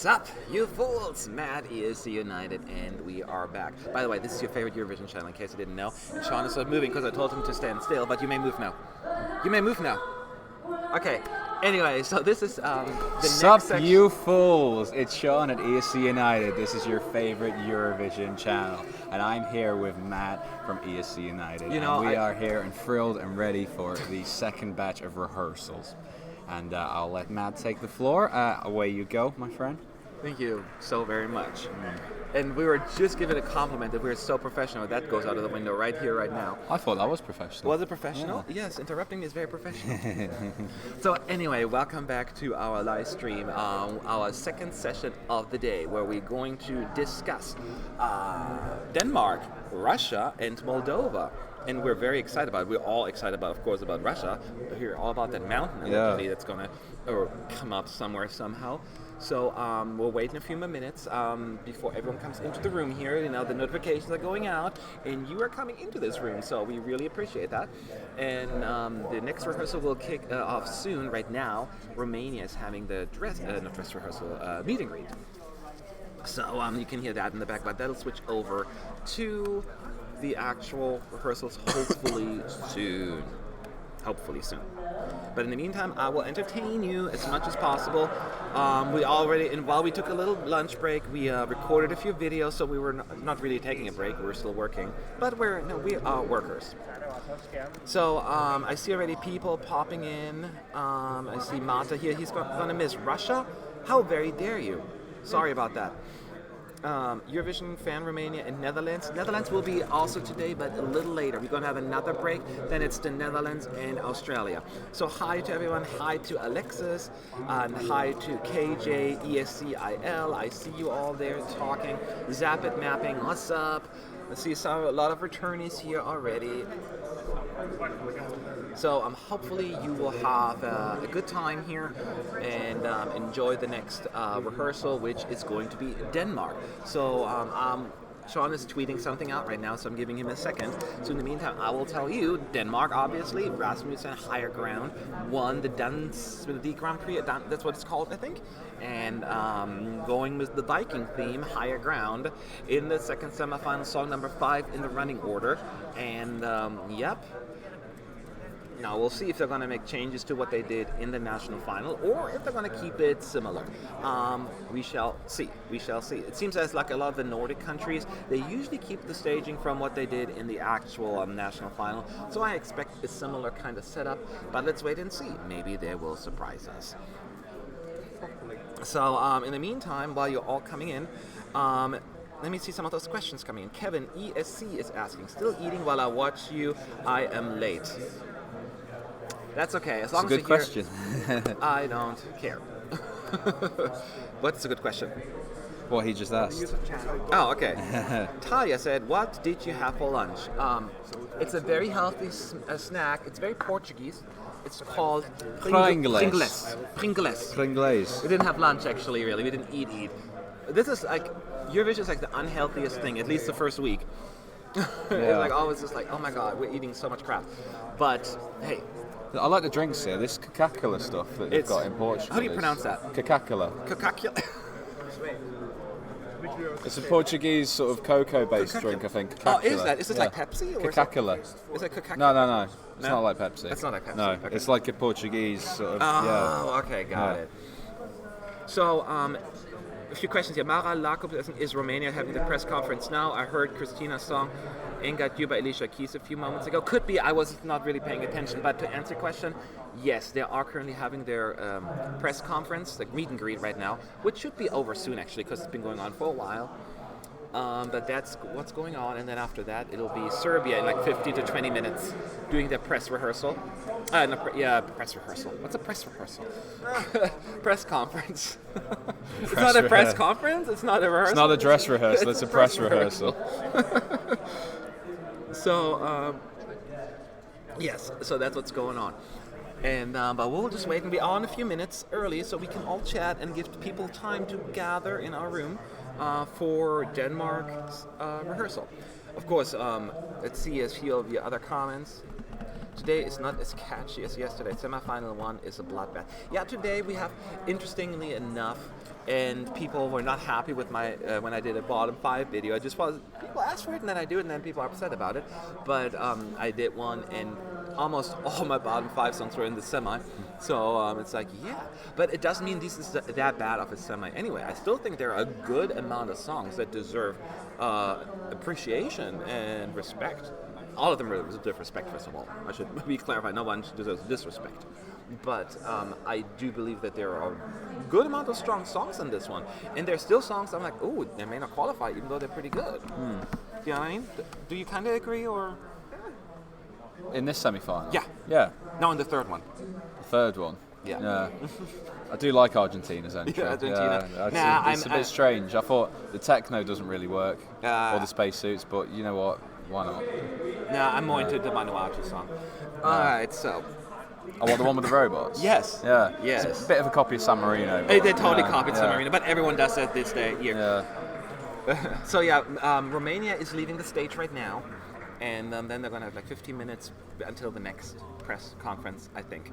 Sup, you fools! Matt, ESC United, and we are back. By the way, this is your favorite Eurovision channel, in case you didn't know. And Sean is not moving because I told him to stand still, but you may move now. You may move now. Okay, anyway, so this is the Sup, next section. you fools! It's Sean at ESC United. This is your favorite Eurovision channel. And I'm here with Matt from ESC United. We are here and thrilled and ready for the second batch of rehearsals. And I'll let Matt take the floor. Away you go, my friend. Thank you so very much. And we were just given a compliment that we're so professional. That goes out of the window right here, right now. I thought that was professional. Was it professional? Yeah. Yes, interrupting is very professional. So anyway, welcome back to our live stream, our second session of the day, where we're going to discuss Denmark, Russia, and Moldova. And we're very excited about it. We're all excited about, of course, about Russia. We hear all about that mountain that's going to come up somewhere somehow. So we'll wait in a few more minutes before everyone comes into the room here. You know, the notifications are going out, and you are coming into this room, so we really appreciate that. And the next rehearsal will kick off soon. Right now, Romania is having the meet and greet. So you can hear that in the back, but that'll switch over to the actual rehearsals hopefully soon. But in the meantime, I will entertain you as much as possible. While we took a little lunch break, we recorded a few videos, so we were not really taking a break. We were still working, but we are workers. So I see already people popping in. I see Mata here. He's going to miss Russia. How very dare you? Sorry about that. Eurovision fan Romania and Netherlands. Netherlands will be also today, but a little later. We're going to have another break. Then it's the Netherlands and Australia. So hi to everyone. Hi to Alexis. And hi to KJ, ESCIL. I see you all there talking. Zap it mapping. What's up? I see a lot of returnees here already. So hopefully you will have a good time here and enjoy the next rehearsal, which is going to be Denmark. So Sean is tweeting something out right now, so I'm giving him a second. So in the meantime, I will tell you, Denmark, obviously, Rasmussen Higher Ground won the D Grand Prix. That's what it's called, I think. And going with the Viking theme, Higher Ground, in the second semifinal, song number 5 in the running order. And yep. Now we'll see if they're going to make changes to what they did in the national final, or if they're going to keep it similar. We shall see. It seems as like a lot of the Nordic countries, they usually keep the staging from what they did in the actual national final. So I expect a similar kind of setup, but let's wait and see. Maybe they will surprise us. So in the meantime, while you're all coming in, let me see some of those questions coming in. Kevin, ESC is asking, still eating while I watch you, I am late. That's okay, as long as it's a good question. I don't care. What's a good question? What he just asked. Oh, okay. Talia said, what did you have for lunch? It's a very healthy snack. It's very Portuguese. It's called Pringles. Pringles. We didn't have lunch, actually, really. We didn't eat. This is like, Eurovision is like the unhealthiest thing, at least the first week. It's like always just like, oh my god, we're eating so much crap. But, hey. I like the drinks here. This Coca-Cola stuff that they've got in Portugal. How do you pronounce that? Coca-Cola. Coca-Cola. It's a Portuguese sort of cocoa-based drink, I think. Coca-Cola. Oh, is that? Is it like Pepsi? Or Coca-Cola. Is it Coca-Cola? No. It's not like Pepsi. It's not like Pepsi. No, okay. It's like a Portuguese sort of. Oh, okay, got it. So, a few questions here. Mara Lakob, is Romania having the press conference now? I heard Christina's song Engat You by Alicia Keys a few moments ago. Could be, I was not really paying attention, but to answer your question, yes, they are currently having their press conference, like meet and greet right now, which should be over soon actually, because it's been going on for a while. But that's what's going on, and then after that, it'll be Serbia in like 15 to 20 minutes doing their press rehearsal. Press rehearsal. What's a press rehearsal? Press conference. It's not a press conference? It's not a rehearsal? It's not a dress rehearsal, it's a press rehearsal. So, yes, so that's what's going on. And but we'll just wait and be on a few minutes early so we can all chat and give people time to gather in our room for Denmark's rehearsal. Of course, let's see a few of the other comments. today is not as catchy as yesterday. Semifinal 1 is a bloodbath. Yeah, today we have, interestingly enough, and people were not happy with my when I did a bottom 5 video. People asked for it, and then I do it, and then people are upset about it. But I did one, and almost all my bottom 5 songs were in the semi. So it's like, yeah. But it doesn't mean this is that bad of a semi anyway. I still think there are a good amount of songs that deserve appreciation and respect. All of them deserve respect, first of all. I should be clarified. No one deserves disrespect. But I do believe that there are a good amount of strong songs in this one. And there's still songs I'm like, oh, they may not qualify, even though they're pretty good. You know what I mean? Do you kind of agree, or? In this semi-final? Yeah. Yeah. No, in the third one. The third one? Yeah. I do like Argentina's entry. Yeah, Argentina. It's a bit strange. I thought the techno doesn't really work, or the spacesuits, but you know what? Why not? Nah, I'm more into the Vanuatu song. Alright, so. Oh, what, the one with the robots? Yes. Yeah. Yes. It's a bit of a copy of San Marino. They totally copied San Marino, but everyone does that this year. Yeah. So Romania is leaving the stage right now, and then they're going to have like 15 minutes until the next press conference, I think.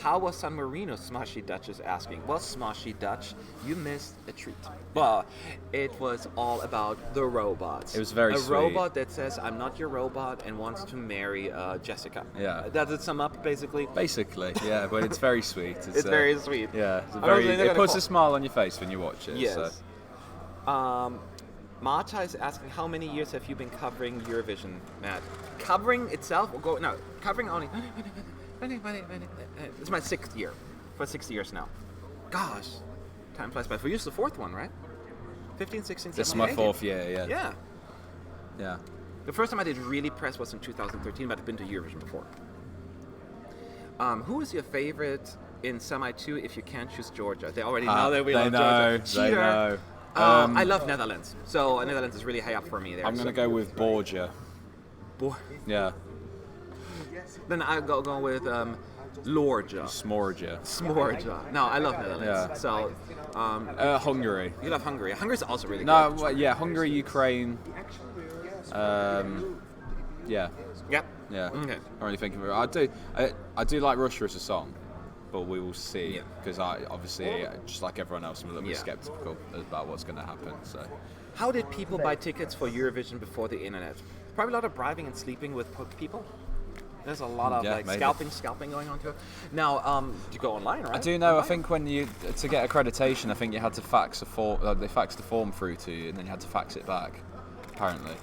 How was San Marino? Smashy Dutch is asking. Well, Smashy Dutch, you missed a treat. Well, it was all about the robots. It was very sweet. A robot that says, I'm not your robot, and wants to marry Jessica. Yeah. Does it sum up, basically? Basically, yeah, but it's very sweet. It's very sweet. Yeah, it puts a smile on your face when you watch it. Yes. So. Marta is asking, how many years have you been covering Eurovision, Matt? Covering itself? Covering only. It's my 6th year. For 6 years now. Gosh, time flies by. For you, it's the 4th one, right? 15, 16, 17, This is my 4th year, yeah. Yeah. Yeah. The first time I did really press was in 2013, but I've been to Eurovision before. Who is your favorite in Semi 2 if you can't choose Georgia? They already know that we love Georgia. They know. I love Netherlands, so Netherlands is really high up for me there. I'm going to go with Borgia. Yeah. Then I'll go with Lorgia. Smorgia. No, I love Netherlands. Yeah. So, Hungary. You love Hungary. Hungary's also really good. No, well, yeah, Hungary, Ukraine. Yeah. Yep. Yeah. Okay. I'm really thinking of it. I do like Russia as a song, but we will see. Because I obviously, just like everyone else, I'm a little bit skeptical about what's going to happen. So. How did people buy tickets for Eurovision before the internet? Probably a lot of bribing and sleeping with people. There's a lot of scalping going on too. Now, you go online, right? I do know. I think when to get accreditation, I think you had to fax a form. They faxed the form through to you, and then you had to fax it back. Apparently.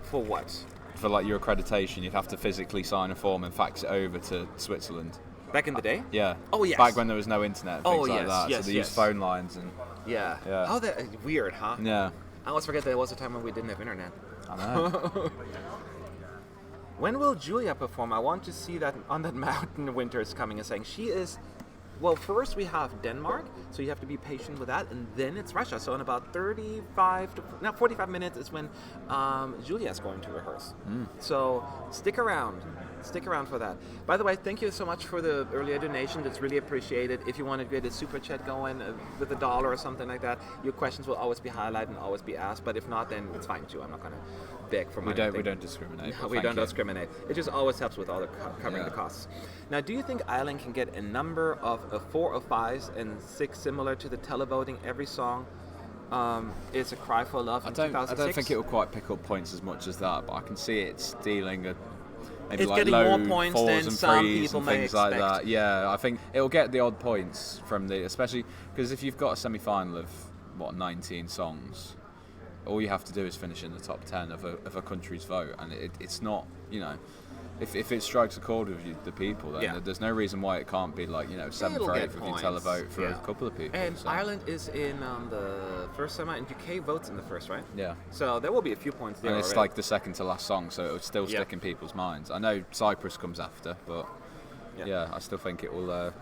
For what? For like your accreditation, you'd have to physically sign a form and fax it over to Switzerland. Back in the day? Yeah. Oh yes. Back when there was no internet, and things like that. Yes, so they used phone lines and. Yeah. Oh, that weird, huh? Yeah. I always forget there was a time when we didn't have internet. I know. When will Julia perform? I want to see that on that mountain. Winter is coming and saying she is. Well, first we have Denmark, so you have to be patient with that, and then it's Russia. So in about 45 minutes is when Julia is going to rehearse. So stick around for that. By the way, thank you so much for the earlier donation. That's really appreciated. If you want to get a super chat going with $1 or something like that, your questions will always be highlighted and always be asked. But if not, then it's fine too. I'm not going to beg for money. We don't discriminate. No, we don't discriminate. It just always helps with all the covering the costs. Now, do you think Ireland can get a number of 4 or 5s and 6 similar to the televoting? Every song is a cry for love in 2006? I don't think it will quite pick up points as much as that, but I can see it stealing maybe it's like getting low more points 4s than and some 3s people and may things expect. like that. Yeah, I think it'll get the odd points from especially because if you've got a semi-final of 19 songs, all you have to do is finish in the top 10 of a country's vote, and it's not, if it strikes a chord with the people, then there's no reason why it can't be like 7th or 8th if you televote for a couple of people. And Ireland is in the first semi, and UK votes in the first, right? Yeah. So there will be a few points there. And it's already. like the second to last song, so it'll still stick in people's minds. I know Cyprus comes after, but I still think it will.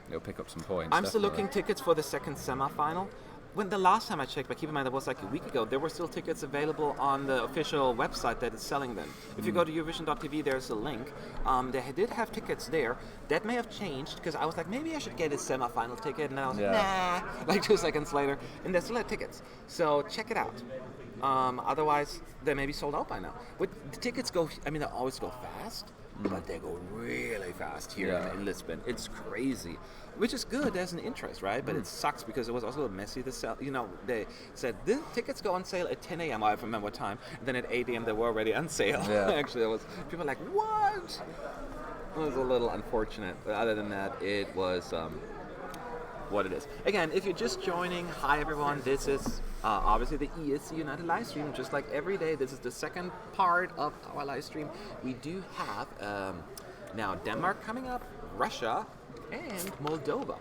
It'll pick up some points. I'm still looking tickets for the second semi-final. When the last time I checked, but keep in mind that was like a week ago, there were still tickets available on the official website that is selling them. If you go to Eurovision.tv, there's a link. They did have tickets there. That may have changed because I was like, maybe I should get a semi-final ticket, and then I was like, nah, like 2 seconds later, and they still had tickets. So check it out. Otherwise, they may be sold out by now. The tickets go, they always go fast. but they go really fast here in Lisbon. It's crazy, which is good. There's an interest, right? But it sucks because it was also messy to sell. They said the tickets go on sale at 10 a.m. I don't remember what time. And then at 8 a.m. they were already on sale. Yeah. Actually, people were like, what? It was a little unfortunate, but other than that, it was what it is. Again, if you're just joining, hi everyone, this is obviously the ESC United live stream. Just like every day, this is the second part of our live stream. We do have now Denmark coming up, Russia, and Moldova.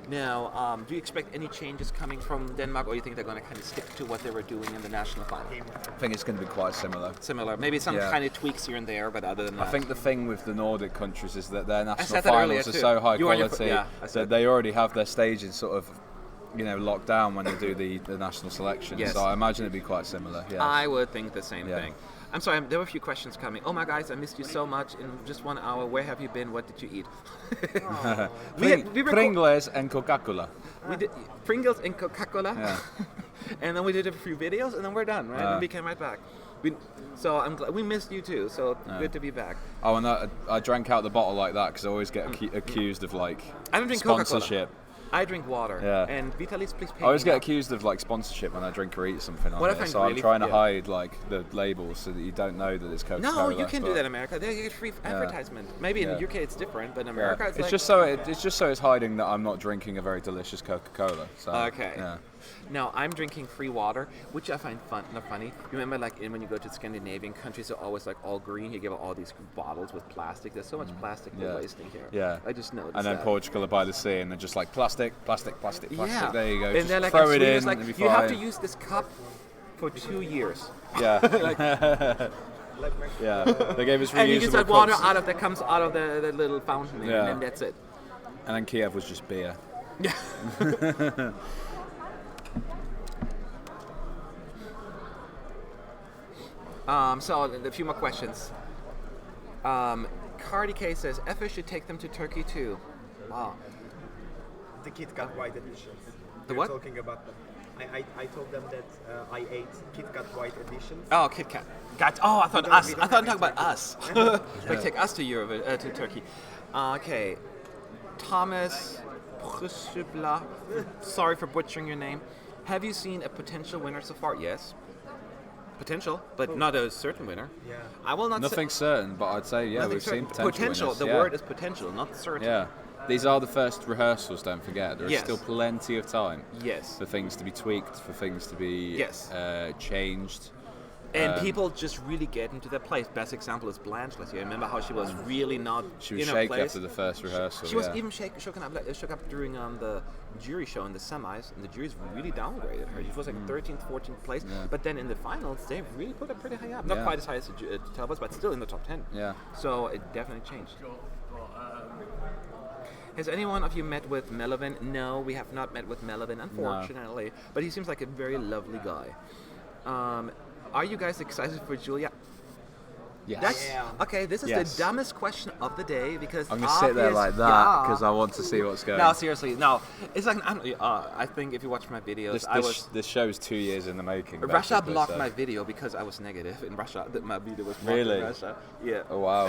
Now, do you expect any changes coming from Denmark, or do you think they're going to kind of stick to what they were doing in the national final? I think it's going to be quite similar. Similar, maybe some kind of tweaks here and there, but other than that, I think the thing with the Nordic countries is that their national said that earlier finals are too. so high quality that they already have their stages sort of, locked down when they do the national selection. Yes. So I imagine it'd be quite similar. Yeah. I would think the same thing. I'm sorry, there were a few questions coming. Oh my guys, I missed you so much in just 1 hour. Where have you been? What did you eat? Pringles and Coca-Cola. We did Pringles and Coca-Cola. Yeah. And then we did a few videos, and then we're done, right? And we came right back. So I'm glad we missed you too. So good to be back. Oh, and I drank out the bottle like that because I always get accused of I don't drink sponsorship. Coca-Cola. I drink water. Yeah. And Vitalis, please pay I always me get now. accused of sponsorship when I drink or eat something on What I it. find So I'm really- trying to yeah. hide the labels so that you don't know that it's Coca-Cola. No, you can do that in America. There you get free advertisement. Maybe in the UK it's different, but in America it's like... It's just so it's hiding that I'm not drinking a very delicious Coca-Cola. So, Okay. Yeah. Now, I'm drinking free water, which I find funny. Remember, when you go to Scandinavian countries, they're always all green. You give all these bottles with plastic. There's so much plastic we're wasting here. Yeah. I just noticed And then that. Portugal are by the sea, and they're just like plastic. Yeah. There you go. And Just they're throw it Sweden, in. it's It'll be you have to fine. use this cup for 2 years. Yeah. Yeah. They gave us reusable And you get that water cups. that comes out of the little fountain, there, and Yeah. then that's it. And then Kiev was just beer. Yeah. So a few more questions. Cardi K says, FA should take them to Turkey too. Wow. The Kit Kat White editions. The We're what? talking about them. I told them that I ate Kit Kat White editions. Oh, Kit Kat. Oh, I thought don't- us. we I don't thought you have talking about us. Like take us to Turkey. Okay. Thomas Prusubla. Sorry for butchering your name. Have you seen a potential winner so far? Yes. Potential, but not a certain winner. Yeah. I will not Nothing say certain, but I'd say nothing we've certain. seen potential. The winners, word is potential, not certain. Yeah. These are the first rehearsals, don't forget. There's Yes. still plenty of time Yes. for things to be tweaked, for things to be Yes. changed. And people just really get into their place. Best example is Blanche last year. Remember how she was really not She was in her shaky place? after the first rehearsal. She was yeah. even shook up during the jury show in the semis, and the jury's really downgraded her. She was like 13th, 14th place, but then in the finals, they really put her pretty high up. Not Yeah. quite as high as the Telvas, but still in the top 10. Yeah. So it definitely changed. Has anyone of you met with Melvin? No, we have not met with Melvin, unfortunately. But he seems like a very lovely guy. Are you guys excited for Julia? Yes. That's okay. This is Yes. the dumbest question of the day because I'm going to sit there like that because I want to see what's going on. No, seriously, no. It's like I think if you watch my videos, This show's 2 years in the making. Russia basically, blocked so- my video because I was negative in Russia. That my video was blocked Really? in Russia. Yeah. Oh, wow.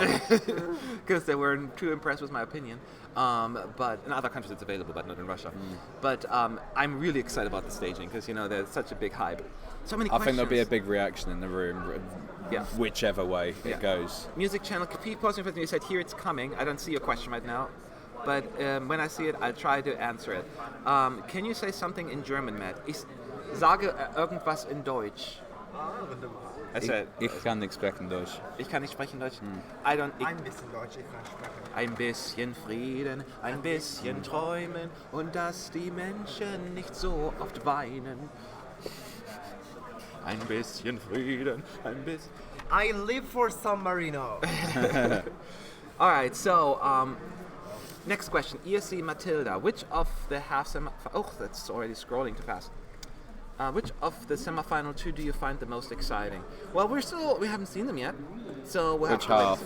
Because they weren't too impressed with my opinion. But in other countries it's available, but not in Russia. But I'm really excited about the staging because there's such a big hype. So many I questions. think there'll be a big reaction in the room, Yeah. whichever way it goes. Music channel, keep posting for you said here it's coming. I don't see your question right now. But when I see it, I'll try to answer it. Can you say something in German, Matt? Ich sage irgendwas in Deutsch. I said, Ich kann nicht sprechen Deutsch. ich kann nicht sprechen Deutsch. Ein bisschen Deutsch, ich kann sprechen. Ein bisschen Frieden, ein bisschen träumen und dass die Menschen nicht so oft weinen. Ein bisschen Frieden, ein bisschen... I live for San Marino. All right, so next question. ESC Matilda, which of the that's already scrolling too fast. Which of the semifinal two do you find the most exciting? Well, we haven't seen them yet, so we'll Which have to half?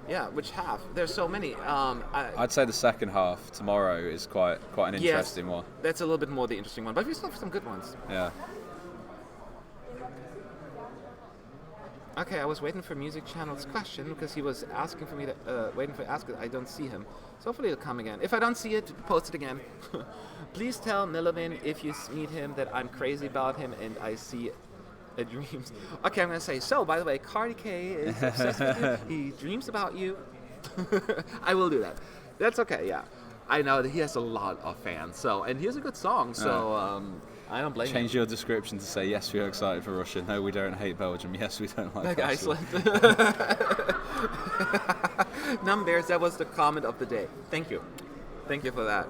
Yeah, which half? There's so many. I'd say the second half tomorrow is quite an interesting one. That's a little bit more the interesting one, but we still have some good ones. Yeah. Okay, I was waiting for Music Channel's question because he was asking for me to waiting for ask it. I don't see him, so hopefully he'll come again. If I don't see it, post it again. Please tell Milovin if you meet him that I'm crazy about him and I see dreams. Okay, I'm gonna say. So, by the way, Cardi K is obsessed with you. He dreams about you. I will do that. That's okay. Yeah, I know that he has a lot of fans. So, and he has a good song. So. I don't blame Change you. your description to say, yes, we are excited for Russia. No, we don't hate Belgium. Yes, we don't like Iceland. Numbers, that was the comment of the day. Thank you. Thank you for that.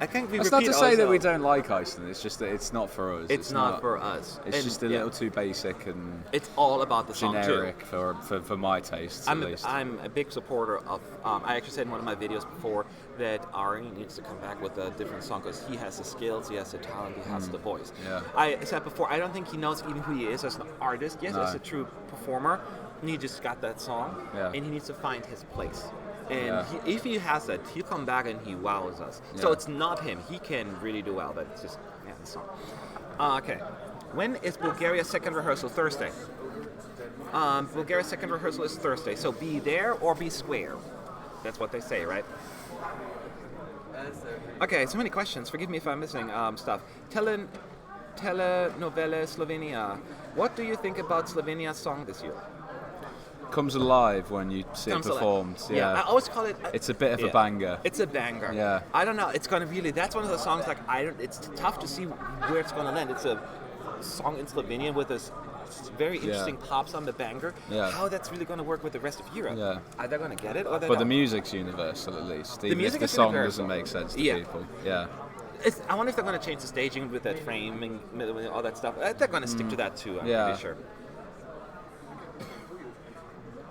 I think we That's repeat not to say that also- we don't like Iceland. It's just that it's not for us. It's not for us. It's And, just a yeah, little too basic and It's all about the song generic too. for my tastes, at least. I'm a big supporter of. I actually said in one of my videos before that Ari needs to come back with a different song because he has the skills, he has the talent, he has the voice. Yeah. I said before, I don't think he knows even who he is as an artist. Yes, No. as a true performer, he just got that song, Yeah. and he needs to find his place. And Yeah. if he has that, he'll come back and he wows us. So Yeah. it's not him. He can really do well, but it's just the song. Okay. When is Bulgaria's second rehearsal? Thursday. Bulgaria's second rehearsal is Thursday. So be there or be square. That's what they say, right? Okay, so many questions. Forgive me if I'm missing stuff. Telenovela Slovenia. What do you think about Slovenia's song this year? Comes alive when you see it Comes alive. performed. Yeah, I always call it. It's a bit of a banger. It's a banger. Yeah. I don't know. It's gonna really. That's one of the songs like I don't. It's tough to see where it's gonna land. It's a song in Slovenian with this very interesting pop song, the banger. Yeah. How that's really gonna work with the rest of Europe? Yeah. Are they gonna get it or they But the don't? music's universal, at least. Even music if the is song universal. doesn't make sense to Yeah. people. Yeah. I wonder if they're gonna change the staging with that framing, all that stuff. They're gonna stick to that too. I'm Yeah. pretty sure.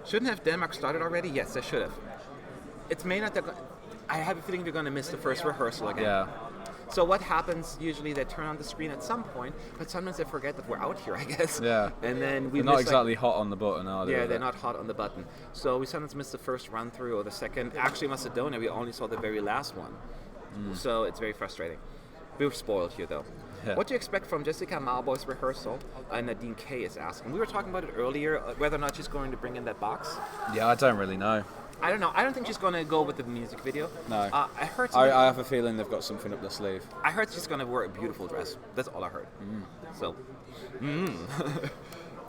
Shouldn't have Denmark started already? Yes, they should have. It's may not. I have a feeling we're going to miss the first rehearsal again. Yeah. So what happens? Usually they turn on the screen at some point, but sometimes they forget that we're out here, I guess. Yeah. And then we They're not miss, exactly hot on the button, are they? Yeah, they're not hot on the button. So we sometimes miss the first run through or the second. Actually, Macedonia, we only saw the very last one. So it's very frustrating. We're spoiled here, though. Yeah. What do you expect from Jessica Malboy's rehearsal? Nadine K is asking. We were talking about it earlier, whether or not she's going to bring in that box. Yeah, I don't really know. I don't know. I don't think she's going to go with the music video. No. I heard. I have a feeling they've got something up their sleeve. I heard she's going to wear a beautiful dress. That's all I heard. So,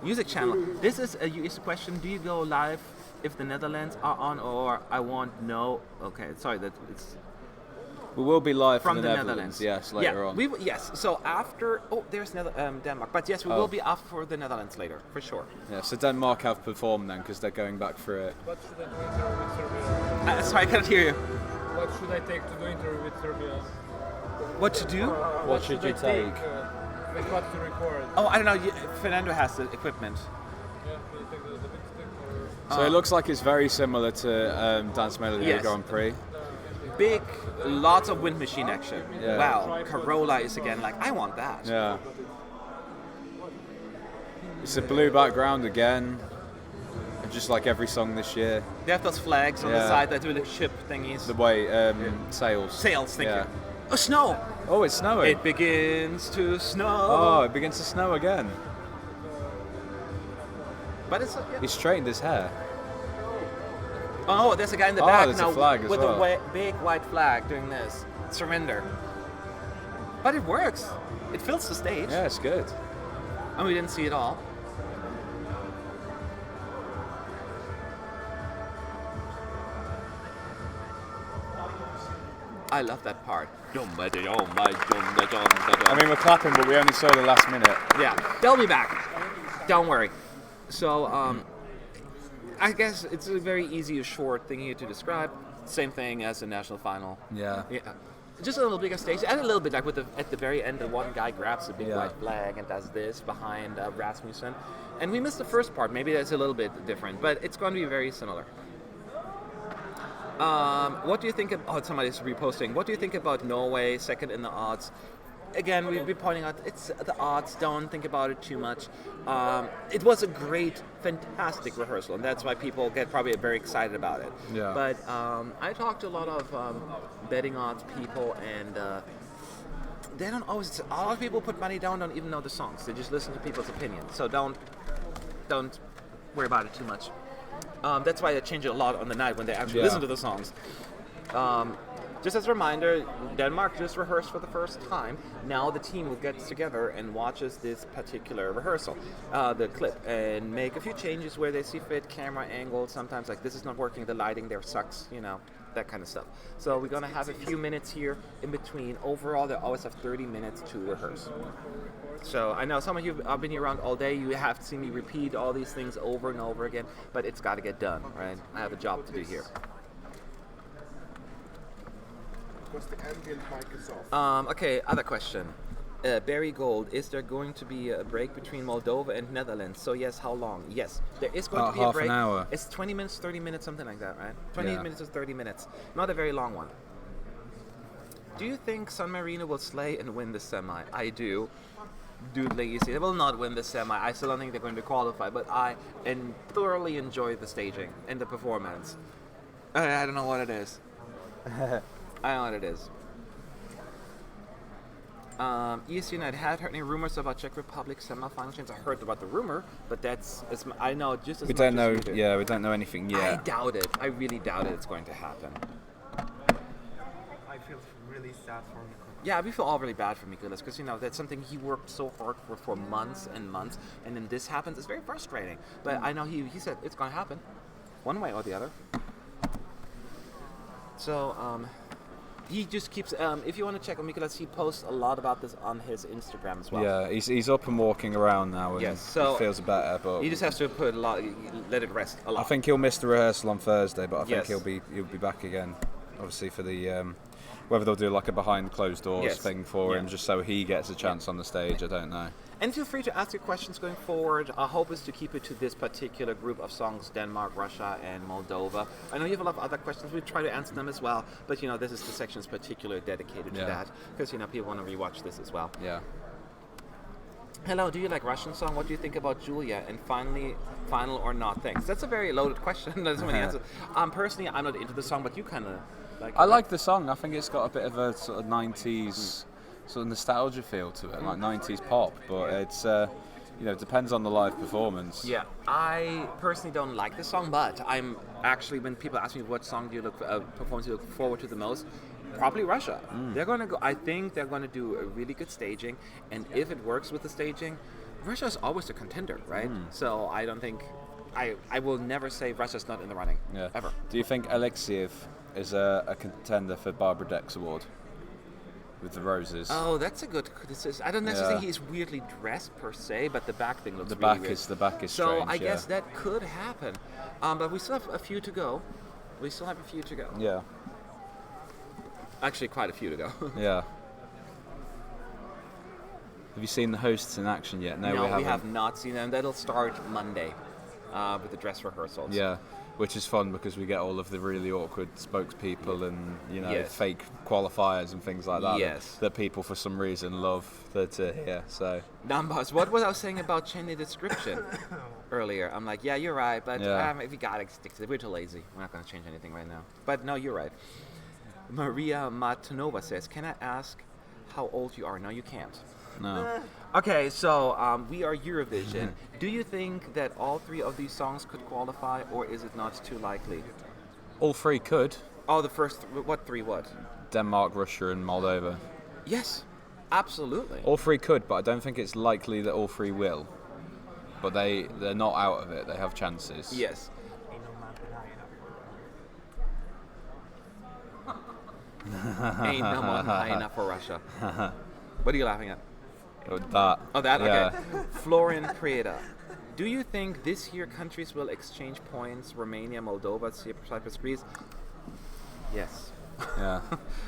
Music Channel. This is a US question. Do you go live if the Netherlands are on, or I won't know? Okay, sorry. It's We will be live from from the the Netherlands. yes, later on. Yes. So after. Oh, there's Denmark. But yes, we will be up for the Netherlands later, for sure. Yeah, so Denmark have performed then because they're going back for it. What should I do interview with Serbia? Sorry, I can't hear you. What should I take to do interview with Serbia? What to do? What should you I take? With what to record? Oh, I don't know. Fernando has the equipment. Yeah, will you take the big stick or? So it looks like it's very similar to Dance Melody Yes. Grand Prix. Big, lots of wind machine action. Yeah. Wow, Corolla is again like, I want that. Yeah. It's a blue background again, just like every song this year. They have those flags on the Yeah. side that do the ship thingies. The way sails. Sails, thank Yeah. you. Oh, snow! Oh, it's snowing. It begins to snow. Oh, it begins to snow again. But it's He straightened his hair. oh, there's a guy in the Oh, back there's a now flag as with well. a big white flag doing this. Surrender. But it works. It fills the stage. Yeah, it's good. And we didn't see it all. I love that part. I mean, we're clapping, but we only saw the last minute. Yeah, they'll be back. Don't worry. So, I guess it's a very easy, short thing here to describe. Same thing as the national final. Yeah. Yeah. Just a little bigger stage, and a little bit like at the very end, the one guy grabs a big Yeah. white flag and does this behind Rasmussen. And we missed the first part. Maybe that's a little bit different, but it's going to be very similar. What do you think of... Oh, somebody's reposting. What do you think about Norway, second in the odds? Again, we'll be pointing out, it's the odds. Don't think about it too much. It was a great, fantastic rehearsal, and that's why people get probably very excited about it. Yeah. But I talked to a lot of betting odds people, and they don't always... A lot of people put money down, don't even know the songs. They just listen to people's opinions. So don't don't worry about it too much. That's why they change it a lot on the night when they actually listen to the songs. Just as a reminder, Denmark just rehearsed for the first time. Now the team will get together and watches this particular rehearsal, the clip, and make a few changes where they see fit, camera angle, sometimes like this is not working, the lighting there sucks, that kind of stuff. So we're going to have a few minutes here in between. Overall, they always have 30 minutes to rehearse. So I know some of you have been here around all day. You have seen me repeat all these things over and over again, but it's got to get done, right? I have a job to do here. Because the ambient mic is off. Okay, other question. Barry Gold, is there going to be a break between Moldova and Netherlands? So yes, how long? Yes, there is going to be a break. Half an hour. It's 20 minutes, 30 minutes, something like that, right? 28 minutes to 30 minutes. Not a very long one. Do you think San Marino will slay and win the semi? I do. Dude, lazy. They will not win the semi. I still don't think they're going to qualify, but I thoroughly enjoy the staging and the performance. I don't know what it is. I don't know what it is. ESC United had heard any rumors about Czech Republic semi-final chance. I heard about the rumor, but I know just as we much don't know. as you do. Yeah, we don't know anything yet. I doubt it. I really doubt it's going to happen. I feel really sad for Nico. Yeah, we feel all really bad for Mikulas because that's something he worked so hard for months and months, and then this happens. It's very frustrating. But I know he said it's going to happen, one way or the other. So he just keeps. If you want to check on Mikulas, he posts a lot about this on his Instagram as well. Yeah, he's up and walking around now, and so he feels better. But he just has to let it rest a lot. I think he'll miss the rehearsal on Thursday, but I think Yes. he'll be back again. Obviously for the whether they'll do like a behind closed doors thing for him, just so he gets a chance on the stage. I don't know. And feel free to ask your questions going forward. Our hope is to keep it to this particular group of songs, Denmark, Russia, and Moldova. I know you have a lot of other questions. We try to answer them as well, but this is the section particularly dedicated to that, because people want to rewatch this as well. Yeah. Hello, do you like Russian song? What do you think about Julia? And finally, final or not? Thanks. That's a very loaded question. There's so many answers. Personally, I'm not into the song, but you kind of like it. I like the song. I think it's got a bit of a sort of 90s sort of nostalgia feel to it, like 90s pop, but it's depends on the live performance. Yeah, I personally don't like the song, but I'm actually, when people ask me what song do you performance you look forward to the most, probably Russia. They're going to go. I think they're going to do a really good staging, and if it works with the staging, Russia is always a contender, right? So I don't think I will never say Russia's not in the running ever. Do you think Alexiev is a contender for Barbara Deck's award with the roses? Oh, that's a good criticism. I don't necessarily think he's weirdly dressed per se, but the back thing looks the really back weird. is the back is so strange. I guess that could happen, but we still have a few to go. Yeah. Actually, quite a few to go. Yeah. Have you seen the hosts in action yet? No, we have not seen them. That'll start Monday with the dress rehearsals. Yeah, which is fun because we get all of the really awkward spokespeople and fake qualifiers and things like that. Yes. That people for some reason love to hear. So. Numbers. What was I saying about changing the description earlier? I'm like, yeah, you're right, but if you gotta stick to it, we're too lazy. We're not gonna change anything right now. But no, you're right. Maria Matanova says, can I ask how old you are? No, you can't. No. Okay, so we are Eurovision. Do you think that all three of these songs could qualify, or is it not too likely? All three could. Oh, the first, what three, what? Denmark, Russia and Moldova. Yes, absolutely. All three could, but I don't think it's likely that all three will. But they're not out of it. They have chances. Yes. Ain't no one high enough for Russia. What are you laughing at? That. Oh, that? Yeah. Okay. Florian Preda. Do you think this year countries will exchange points? Romania, Moldova, Cyprus, Greece? Yes. Yeah.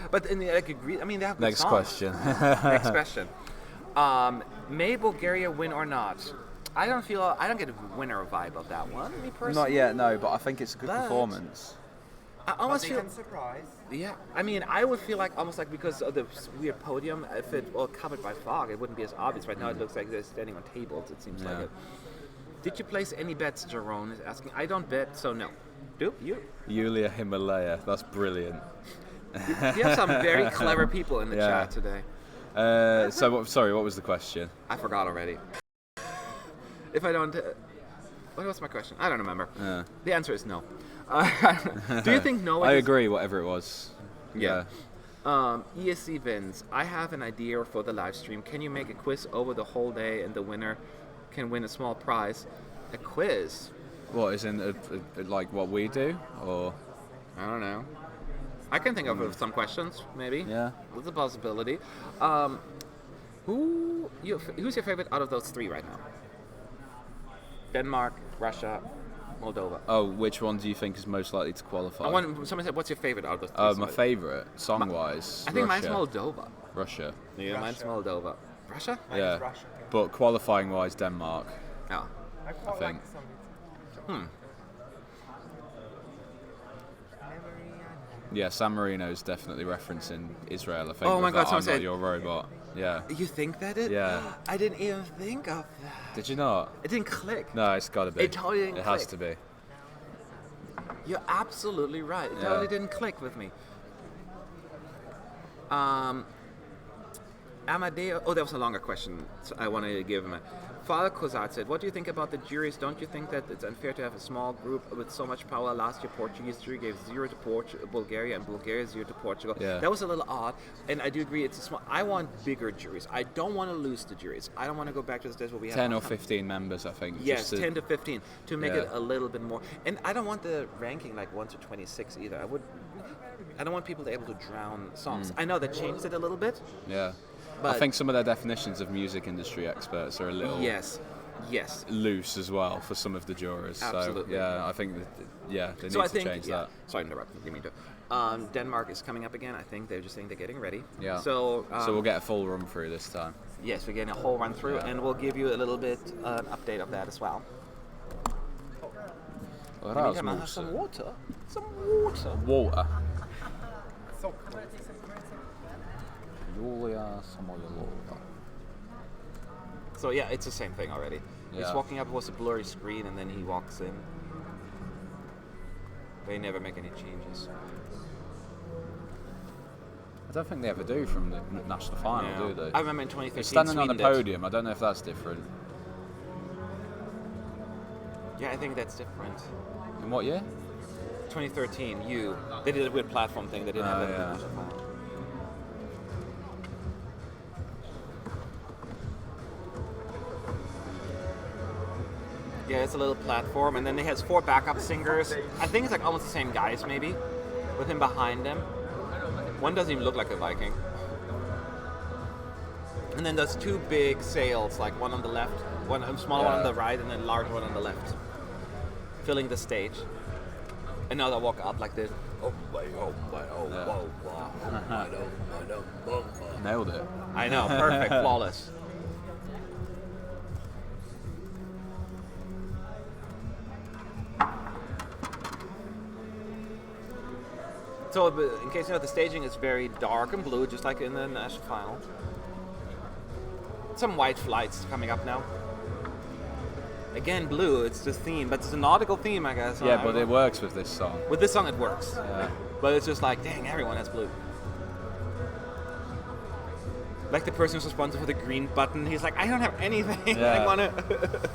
But in the Greece, I mean, they have good Next songs. question. Next question. May Bulgaria win or not? I don't get a winner vibe of that one, me personally. Not yet, no, but I think it's a good performance. I almost feel. Can surprise. Yeah, I mean, I would feel like almost like because of the weird podium, if it all covered by fog, it wouldn't be as obvious. Right now, it looks like they're standing on tables. It seems like it. Did you place any bets? Jerome is asking. I don't bet, so no. Do you? Yulia Himalaya, that's brilliant. You have some very clever people in the chat today. Sorry, what was the question? I forgot already. If I don't. What was my question? I don't remember. Yeah. The answer is no. Do you think Norway? I agree. Whatever it was. Yeah. ESC wins. I have an idea for the live stream. Can you make a quiz over the whole day, and the winner can win a small prize? A quiz? What is in like what we do, or? I don't know. I can think of some questions, maybe. Yeah. There's a possibility. Who's your favorite out of those three right now? Denmark, Russia, Moldova. Oh, which one do you think is most likely to qualify? Somebody said, what's your favorite out of those three? Oh, my favorite, song-wise. I think Russia. mine's Moldova. Russia. Yeah, mine's Moldova. Russia? Yeah. Russia. But qualifying-wise, Denmark. Oh. I quite think. like some. Yeah, San Marino's definitely referencing Israel. I think. Oh my with God, that someone I'm said- Not Your Robot. Yeah. You think that it? Yeah. I didn't even think of that. Did you not? It didn't click. No, it's got to be. It totally didn't It has click. to be. You're absolutely right. It Yeah. totally didn't click with me. Amadeo. Oh, that was a longer question. So I wanted to give him a. Father Kozat said, "What do you think about the juries? Don't you think that it's unfair to have a small group with so much power? Last year, Portuguese jury gave 0 to Bulgaria, and Bulgaria 0 to Portugal. Yeah. That was a little odd, and I do agree. It's a small. I want bigger juries. I don't want to lose the juries. I don't want to go back to the days where we have 10 or 15 members, I think. Yes, just 10 to 15 to make Yeah. it a little bit more. And I don't want the ranking like 1 to 26 either. I don't want people to be able to drown songs. I know that changed it a little bit. Yeah. But I think some of their definitions of music industry experts are a little yes. loose as well for some of the jurors. Absolutely. So, yeah, I think that, they So need I to think, change yeah. that. Sorry to interrupt. Didn't mean to. Denmark is coming up again. I think they're just saying they're getting ready. Yeah. So So we'll get a full run through this time. yes, we're getting a whole run through, Yeah. and we'll give you a little bit an update of that as well. Well, In the that was meantime, I'll have some Malta. water. Some water. Water. So close. Julia Samoylova. So yeah, it's the same thing already. He's Yeah. walking up. It was a blurry screen, and then he walks in. They never make any changes. I don't think they ever do from the national final, No. do they? I remember in 2013. They're standing on the Sweden did. podium. I don't know if that's different. Yeah, I think that's different. In what year? 2013, they did a weird platform thing. They didn't have that in the yeah. national final. Yeah, it's a little platform, and then he has 4 backup singers. I think it's like almost the same guys, maybe, with him behind them. One doesn't even look like a Viking. And then there's 2 big sails, like one on the left, a smaller one on Yeah. the right, and then a large one on the left, filling the stage. And now they walk up like this. Nailed it. I know, perfect, flawless. So, in case you know, the staging is very dark and blue, just like in the national final. Some white flights coming up now. Again, blue, it's the theme, but it's a nautical theme, I guess. Yeah, but it works with this song. With this song, it works. Yeah. But it's just like, dang, everyone has blue. Like the person who's responsible for the green button, he's like, I don't have anything. Yeah. I want to.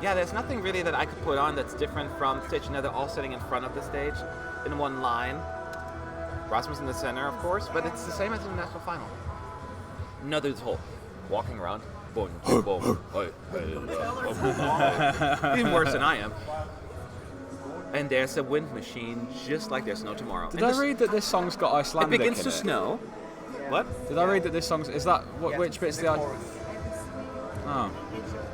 Yeah, there's nothing really that I could put on that's different from the stage. You know, they're all sitting in front of the stage in one line. Rasmus in the center, of course, but it's the same as in the national final. No, there's whole walking around. Boom, boom, even worse than I am. And there's a wind machine, just like there's no tomorrow. Did I read that this song's got It Icelandic begins in to it? snow. What? Did I read that this song's... Is that... which bit's the... chorus. Oh.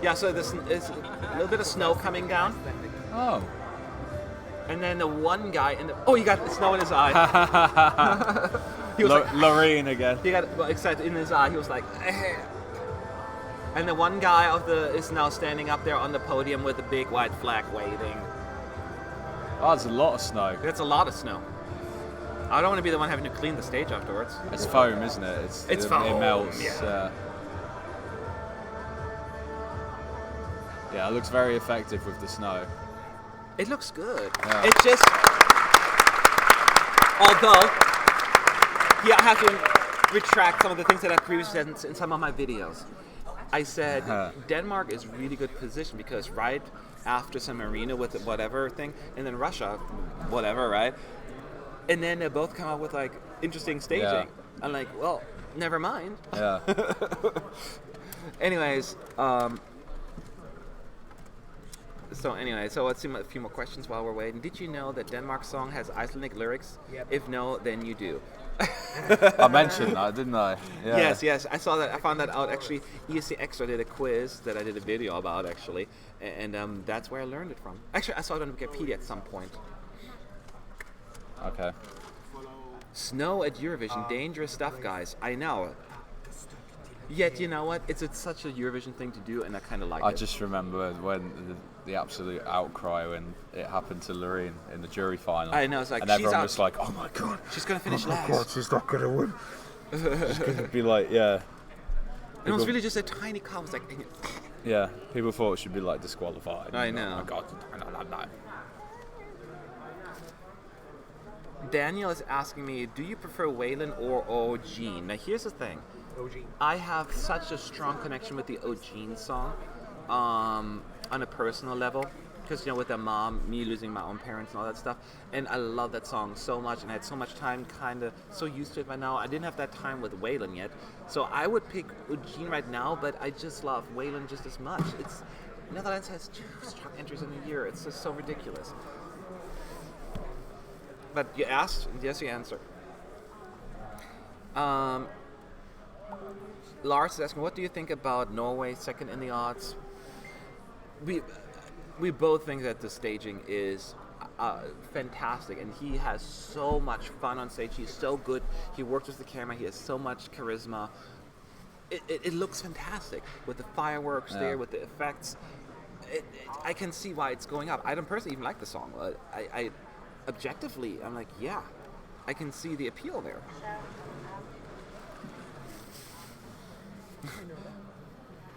Yeah, so there's a little bit of snow coming down. Oh. And then the one guy in the... Oh, he got snow in his eye. He was like... Loreen again. He got excited in his eye. He was like... "Eh." And the one guy is now standing up there on the podium with a big white flag waving. Oh, there's a lot of snow. That's a lot of snow. I don't want to be the one having to clean the stage afterwards. It's foam, isn't it? It's it foam, melts. yeah. Yeah, it looks very effective with the snow. It looks good. Yeah. It just, although, yeah, I have to retract some of the things that I previously said in some of my videos. I said Denmark is really good position because right after San Marino with the whatever thing, and then Russia, whatever, right? And then they both come out with like interesting staging. Yeah. I'm like, well, never mind. Yeah. Anyways, so let's see a few more questions while we're waiting. Did you know that Denmark's song has Icelandic lyrics? Yep. If no, then you do. I mentioned that, didn't I? Yeah. Yes, I saw that. I found that out actually. ESC Extra did a quiz that I did a video about actually, and that's where I learned it from. Actually, I saw it on Wikipedia at some point. Okay. Snow at Eurovision, dangerous stuff, guys. I know. Yet you know what? It's such a Eurovision thing to do, and I kind of like it. I just remember when the absolute outcry when it happened to Loreen in the jury final. I know, it's like, and she's everyone out. was like, "Oh my god, She's gonna finish Oh my last." God, she's not gonna win. she's gonna be like, yeah." And it was really just a tiny car. It was like, Yeah, people thought it should be like disqualified. I know. Oh my god, no. Daniel is asking me, do you prefer Waylon or O'Gene? Now here's the thing. OG. I have such a strong connection with the O'Gene song on a personal level. Because, with their mom, me losing my own parents and all that stuff. And I love that song so much, and I had so much time, kind of so used to it by now. I didn't have that time with Waylon yet. So I would pick O'Gene right now, but I just love Waylon just as much. Netherlands has 2 strong entries in a year. It's just so ridiculous. But you asked, yes, you answer. Lars is asking, what do you think about Norway, second in the odds? We both think that the staging is fantastic, and he has so much fun on stage. He's so good. He works with the camera. He has so much charisma. It looks fantastic with the fireworks there, with the effects. I can see why it's going up. I don't personally even like the song. I objectively, I'm like, yeah, I can see the appeal there.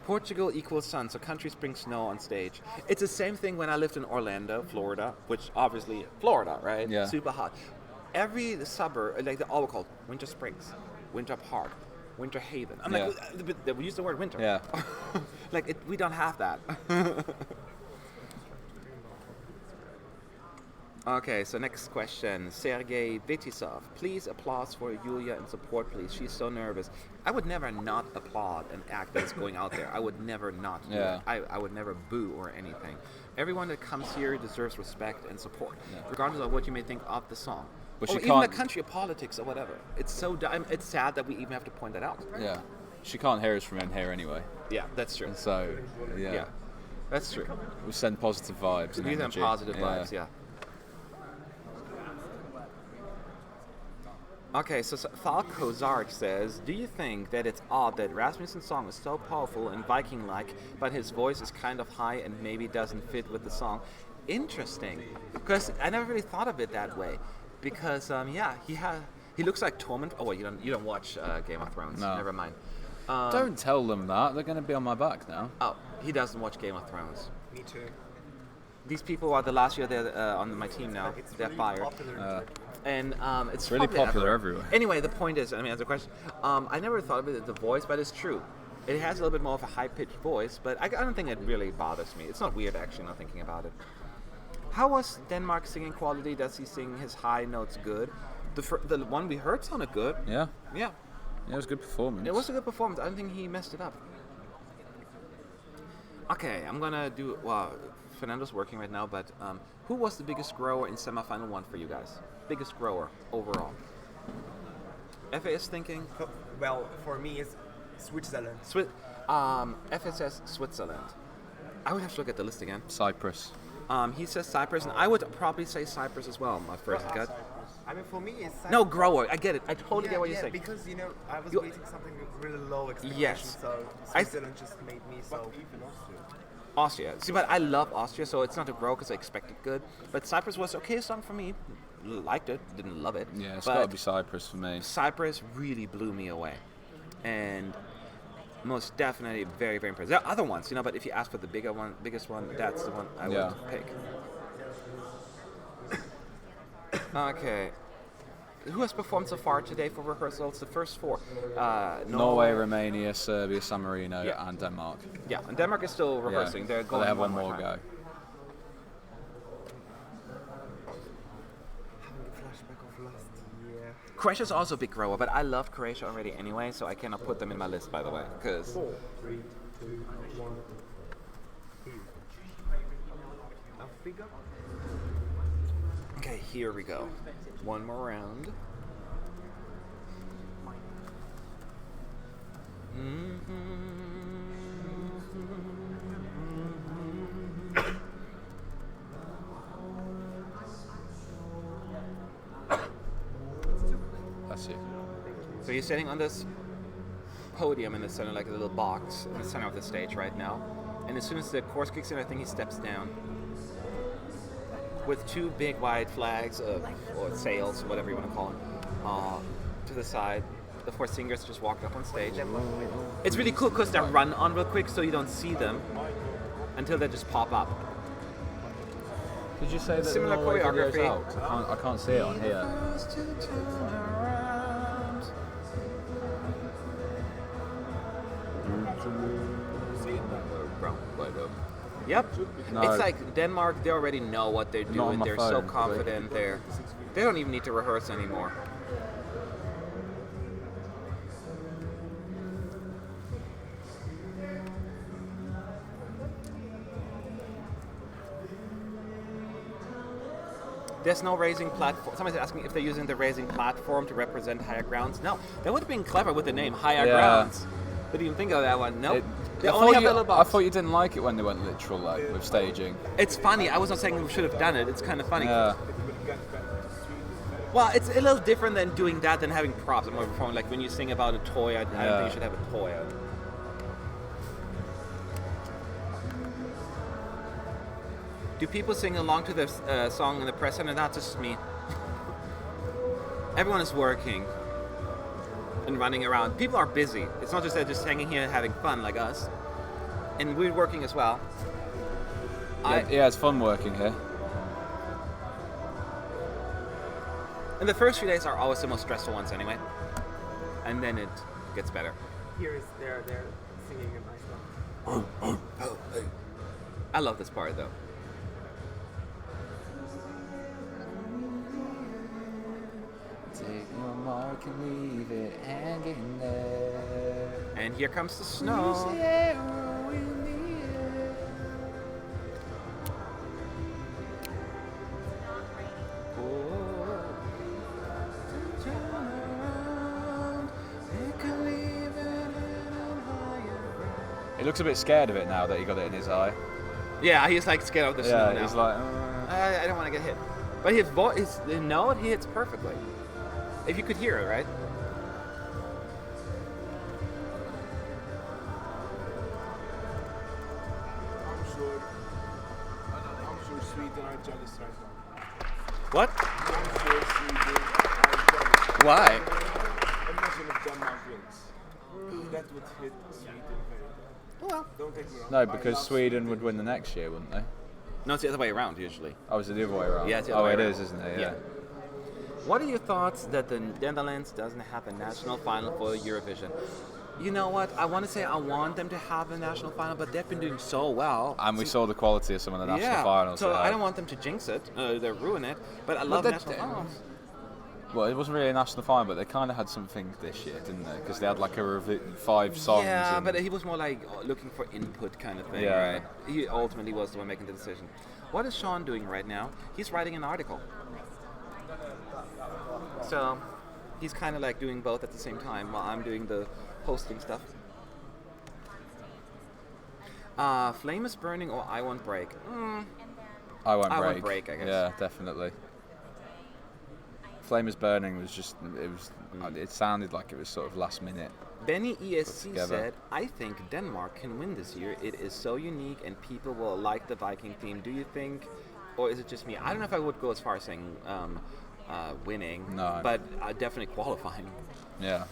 Portugal equals sun, so countries bring snow on stage. It's the same thing when I lived in Orlando, Florida, which obviously Florida, right? Yeah. Super hot. Every suburb, like they're all called Winter Springs, Winter Park, Winter Haven. I'm like, we use the word winter. Yeah. We don't have that. Okay, so next question. Sergei Betisov. Please applause for Yulia and support, please. She's so nervous. I would never not applaud an act that's going out there. I would never not do it. I would never boo or anything. Everyone that comes here deserves respect and support, regardless of what you may think of the song. But or she even can't- the country of politics or whatever. It's so dumb. It's sad that we even have to point that out. Yeah. She can't hear us from in here anyway. Yeah, that's true. And so, Yeah, that's true. we send positive vibes and These are energy. positive vibes, yeah. Okay, so Falco Zark says, do you think that it's odd that Rasmussen's song is so powerful and Viking-like, but his voice is kind of high and maybe doesn't fit with the song? Interesting, because I never really thought of it that way. Because he looks like Tormund. Oh wait, you don't watch Game of Thrones. No. Never mind. Don't tell them that. They're going to be on my back now. Oh, he doesn't watch Game of Thrones. Me too. These people are the last year they're on my team now. It's They're really fired. popular. And it's really probably popular everywhere. Anyway, the point is, as a question, I never thought of it as the voice, but it's true. It has a little bit more of a high-pitched voice, but I don't think it really bothers me. It's not weird, actually, not thinking about it. How was Denmark's singing quality? Does he sing his high notes good? The one we heard sounded good. Yeah. Yeah. It was a good performance. It was a good performance. I don't think he messed it up. Okay, I'm going to do... Well, Fernando's working right now, but who was the biggest grower in semifinal 1 for you guys? Biggest grower overall? FA is thinking... Well, for me, it's Switzerland. FA says Switzerland. I would have to look at the list again. Cyprus. He says Cyprus, and I would probably say Cyprus as well, my first gut. I mean, for me, it's Cyprus. No, grower. I get it. I totally get what you're saying. Because, I was waiting something with really low expectations, Yes. so Switzerland just made me so... Austria. See, but I love Austria, so it's not a grow because I expected good. But Cyprus was okay song for me. Liked it, didn't love it. Yeah, it's but got to be Cyprus for me. Cyprus really blew me away. And most definitely very, very impressive. There are other ones, but if you ask for the biggest one, that's the one I would pick. Okay. Who has performed so far today for rehearsals? The first four. Norway, Romania, Serbia, San Marino, and Denmark. Yeah, and Denmark is still rehearsing. They're going they have one more more go. Flashback of last year. Croatia's also a big grower, but I love Croatia already anyway, so I cannot put them in my list, by the way, because... 4, 3, 2, 1. A figure. Okay, here we go. One more round. That's it. So you're sitting on this podium in the center, like a little box in the center of the stage right now. And as soon as the chorus kicks in, I think he steps down with two big white flags, or sails, whatever you want to call them, to the side. The four singers just walked up on stage. It's really cool because they run on real quick, so you don't see them until they just pop up. Did you say that Similar Norway video's choreography. out? I can't see it on here. Yep. No. It's like Denmark, they already know what they're Not on doing. my They're phone, so really. confident. They don't even need to rehearse anymore. There's no raising platform. Somebody's asking if they're using the raising platform to represent higher grounds. No, that would have been clever with the name Higher Grounds. Didn't even think of that one. Nope. They only have a little box. I thought you didn't like it when they went literal, like, with staging. It's funny. I was not saying we should have done it. It's kind of funny. Yeah. Well, it's a little different than doing that than having props. I'm more performing like when you sing about a toy. I don't think you should have a toy. Do people sing along to the song in the press center? Not just me. Everyone is working and running around. People are busy. It's not just they're just hanging here and having fun like us. And we're working as well. Yeah, it's fun working here. And the first few days are always the most stressful ones anyway. And then it gets better. Here is they're singing a nice one. I love this part though. Take your mark and leave it hanging there. And here comes the snow. He looks a bit scared of it now that he got it in his eye. Yeah, he's like scared of the snow now. Yeah, he's like, I don't want to get hit. But his voice, his note, he hits perfectly. If you could hear it, right? I'm sure Sweden are jealous right now. What? I'm sure Sweden are jealous. Why? Imagine if Denmark wins. That would hit Sweden very bad. Well, Don't take me wrong. no, I because love Sweden would win the next year, wouldn't they? no, it's the other way around usually. Oh, is it the other way around? Yeah, it's the other way it around. is, isn't it? Yeah. What are your thoughts that the Netherlands doesn't have a national final for Eurovision? You know what? I want to say I want them to have a national final, but they've been doing so well. And we saw the quality of some of the national finals. So they I had. don't want them to jinx it, they ruin it. But I love they national finals. Well, it wasn't really a national final, but they kind of had something this year, didn't they? Because they had like a 5 songs. Yeah, and but he was more like looking for input kind of thing, Yeah. right? He ultimately was the one making the decision. What is Sean doing right now? He's writing an article. So he's kind of like doing both at the same time while I'm doing the hosting stuff. Flame is burning or I won't break. I won't I break. won't break, I guess. Yeah, definitely. Flame is Burning was just, it sounded like it was sort of last minute. Benny ESC together. said, I think Denmark can win this year. It is so unique and people will like the Viking theme. Do you think, or is it just me? I don't know if I would go as far as saying winning, No. but definitely qualifying. Yeah.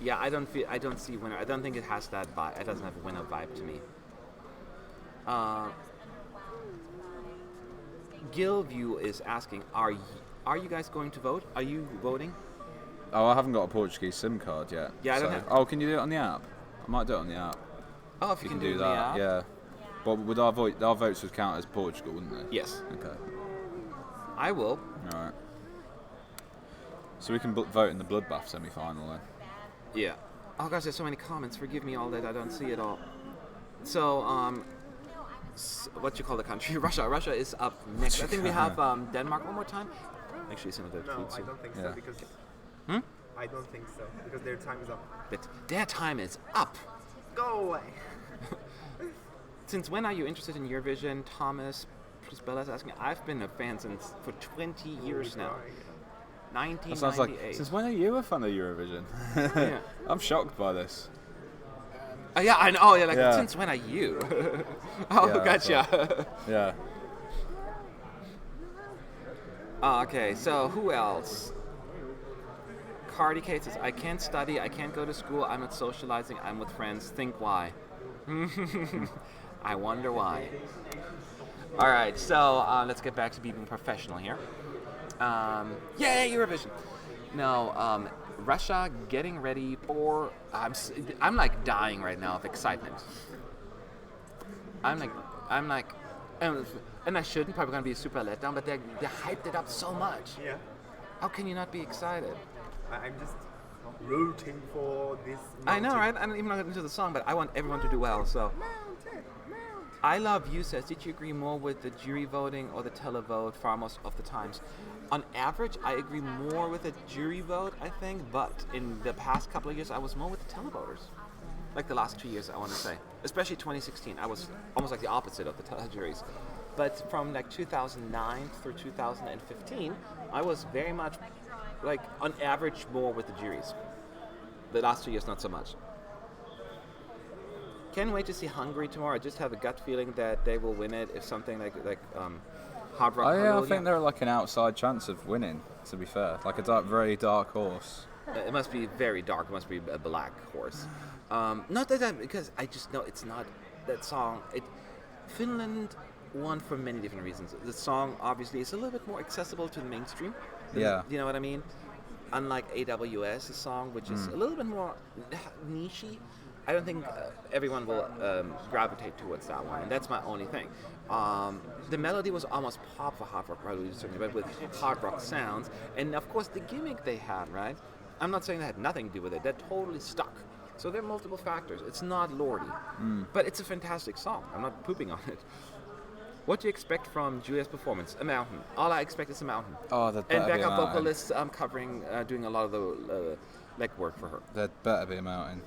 Yeah, I don't see winner. I don't think it has that vibe. It doesn't have a winner vibe to me. Gilview is asking, are you guys going to vote? Are you voting? Oh, I haven't got a Portuguese SIM card yet. Yeah, I don't have. Oh, can you do it on the app? I might do it on the app. Oh, if you can do that, yeah. But would our votes would count as Portugal, wouldn't they? Yes. Okay. I will. All right. So we can vote in the bloodbath semi-final then. Yeah. Oh gosh, there's so many comments. Forgive me all that I don't see it all. So, what you call the country? Russia. Russia is up next. I think we have Denmark one more time. Actually, some of the No, tweets I here. don't think so Yeah. because. Hmm? I don't think so because their time is up. But their time is up. Go away. Since when are you interested in Eurovision? Thomas Prisbella's asking. I've been a fan for 20 years now. That sounds like. 1998. Since when are you a fan of Eurovision? Yeah. I'm shocked by this. Oh yeah, I know. Oh yeah, like Yeah. since when are you? Oh, Yeah, gotcha. Yeah. Okay, so who else? Cardi Kate says, I can't study, I can't go to school, I'm not socializing, I'm with friends. Think why. I wonder why. All right, so let's get back to being professional here. Yay, Eurovision. No, Russia getting ready for. I'm like dying right now of excitement. I'm like, and I shouldn't. Probably gonna be a super letdown, but they hyped it up so much. Yeah. How can you not be excited? I'm just rooting for this. I know, mountain. right? I'm not even into the song, but I want everyone to do well. So, I Love You says, did you agree more with the jury voting or the televote far most of the times? On average, I agree more with the jury vote, I think, but in the past couple of years, I was more with the televoters. Like the last 2 years, I want to say. Especially 2016, I was almost like the opposite of the telejuries. But from like 2009 through 2015, I was very much, like, on average, more with the juries. The last 2 years, not so much. Can't wait to see Hungary tomorrow. I just have a gut feeling that they will win it if something like Hard Rock. Oh yeah, I Hallelujah. think they're like an outside chance of winning. To be fair, like a very dark horse. It must be very dark. It must be a black horse. Not that because I just know it's not that song. Finland won for many different reasons. The song obviously is a little bit more accessible to the mainstream. Yeah. You know what I mean? Unlike AWS, the song, which is a little bit more niche-y. I don't think everyone will gravitate towards that one, and that's my only thing. The melody was almost pop for Hard Rock Hallelujah, certainly, but with hard rock sounds, and of course the gimmick they had, right? I'm not saying that had nothing to do with it. That totally stuck. So there are multiple factors. It's not Lordy, but it's a fantastic song. I'm not pooping on it. What do you expect from Julia's performance? A mountain. All I expect is a mountain. Oh, that better And be a backup mountain. vocalists covering, doing a lot of the legwork for her. That better be a mountain.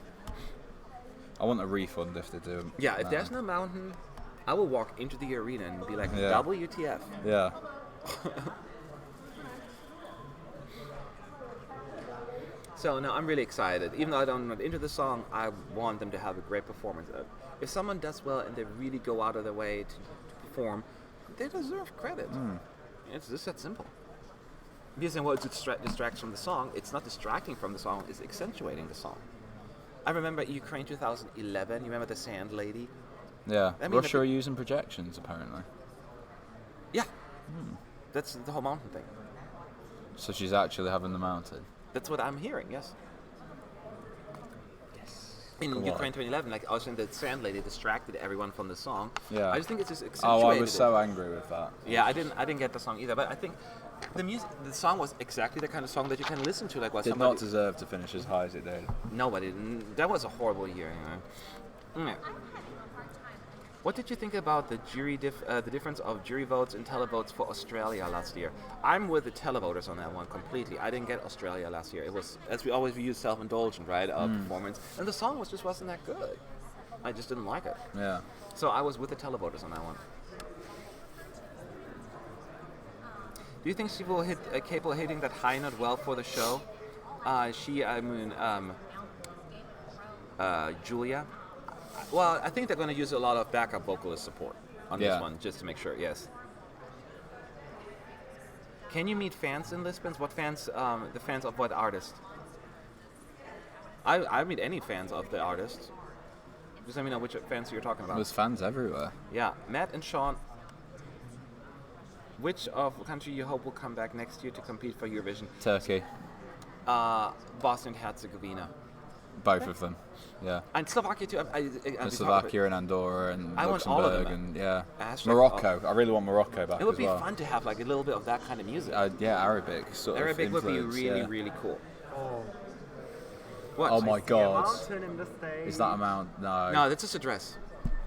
I want a refund if they do. Yeah, if there's no mountain, I will walk into the arena and be like, Yeah. WTF. Yeah. So, no, I'm really excited. Even though I'm not into the song, I want them to have a great performance. If someone does well and they really go out of their way to perform, they deserve credit. It's just that simple. If you're saying, well, it distracts from the song, it's not distracting from the song, it's accentuating the song. I remember Ukraine 2011, you remember the Sand Lady? Yeah. I mean, Russia are using projections apparently. Yeah. That's the whole mountain thing. So she's actually having the mountain. That's what I'm hearing, yes. In Come on. Ukraine 2011, like I was saying, the Sand Lady distracted everyone from the song. Yeah. I just think it's just accentuated. Oh, I was so it. angry with that. Yeah, I didn't get the song either, but I think the song was exactly the kind of song that you can listen to, like what Did somebody. not deserve to finish as high as it did. Nobody. That was a horrible year. You know? What did you think about the the difference of jury votes and televotes for Australia last year? I'm with the televoters on that one completely. I didn't get Australia last year. It was, as we always use, self-indulgent, right, performance, and the song wasn't that good. I just didn't like it. Yeah. So I was with the televoters on that one. Do you think she will hit capable of hitting that high note well for the show? Julia. Well, I think they're going to use a lot of backup vocalist support on this one, just to make sure. Yes. Can you meet fans in Lisbons? What fans? The fans of what artist? I meet any fans of the artist. Just let me know which fans you're talking about. There's fans everywhere. Yeah, Matt and Sean. Which of the country you hope will come back next year to compete for Eurovision? Turkey. Bosnia and Herzegovina. Both of them. Yeah. And Slovakia too. And Slovakia and Andorra and I want all of Luxembourg them. and yeah. Ashton, Morocco. I really want Morocco back It would as be well. fun to have like a little bit of that kind of music. Yeah, Arabic. Arabic would be influence, really, yeah. really cool. Oh, What? Oh my a god. mountain in the stage. Is that a mount? No. No, that's just a dress.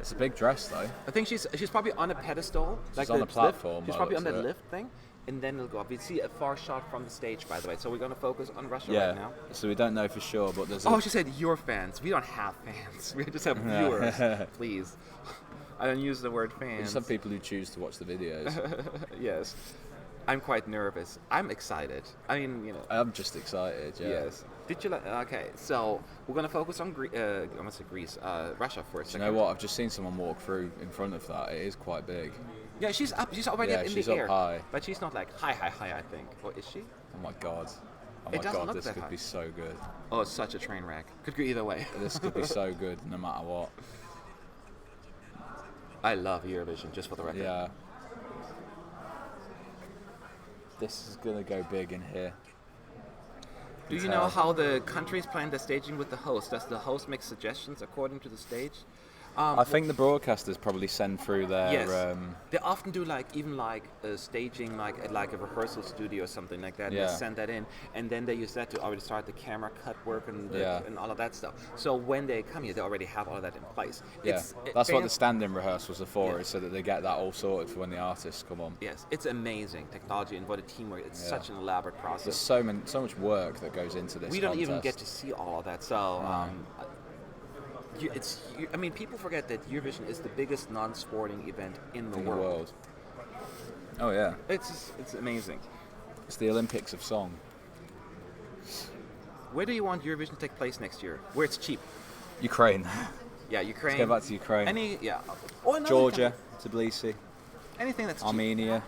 It's a big dress though. I think she's probably on a pedestal. She's like on the a platform, Lift. She's by probably the on looks that of it. lift thing, and then it'll go up. We see a far shot from the stage, by the way. So we're gonna focus on Russia Yeah. right now. So we don't know for sure, but there's. Oh, she said your fans. We don't have fans. We just have viewers. Please. I don't use the word fans. There's some people who choose to watch the videos. Yes. I'm quite nervous. I'm excited. I mean, you know. I'm just excited. Yeah. Yes. Did you like? Okay, so we're gonna focus on I must say Greece, Russia for a Do you second. know what? I've just seen someone walk through in front of that. It is quite big. Yeah, she's up. She's already Yeah, up in she's the up air. high. But she's not like high. I think. Or is she? Oh my god. Oh It my doesn't god, look this that could high. be so good. Oh, it's such a train wreck. Could go either way. This could be so good no matter what. I love Eurovision, just for the record. Yeah. This is gonna go big in here. Do you Tell. know how the countries plan the staging with the host? Does the host make suggestions according to the stage? I think the broadcasters probably send through their. Yes. They often do even staging at like a rehearsal studio or something like that. And Yeah. they send that in, and then they use that to already start the camera cut work and Yeah. and all of that stuff. So when they come here, they already have all of that in place. Yeah, that's what the fans- stand-in rehearsals are for, Yeah. is so that they get that all sorted for when the artists come on. Yes, it's amazing technology and what a teamwork. It's Yeah. such an elaborate process. There's so much work that goes into this. We don't even contest. get to see all of that. So, I mean, people forget that Eurovision is the biggest non-sporting event in the in the world. world. Oh yeah, It's amazing. it's the Olympics of song. Where do you want Eurovision to take place next year? Where it's cheap? Ukraine. Yeah, Ukraine. Let's go back to Ukraine. Oh, another Georgia, Tbilisi, Anything that's cheap. Armenia.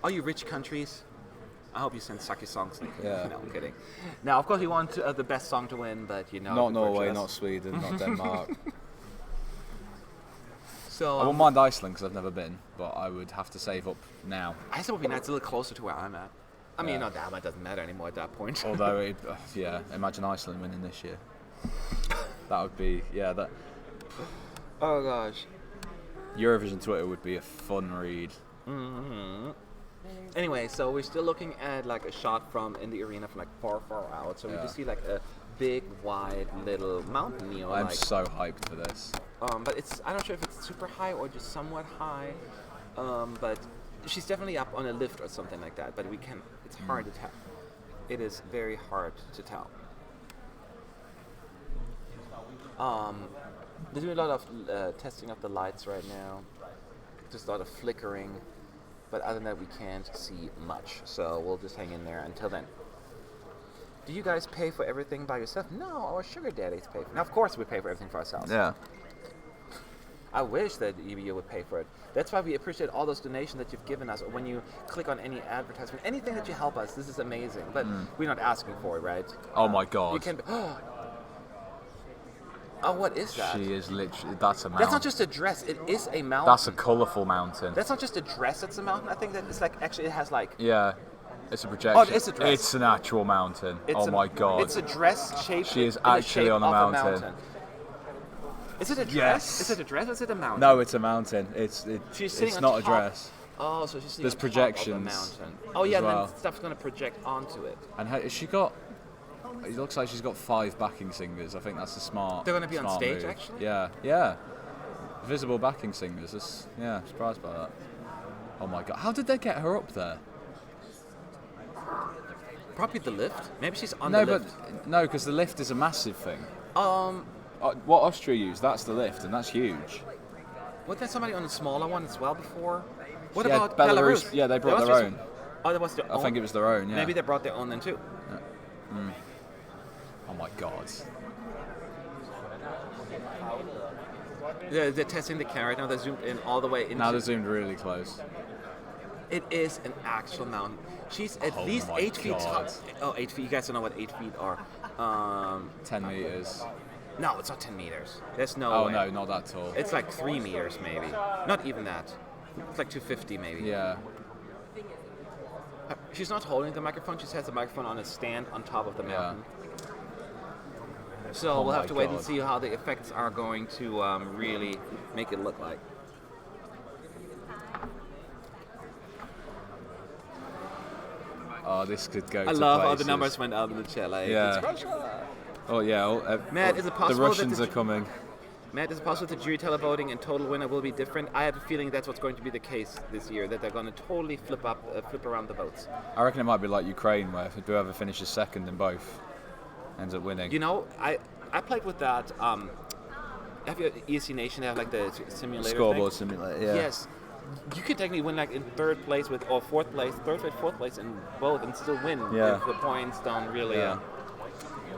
All you rich countries. I hope you send sucky songs. Yeah. No, I'm kidding. Now, of course, you want the best song to win, but you know. Not Norway, unfortunately, not Sweden, not Denmark. So, I wouldn't mind Iceland because I've never been, but I would have to save up now. Iceland would be nice, a little closer to where I'm at. I mean, Yeah. not that much doesn't matter anymore at that point. Although, yeah, imagine Iceland winning this year. That would be, yeah, that Oh gosh. Eurovision Twitter would be a fun read. Anyway, so we're still looking at like a shot from in the arena from like far out. So we Yeah. just see like a big, wide little mountain neon. I'm like, so hyped for this. but I'm not sure if it's super high or just somewhat high. But she's definitely up on a lift or something like that. But it's hard to tell. It is very hard to tell. They're doing a lot of testing of the lights right now. Just a lot of flickering. But other than that, we can't see much. So we'll just hang in there until then. Do you guys pay for everything by yourself? No, our sugar daddies pay for it. Now, of course, we pay for everything for ourselves. Yeah. I wish that EBU would pay for it. That's why we appreciate all those donations that you've given us. Or when you click on any advertisement, anything that you help us, this is amazing. But we're not asking for it, right? Oh my god. You can. Oh, what is that? She is literally, that's a mountain. That's not just a dress. It is a mountain. That's a colourful mountain. That's not just a dress. It's a mountain. I think that it's like actually it has like. Yeah. It's a projection. Oh, it's a dress. It's an actual mountain. Oh my god. It's a dress shaped. She is in the actually shape on a of mountain. Is it a dress? Yes. Is it a dress or is it a mountain? No, it's a mountain. She's sitting It's on not a top. dress. Oh, so she's sitting There's on top of projections the mountain. Oh yeah, as well. then stuff's gonna project onto it. And has she got? It looks like she's got 5 backing singers. I think that's a smart. They're gonna be on smart stage, move. actually? Yeah, yeah. Visible backing singers. I'm surprised by that. Oh my god, how did they get her up there? Probably the lift. Maybe she's on No, the but lift. no, because the lift is a massive thing. Um, What Austria used, that's the lift, and that's huge. wasn't there somebody on the smaller one as well before? What Yeah, about Belarus? Belarus? Yeah, they brought There their was own. Oh, that was their I own. think it was their own. Yeah. Maybe they brought their own then too. Oh my god. They're testing the camera right now. They're zoomed in all the way into. Now they're zoomed really close. It is an actual mountain. She's at Oh least my 8 feet tall. God. Oh, 8 feet. You guys don't know what 8 feet are. 10 meters. No, it's not 10 meters. There's no Oh way. no, not that tall. It's like 3 meters maybe. Not even that. It's like 250 maybe. Yeah. She's not holding the microphone. She has the microphone on a stand on top of the mountain. So Oh we'll have my to wait and God. see how the effects are going to really make it look like. Oh, this could go. I to love how the places. numbers went out in the chat. Like, Yeah. it's Russia. Oh yeah. Matt, is it possible the that Russians the are coming? Matt, is it possible that jury televoting and total winner will be different? I have a feeling that's what's going to be the case this year. That they're going to totally flip around the votes. I reckon it might be like Ukraine, where whoever finishes second in both ends up winning. You know, I played with that. Have you ESC Nation? They have like the simulator. Scoreboard thing? simulator. Yeah. Yes. You could technically win like in third place or fourth place in both, and still win Yeah. if the points don't really. Yeah.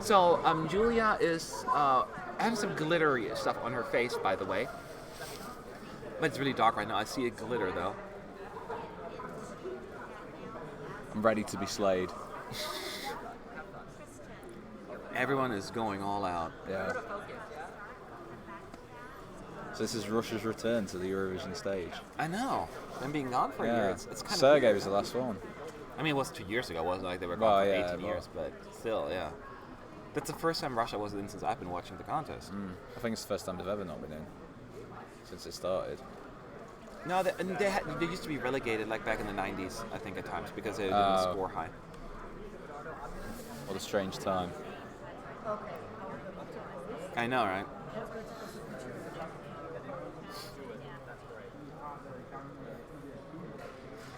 So Julia is having some glittery stuff on her face, by the way. But it's really dark right now. I see a glitter though. I'm ready to be slayed. Everyone is going all out. Yeah. So this is Russia's return to the Eurovision stage. I know. Them being gone for a year. It's kind Sergei of. was the last one. I mean, it was 2 years ago. It wasn't like they were Well, gone for yeah, 18 but- years, but still, yeah. That's the first time Russia was in since I've been watching the contest. I think it's the first time they've ever not been in since it started. No, they used to be relegated like back in the 90s, I think, at times because they didn't score high. What a strange time. I know, right?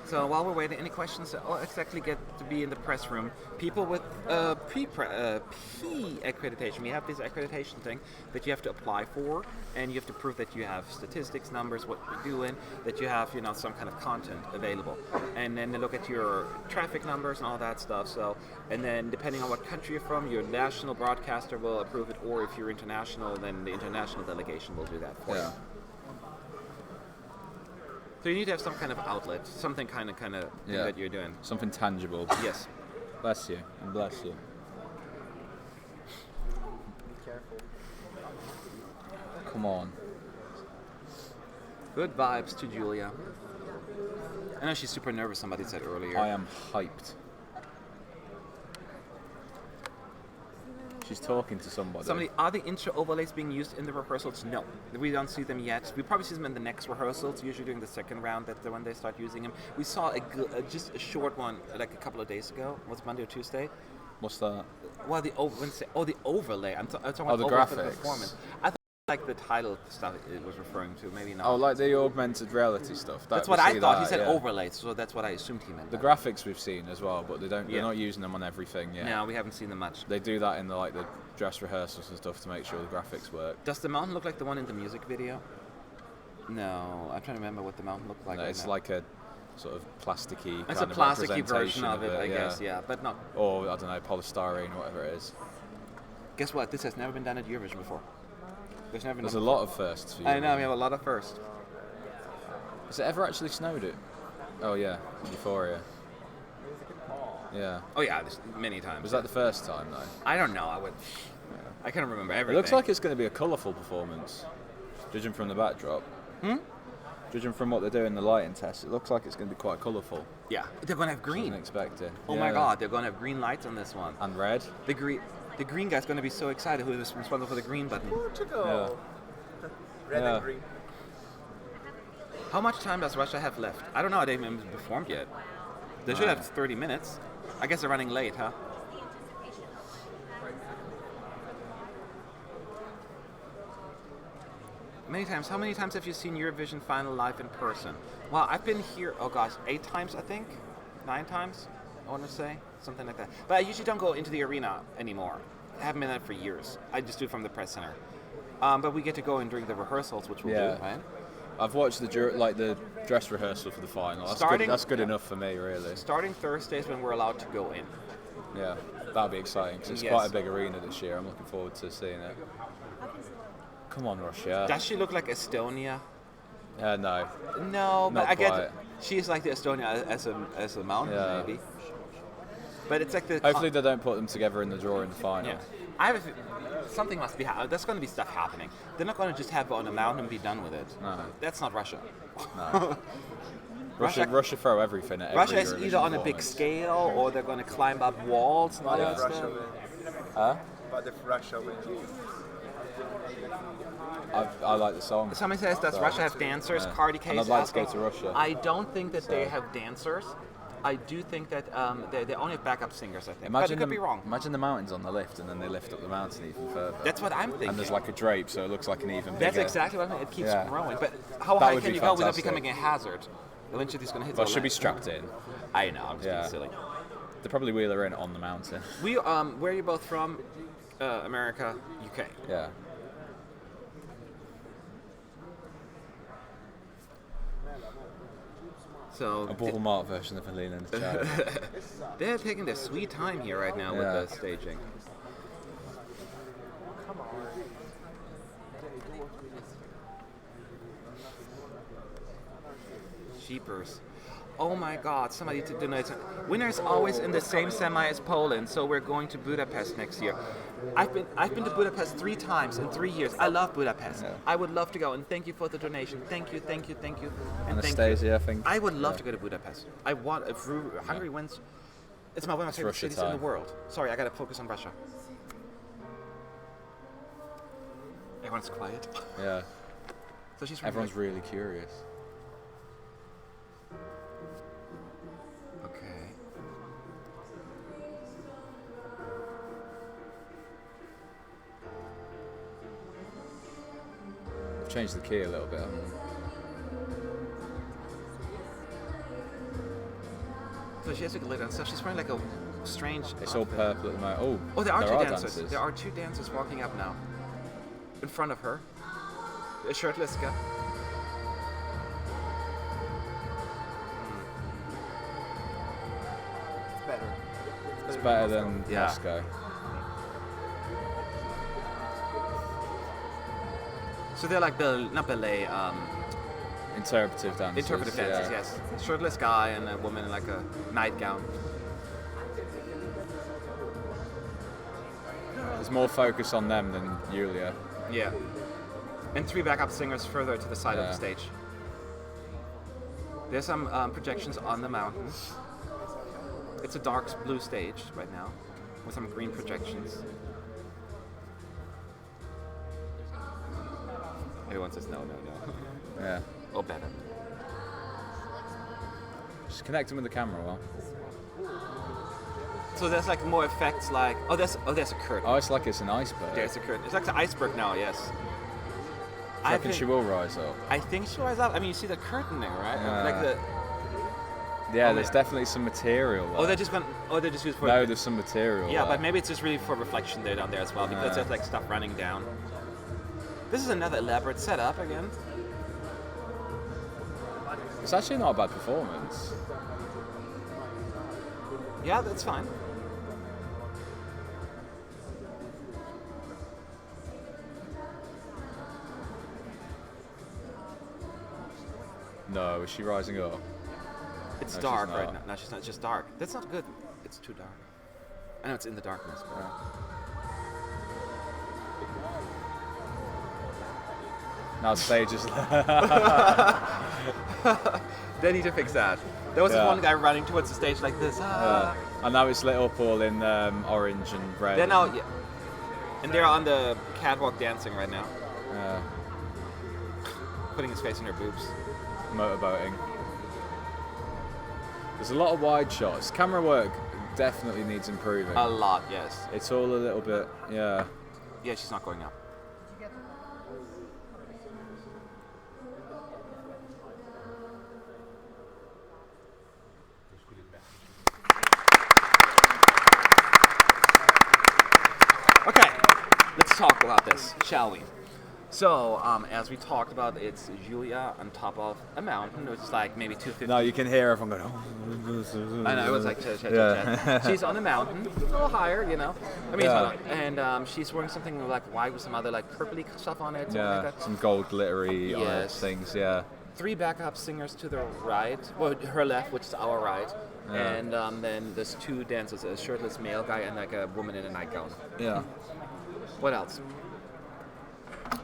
So while we're waiting, any questions? I'll exactly get to be in the press room. People with P-accreditation. We have this accreditation thing that you have to apply for, and you have to prove that you have statistics, numbers, what you're doing, that you have, some kind of content available. And then they look at your traffic numbers and all that stuff. So, and then depending on what country you're from, your national broadcaster will approve it, or if you're international, then the international delegation will do that for you. Yeah. So you need to have some kind of outlet, something kind of Yeah. that you're doing. Something tangible. Yes. Bless you and bless you. Careful. Come on. Good vibes to Julia. I know she's super nervous, somebody said earlier. I am hyped. She's talking to somebody. Are the intro overlays being used in the rehearsals? No, we don't see them yet. We probably see them in the next rehearsals, usually during the second round. That's when they start using them. We saw just a short one like a couple of days ago. Was it Monday or Tuesday? What's that? Well, the overlay. I'm talking about the overlay for the graphics. performance. I thought like the title stuff it was referring to. Maybe not. Oh, like the augmented reality stuff. that's We what I see thought. He that, said yeah. overlays, so that's what I assumed he meant. The graphics we've seen as well, but they're Yeah. not using them on everything yet. No, we haven't seen them much. They do that in the dress rehearsals and stuff to make sure the graphics work. Does the mountain look like the one in the music video? No, I'm trying to remember what the mountain looked like. No, right it's now. like a sort of plasticky It's kind a of plasticky representation version of it, I guess, yeah, but not. Or, I don't know, polystyrene or whatever it is. Guess what? This has never been done at Eurovision before. There's never been. There's a done lot of firsts for you. I know, we have a lot of first. Has it ever actually snowed it? Oh yeah, Euphoria. Yeah. Oh yeah, there's many times. Was that the first time though? I don't know. I can't remember It everything. looks like it's going to be a colourful performance, judging from the backdrop. Judging from what they do in the lighting test, it looks like it's going to be quite colourful. Yeah, they're gonna have green. Wasn't expecting. Oh my God, they're gonna have green lights on this one. And red. The green guy's gonna be so excited. Who is responsible for the green button? Portugal. Red Yeah. and green. How much time does Russia have left? I don't know. They haven't even performed yet. They should have 30 minutes. I guess they're running late, huh? Many times. How many times have you seen Eurovision final live in person? Well, I've been here, 8 times, I think. 9 times, I want to say. Something like that. But I usually don't go into the arena anymore. I haven't been there for years. I just do it from the press center. But we get to go in during the rehearsals, which we'll do, right? I've watched the dress rehearsal for the final. That's good enough for me, really. Starting Thursdays when we're allowed to go in. Yeah, that'll be exciting because it's Yes. quite a big arena this year. I'm looking forward to seeing it. Come on, Russia. Does she look like Estonia? No. No, but Not I get quite. she's like the Estonia as a mountain, Yeah. maybe. But it's like the. Hopefully they don't put them together in the draw in the final. Yeah. I have something must be there's going to be stuff happening. They're not going to just have it on a mountain and be done with it. No. That's not Russia. No. Russia throw everything at Russia every is Eurovision either on a big performance. scale or they're going to climb up walls and all that Russia stuff. wins. Huh? But if Russia wins. I like the song. Somebody says, does Russia have dancers? Yeah. Cardi K And I'd is like to asking. go to Russia. I don't think that they have dancers. I do think that they only have backup singers, I think. But it could be wrong. Imagine the mountains on the lift, and then they lift up the mountain even further. That's what I'm thinking. And there's like a drape, so it looks like an even bigger. That's exactly what I mean. It keeps Yeah. growing. But how That high would can be you go without fantastic. becoming a hazard? Eventually, it's going to hit Well, the it should be land. strapped in. I know, I'm just Yeah. being silly. They probably wheel her in on the mountain. Where are you both from? America, UK. Yeah. So A ball mark version of Helena and the Child. they're taking their sweet time here right now Yeah. with the staging. Sheepers. Oh my God, somebody to donate. Winner's always in the same semi as Poland, so we're going to Budapest next year. I've been to Budapest 3 times in 3 years. I love Budapest. Yeah. I would love to go, and thank you for the donation. Thank you. And thank you. Anastasia, I think. I would love to go to Budapest. I want, if Hungary wins, it's one of my favorite Russia cities in the time. world. Sorry, I gotta focus on Russia. Everyone's quiet. Yeah. So she's from Everyone's really curious. Okay. I've changed the key a little bit. haven't I? So she has a glitter and stuff. She's wearing like a strange. It's all outfit. purple at the moment. Oh, there are two dancers. dancers. There are 2 dancers walking up now. In front of her. A shirtless guy. It's better. It's better than Yeah. Moscow. So they're like not ballet, Interpretive dances. interpretive dances, yes. Shirtless guy and a woman in like a nightgown. There's more focus on them than Yulia. Yeah. And 3 backup singers further to the side of the Yeah. stage. There's some projections on the mountain. It's a dark blue stage right now with some green projections. Everyone says no. Yeah. Oh, better. Just connecting with the camera well. So there's like more effects like there's a curtain. Oh, it's like it's an iceberg. There's a curtain. It's like the iceberg now, yes. I reckon she will rise up. I think she rises up. I mean, you see the curtain there, right? Yeah. Like the. Yeah, Oh, there's yeah. definitely some material there. Oh, they're just gonna. Oh, they're just used for. No, there's some material Yeah, there. but maybe it's just really for reflection there down there as well because there's like stuff running down. This is another elaborate setup again. It's actually not a bad performance. Yeah, that's fine. No, is she rising up? It's No, she's dark right not. now. No, she's not. It's just dark. That's not good. It's too dark. I know it's in the darkness, but. Now the stage is. They need to fix that. There was this Yeah. one guy running towards the stage like this. And now it's lit up all in orange and red. They're now, yeah. And they're on the catwalk dancing right now, putting his face in her boobs. Motorboating. There's a lot of wide shots. Camera work definitely needs improving. A lot, yes. It's all a little bit, yeah. Yeah, she's not going up. Okay, let's talk about this, shall we? So, as we talked about, it's Julia on top of a mountain, which is like maybe 250. No, you can hear everyone going, oh. I know, it was like, Yeah. She's on a mountain, a little higher, you know. I mean, Yeah. and she's wearing something like white with some other like purpley stuff on it. Something Yeah, like that. some gold glittery Yes. things, yeah. 3 backup singers to the right, well, her left, which is our right, and then there's 2 dancers, a shirtless male guy and like a woman in a nightgown. Yeah. What else?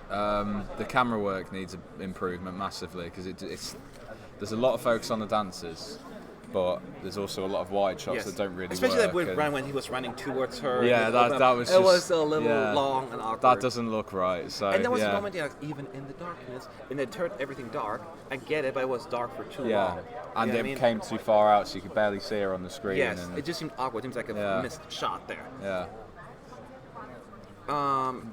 The camera work needs improvement massively because there's a lot of focus on the dancers, but there's also a lot of wide shots that don't really especially work. Especially when he was running towards her. Yeah, that was. It was a little long and awkward. That doesn't look right. So and there was a moment, even in the darkness, and they turned everything dark. I get it, but it was dark for too long. And it came too far out, so you could barely see her on the screen. Yes, it just seemed awkward. It seems like a missed shot there. Yeah.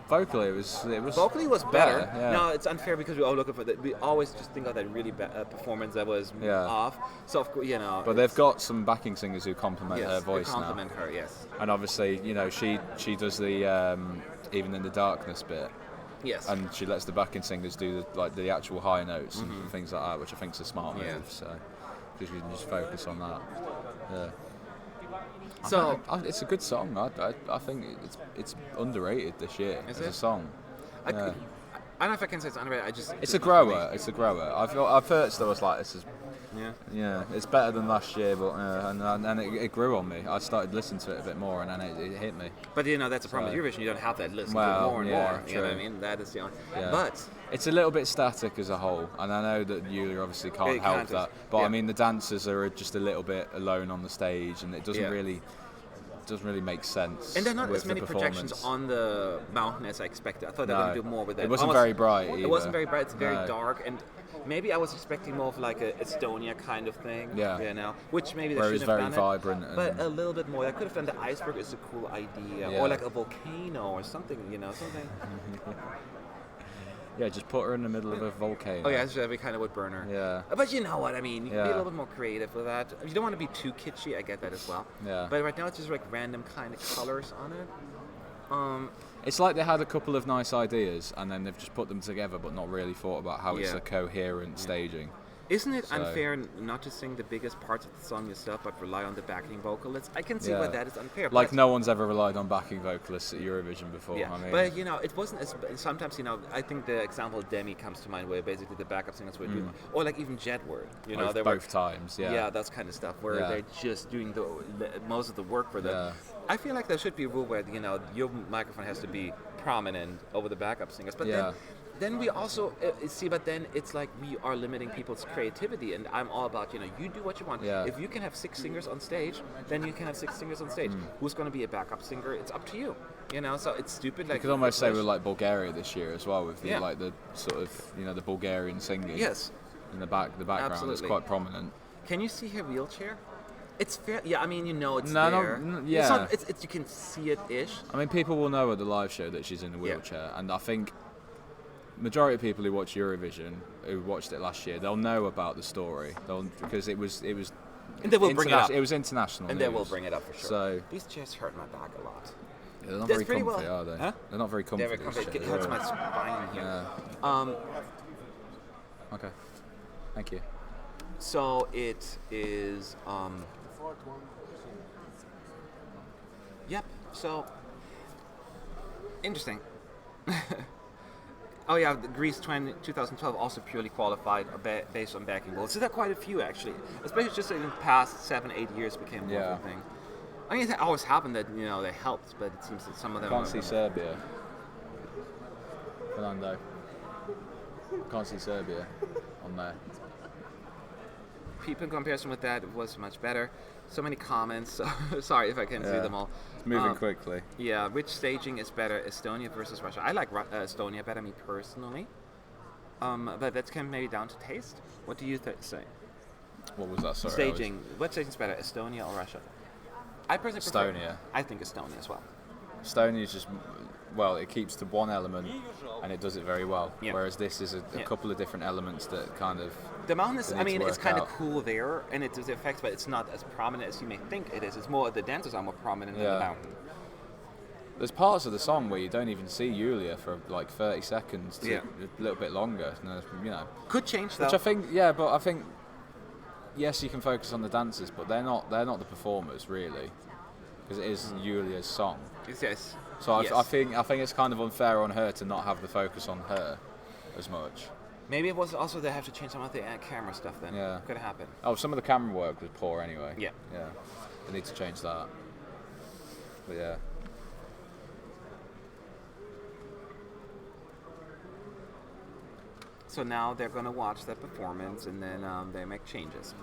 Vocally, it was vocally was better. Yeah. No, it's unfair because we're all looking for that. We always just think of that really bad performance that was off. So of course, But they've got some backing singers who complement her voice now. Complement her, yes. And obviously, she does the even in the darkness bit. Yes. And she lets the backing singers do the actual high notes and things like that, which I think is a smart move. So because you can just focus on that. Yeah. So it's a good song. I think it's underrated this year as a song. I don't know if I can say it's underrated. It's a grower. It's a grower. I've heard I was like, this is it's better than last year, but and it grew on me. I started listening to it a bit more, and then it hit me. But that's a problem with Eurovision. You don't have that listen to it more and more. True. You know what I mean? That is the only. Yeah. But it's a little bit static as a whole, and I know that Yulia obviously can't help that. But I mean, the dancers are just a little bit alone on the stage, and it doesn't really make sense. And there are not as many projections on the mountain as I expected. I thought they were going to do more with that. It wasn't very bright either. It wasn't very bright. It's very dark, and maybe I was expecting more of like a Estonia kind of thing. Yeah. Which maybe they where shouldn't very have done vibrant. But a little bit more. I could have done the iceberg is a cool idea, or like a volcano or something. Something. Yeah, just put her in the middle of a volcano. Oh yeah, so we kind of would burn her. Yeah. But you know what I mean. You can be a little bit more creative with that. You don't want to be too kitschy. I get that as well. Yeah. But right now it's just like random kind of colors on it. It's like they had a couple of nice ideas and then they've just put them together, but not really thought about how it's a coherent staging. Isn't it unfair not to sing the biggest parts of the song yourself, but rely on the backing vocalists? I can see why that is unfair. Like no one's ever relied on backing vocalists at Eurovision before. Yeah, I mean, but it wasn't as. Sometimes I think the example of Demi comes to mind, where basically the backup singers would do, or like even Jedward. Both times. Yeah. Yeah, that's kind of stuff where they're just doing the most of the work for them. Yeah. I feel like there should be a rule where your microphone has to be prominent over the backup singers, but then we also but then it's like we are limiting people's creativity, and I'm all about you do what you want. If you can have 6 singers on stage, then you can have 6 singers on stage. Who's going to be a backup singer? It's up to you. So it's stupid. Like you could almost say we're like Bulgaria this year as well, with the the sort of the Bulgarian singing. Yes. In the background, Absolutely. It's quite prominent. Can you see her wheelchair? It's fair. Yeah, I mean, it's there. No, yeah. It's you can see it ish. I mean, people will know at the live show that she's in a wheelchair, and I think majority of people who watch Eurovision, who watched it last year, they'll know about the story. Because it was. And they will bring it up. It was international. And news. they will bring it up for sure. So these chairs hurt my back a lot. Yeah, they're not very comfy, are they? Huh? They're not very comfy. They're very comfy. It hurts my spine here. Yeah. Okay. Thank you. So it is. Yep. So interesting. Oh yeah, Greece 2012 also purely qualified based on backing vocals. So there are quite a few actually, especially just in the past 7-8 years became more of a thing. I mean, it always happened that they helped, but it seems that some of them. Can't see Serbia. Fernando. Can't see Serbia on there. People in comparison with that was much better. So many comments. So sorry if I can't see them all. It's moving quickly. Yeah, which staging is better, Estonia versus Russia? I like Estonia better, me personally. But that's kind of maybe down to taste. What do you say? What was that? Sorry. Staging. What staging is better, Estonia or Russia? I personally prefer. Estonia. I think Estonia as well. Estonia is just, it keeps to one element and it does it very well. Yeah. Whereas this is a couple of different elements that kind of. The mountain is, it's kind of cool there, and it does effects, but it's not as prominent as you may think it is. It's more, the dancers are more prominent than the mountain. There's parts of the song where you don't even see Yulia for like 30 seconds to a little bit longer. Could change though. Which I think, but I think, yes, you can focus on the dancers, but they're not the performers really, because it is Yulia's song. Yes. So I think it's kind of unfair on her to not have the focus on her as much. Maybe it was also they have to change some of the camera stuff then. Yeah. Could happen. Oh, some of the camera work was poor anyway. Yeah. Yeah. They need to change that. But yeah. So now they're going to watch that performance and then they make changes.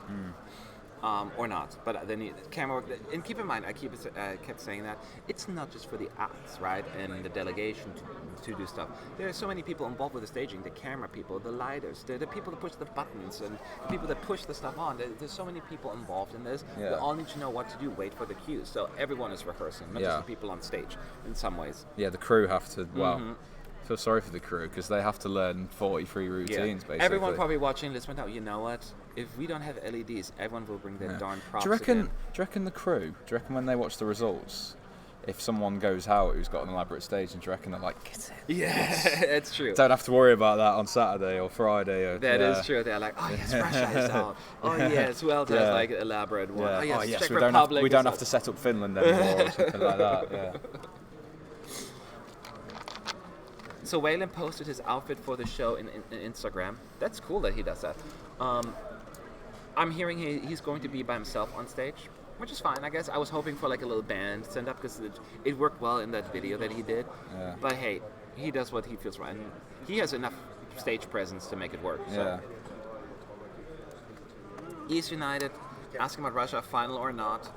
Or not, but then camera. And keep in mind, I kept saying that it's not just for the acts, right, and the delegation to do stuff. There are so many people involved with the staging: the camera people, the lighters, the people that push the buttons, and the people that push the stuff on. There's so many people involved in this. Yeah. They all need to know what to do. Wait for the cues. So everyone is rehearsing, not just the people on stage. In some ways. Yeah, the crew have to. Well. I feel sorry for the crew because they have to learn 43 routines basically. Everyone probably watching this went out, you know what? If we don't have LEDs, everyone will bring their darn props. Do you reckon the crew, do you reckon when they watch the results, if someone goes out who's got an elaborate staging, do you reckon they're like, get it? Yeah, it's true. Don't have to worry about that on Saturday or Friday. That is true. They're like, oh yes, Russia is out. Oh yes, who else has like elaborate one? Yeah. Oh yes, Czech we Republic don't have to set up Finland anymore or something like that. Yeah. So Waylon posted his outfit for the show in Instagram. That's cool that he does that. I'm hearing he's going to be by himself on stage, which is fine, I guess. I was hoping for like a little band send up because it worked well in that video that he did. Yeah. But hey, he does what he feels right. And he has enough stage presence to make it work. So. Yeah. ESC United, asking about Russia, final or not.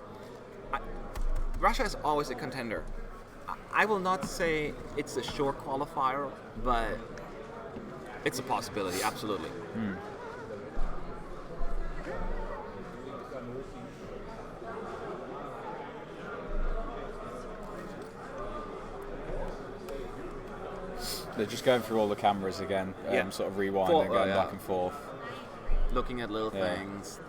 Russia is always a contender. I will not say it's a sure qualifier, but it's a possibility, absolutely. They're just going through all the cameras again, sort of rewinding, going back and forth. Looking at little things.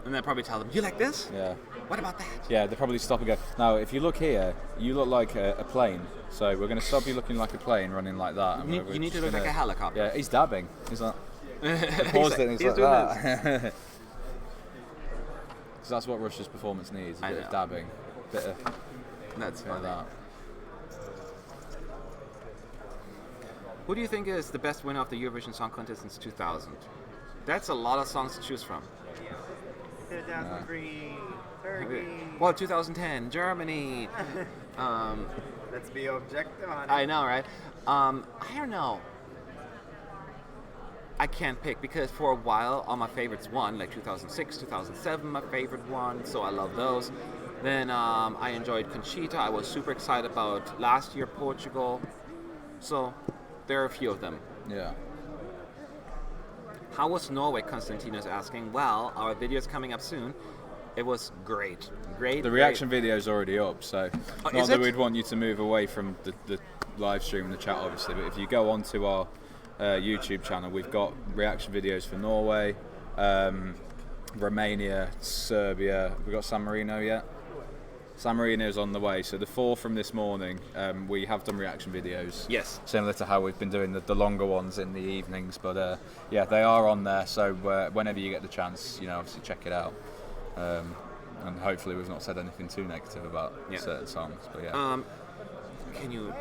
And they'll probably tell them, you like this? Yeah. What about that? Yeah, they'll probably stop and go, now, if you look here, you look like a plane. So we're going to stop you looking like a plane running like that. You need to look like a helicopter. Yeah, he's dabbing. He's like, paused it and he's like that. Because that's what Russia's performance needs, a bit of dabbing. Bit of, that's funny. That. Who do you think is the best winner of the Eurovision Song Contest since 2000? That's a lot of songs to choose from. 2003, Turkey. Well, 2010, Germany. Let's be objective on it. I know, right? I don't know. I can't pick because for a while all my favorites won, like 2006, 2007, my favorite one, so I love those. Then I enjoyed Conchita. I was super excited about last year Portugal. So there are a few of them. Yeah. How was Norway? Constantino's asking. Well, our video is coming up soon. It was great. The reaction video is already up, so not that we'd want you to move away from the live stream and the chat, obviously, but if you go onto our YouTube channel, we've got reaction videos for Norway, Romania, Serbia. Have we got San Marino yet? San Marino is on the way, so the 4 from this morning, we have done reaction videos. Yes. Similar to how we've been doing the longer ones in the evenings, but yeah, they are on there, so whenever you get the chance, obviously check it out. And hopefully we've not said anything too negative about certain songs, but yeah. Can you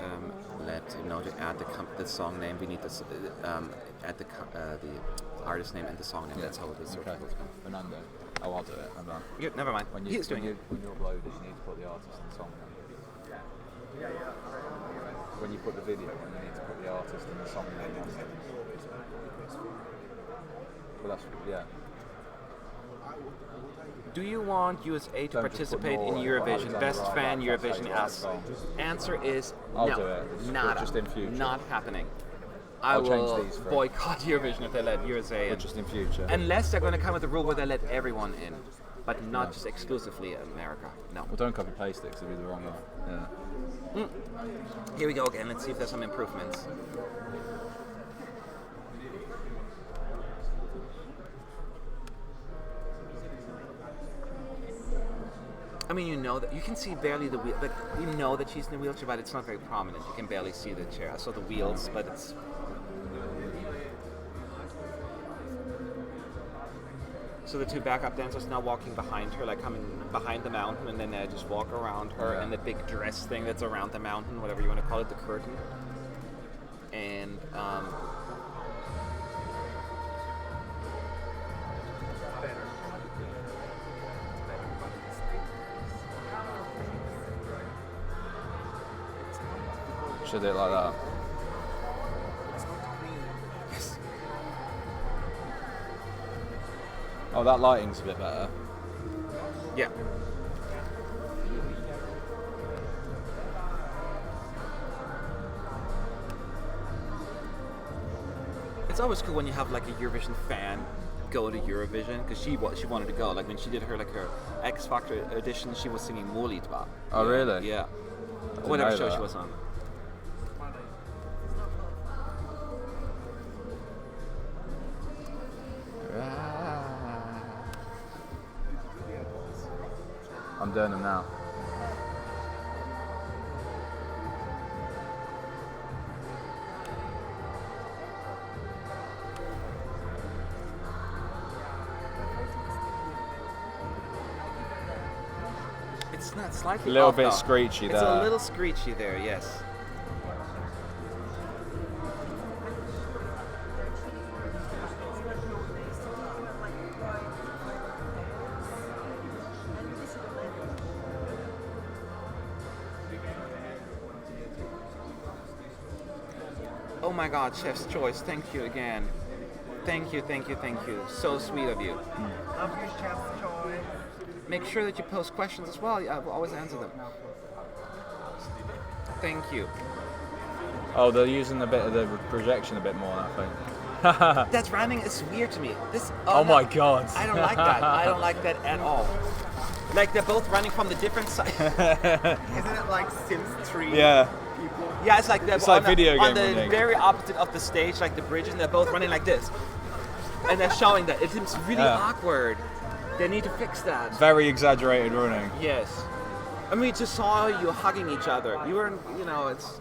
let him know to add the song name? We need this, add the artist name and the song name. Yeah. That's how it is. Okay. Fernando. Oh, I'll do it. I'm done. Yeah, never mind. When you upload it, you need to put the artist and the song name. When you put the video, you need to put the artist and the song name. Well, that's Do you want USA to participate in Eurovision? Best fan Eurovision asks. Answer is I'll no. do it. Nada. Just in future. Not happening. I'll will change these for boycott Eurovision if they let USA in. But just in future. Unless they're going to come with a rule where they let everyone in, but not just exclusively America. No. Well, don't copy paste it because it'll be the wrong one. Yeah. Here we go again. Let's see if there's some improvements. I mean, that you can see barely the wheel, but you know that she's in a wheelchair, but it's not very prominent. You can barely see the chair. I saw the wheels, but it's. So the 2 backup dancers now walking behind her, like coming behind the mountain, and then they just walk around her, and the big dress thing that's around the mountain, whatever you want to call it, the curtain. And Should I do it like that? Yes. Oh, that lighting's a bit better. Yeah. It's always cool when you have like a Eurovision fan go to Eurovision because she wanted to go. Like when she did her X Factor edition, she was singing Molitva. Oh, really? Yeah. didn't Whatever know show that. she was on. I'm doing them now. It's not slightly A little off, bit though. screechy It's there. a little screechy there, yes. Oh my God, Chef's Choice, thank you again. Thank you, thank you, thank you. So sweet of you. Love you, Chef's Choice. Make sure that you post questions as well. I will always answer them. Thank you. Oh, they're using a bit of the projection a bit more, I think. That rhyming is weird to me. This. Oh no, my God. I don't like that. I don't like that at all. Like they're both running from the different side. Isn't it like Sims 3? Yeah. People? Yeah, it's like they're It's like video on game the running. very opposite of the stage, like the bridge, and they're both running like this. And they're showing that. It seems really Yeah. awkward. They need to fix that. Very exaggerated running. Yes. I mean, we just saw you hugging each other. You were, it's.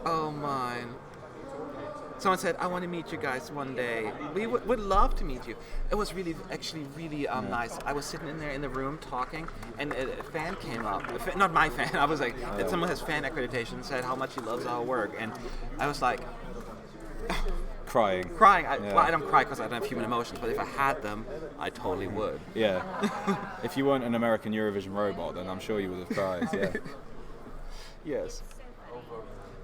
Oh, mine. Someone said, I want to meet you guys one day. We would love to meet you. It was really nice. I was sitting in there in the room talking, and a fan came up. Not my fan. I was like, someone has fan accreditation, said how much he loves our work. And I was like, Crying. crying. Yeah. Well, I don't cry because I don't have human emotions, but if I had them, I totally would. Yeah. If you weren't an American Eurovision robot, then I'm sure you would have cried. Yeah. Yes.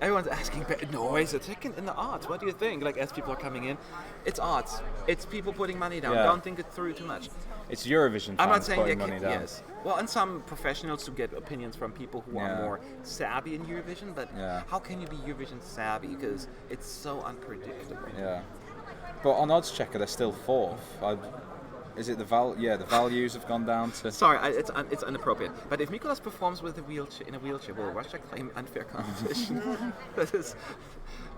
Everyone's asking, Norway's second in the odds. What do you think? Like, as people are coming in, it's odds. It's people putting money down. Yeah. Don't think it through too much. It's Eurovision fans I'm not saying putting they money can, down. yes. Well, and some professionals who get opinions from people who Yeah. are more savvy in Eurovision, but Yeah. how can you be Eurovision savvy? Because it's so unpredictable. Yeah. But on odds checker, they're still fourth. Is it the values have gone down to... Sorry, it's inappropriate. But if Mikolas performs with in a wheelchair, will Russia claim unfair competition?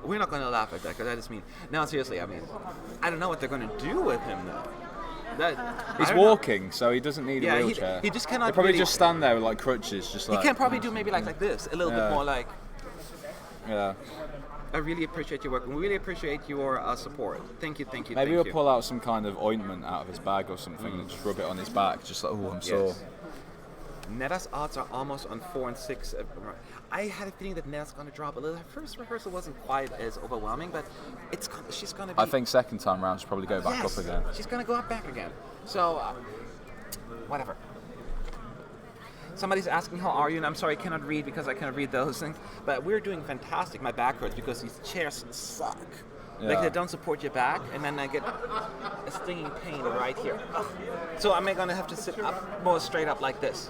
We're not going to laugh at that because that is mean. No, seriously, I mean, I don't know what they're going to do with him though. He's walking, so he doesn't need a wheelchair. He just cannot He'll probably really- just stand there with like crutches, just like... He can probably do maybe like this, a little bit more like. Yeah. I really appreciate your work. We really appreciate your support. Thank you, thank you, Maybe thank we'll you. pull out some kind of ointment out of his bag or something and just rub it on his back, just like, oh, I'm sore. Yes. Netta's odds are almost on 4 and 6. I had a feeling that Netta's going to drop a little. Her first rehearsal wasn't quite as overwhelming, but she's going to be... I think second time round she'll probably go back Yes, up again. she's going to go up back again. So, whatever. Somebody's asking how are you, and I'm sorry I cannot read because I cannot read those things. But we're doing fantastic. My back hurts because these chairs suck. Like Yeah. they don't support your back, and then I get a stinging pain right here. Ugh. So I'm going to have to sit up more straight up like this,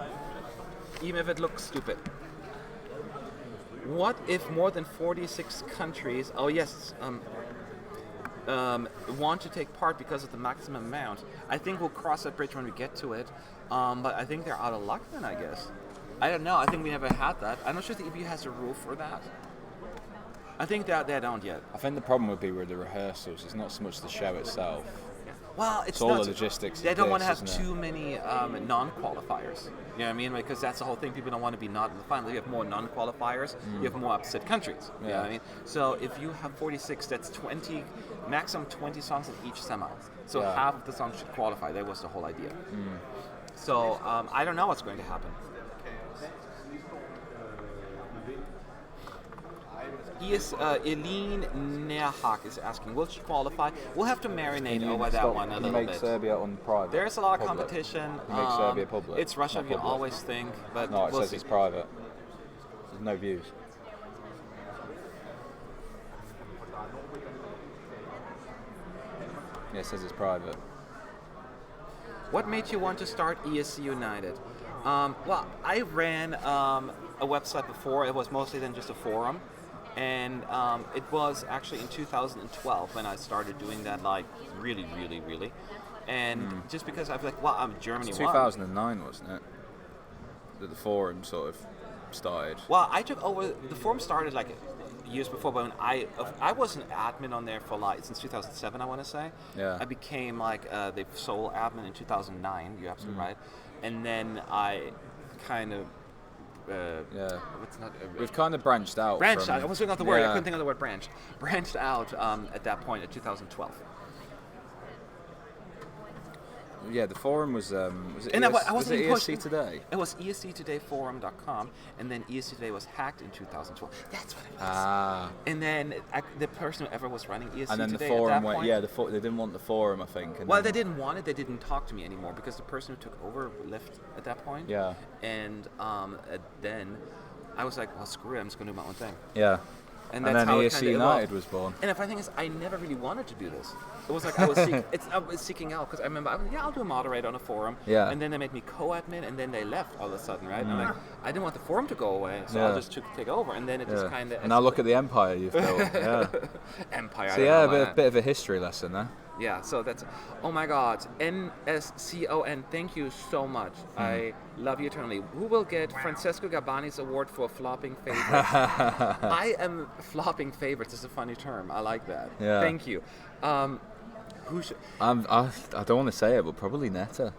even if it looks stupid. What if more than 46 countries? Oh yes. Want to take part because of the maximum amount. I think we'll cross that bridge when we get to it. But I think they're out of luck then, I guess. I don't know. I think we never had that. I'm not sure if the EBU has a rule for that. I think that they don't yet. I think the problem would be with the rehearsals. It's not so much the show itself. Well, it's all not. the logistics They of don't want to this, have isn't it? too many non-qualifiers. You know what I mean? Because that's the whole thing. People don't want to be not in the final. You have more non-qualifiers. You have more upset countries. You know what I mean? So if you have 46, that's 20, maximum 20 songs in each semi. So Yeah. half of the songs should qualify. That was the whole idea. So I don't know what's going to happen. Eileen Nerhak is asking, will she qualify? We'll have to marinate over that one a Can you little make bit. Serbia on private? There's a lot of Public? competition. Can you make Serbia public? It's Russia, Not you public. always think, but No, it we'll says see. it's private. No views. Yeah, it says it's private. What made you want to start ESC United? Well, I ran a website before. It was mostly then just a forum. And it was actually in 2012 when I started doing that, like, really. And just because I feel like, well, I'm Germany. It's 2009, wasn't it? That the forum sort of started. Well, I took over. The forum started like years before, but when I was an admin on there for like since 2007, I want to say. Yeah. I became like the sole admin in 2009. You're absolutely right. And then I kind of. It's not, We've kind of branched out. Branched out. I was thinking of the word. Yeah. I couldn't think of the word branch. Branched out at that point in 2012. Yeah, the forum was it And ES, I was it wasn't ESC pushing. Today? It was ESCTodayForum.com, and then ESC Today was hacked in 2012. That's what it was. Ah. And then the person who ever was running ESC And then the Today forum at that went. point, Yeah, they didn't want the forum, I think. And well, then, they didn't want it. They didn't talk to me anymore because the person who took over left at that point. Yeah. And then I was like, well, screw it. I'm just going to do my own thing. Yeah. And And that's then how it ESC kinda United evolved. was born. And the funny thing is, I never really wanted to do this. It was like I was seeking out because I remember, I'll do a moderator on a forum. Yeah. And then they made me co-admin, and then they left all of a sudden, right? And I'm like, I didn't want the forum to go away, so Yeah. I just take over, and then it just kind of. And now look at the empire you've built. Yeah. Empire. So yeah, a bit of a history lesson there. Yeah, so that's, oh my God, NSCON, thank you so much. I love you eternally. Who will get Francesco Gabbani's award for flopping favorites? I am flopping favorites is a funny term. I like that. Yeah. Thank you. Who should? I don't want to say it, but probably Netta.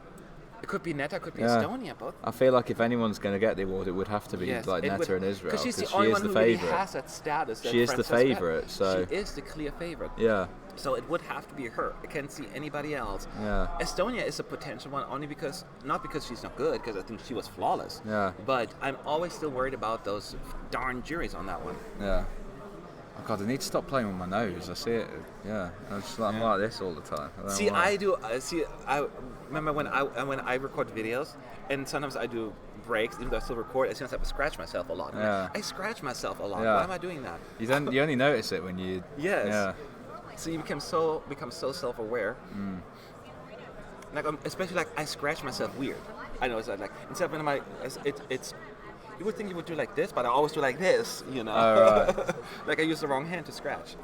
It could be Netta, could be Yeah. Estonia, both. I feel like if anyone's going to get the award, it would have to be Yes, like it Netta would- in Israel, because she's the she only is one the who really favourite. has that status. That She is the Francesca had. favourite, so- she is the clear favorite. Yeah. So it would have to be her. I can't see anybody else. Yeah. Estonia is a potential one only because, not because she's not good, because I think she was flawless. Yeah. But I'm always still worried about those darn juries on that one. Yeah. Oh God, I need to stop playing with my nose. I see it. Yeah. I'm like this all the time. I don't See, know why. I do. I remember when I record videos, and sometimes I do breaks, even though I still record. As soon as I scratch myself a lot. Yeah. I scratch myself a lot. Yeah. Why am I doing that? You only notice it when you. Yes. Yeah. So you become so self-aware. Like especially like I scratch myself weird. I know it's like instead of when it's you would think you would do like this, but I always do like this, you know. Oh, right. Like I use the wrong hand to scratch.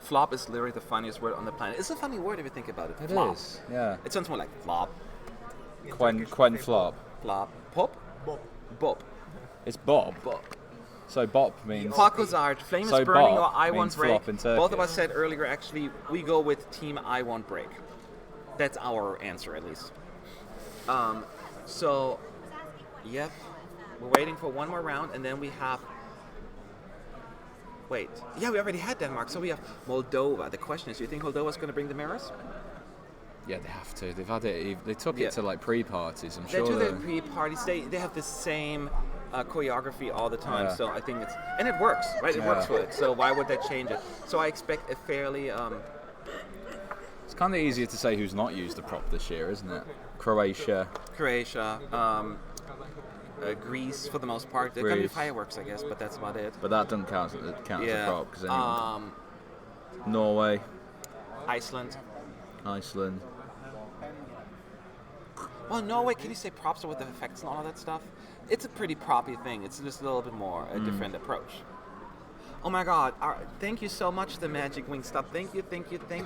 Flop is literally the funniest word on the planet. It's a funny word if you think about it. It Flop. is. Yeah. It sounds more like flop, Quen flop. flop, pop, bop, It's Bob. bop. So Bop means. Pakuzard, Flame So is burning bop or I won't means break. flop in Turkish. Both of us said earlier, actually, we go with team I won't break. That's our answer, at least. So, yep, we're waiting for one more round, and then we have. Wait, yeah, we already had Denmark, so we have Moldova. The question is, do you think Moldova's going to bring the mirrors? Yeah, they have to. They've had it. They took Yeah. it to like pre-parties. I'm They sure. do their pre-parties. They have the same choreography all the time, Yeah. so I think and it works, right? It Yeah. works for it. So why would they change it? So I expect a fairly. It's kind of easier to say who's not used the prop this year, isn't it? Croatia. Greece for the most part. There can be Greece. fireworks, I guess, but that's about it. But that doesn't count as a prop because Norway, Iceland. Iceland. Well, Norway, can you say props with the effects and all of that stuff? It's a pretty proppy thing. It's just a little bit more a different approach. Oh my God! Thank you so much, the Magic Wingstop. Thank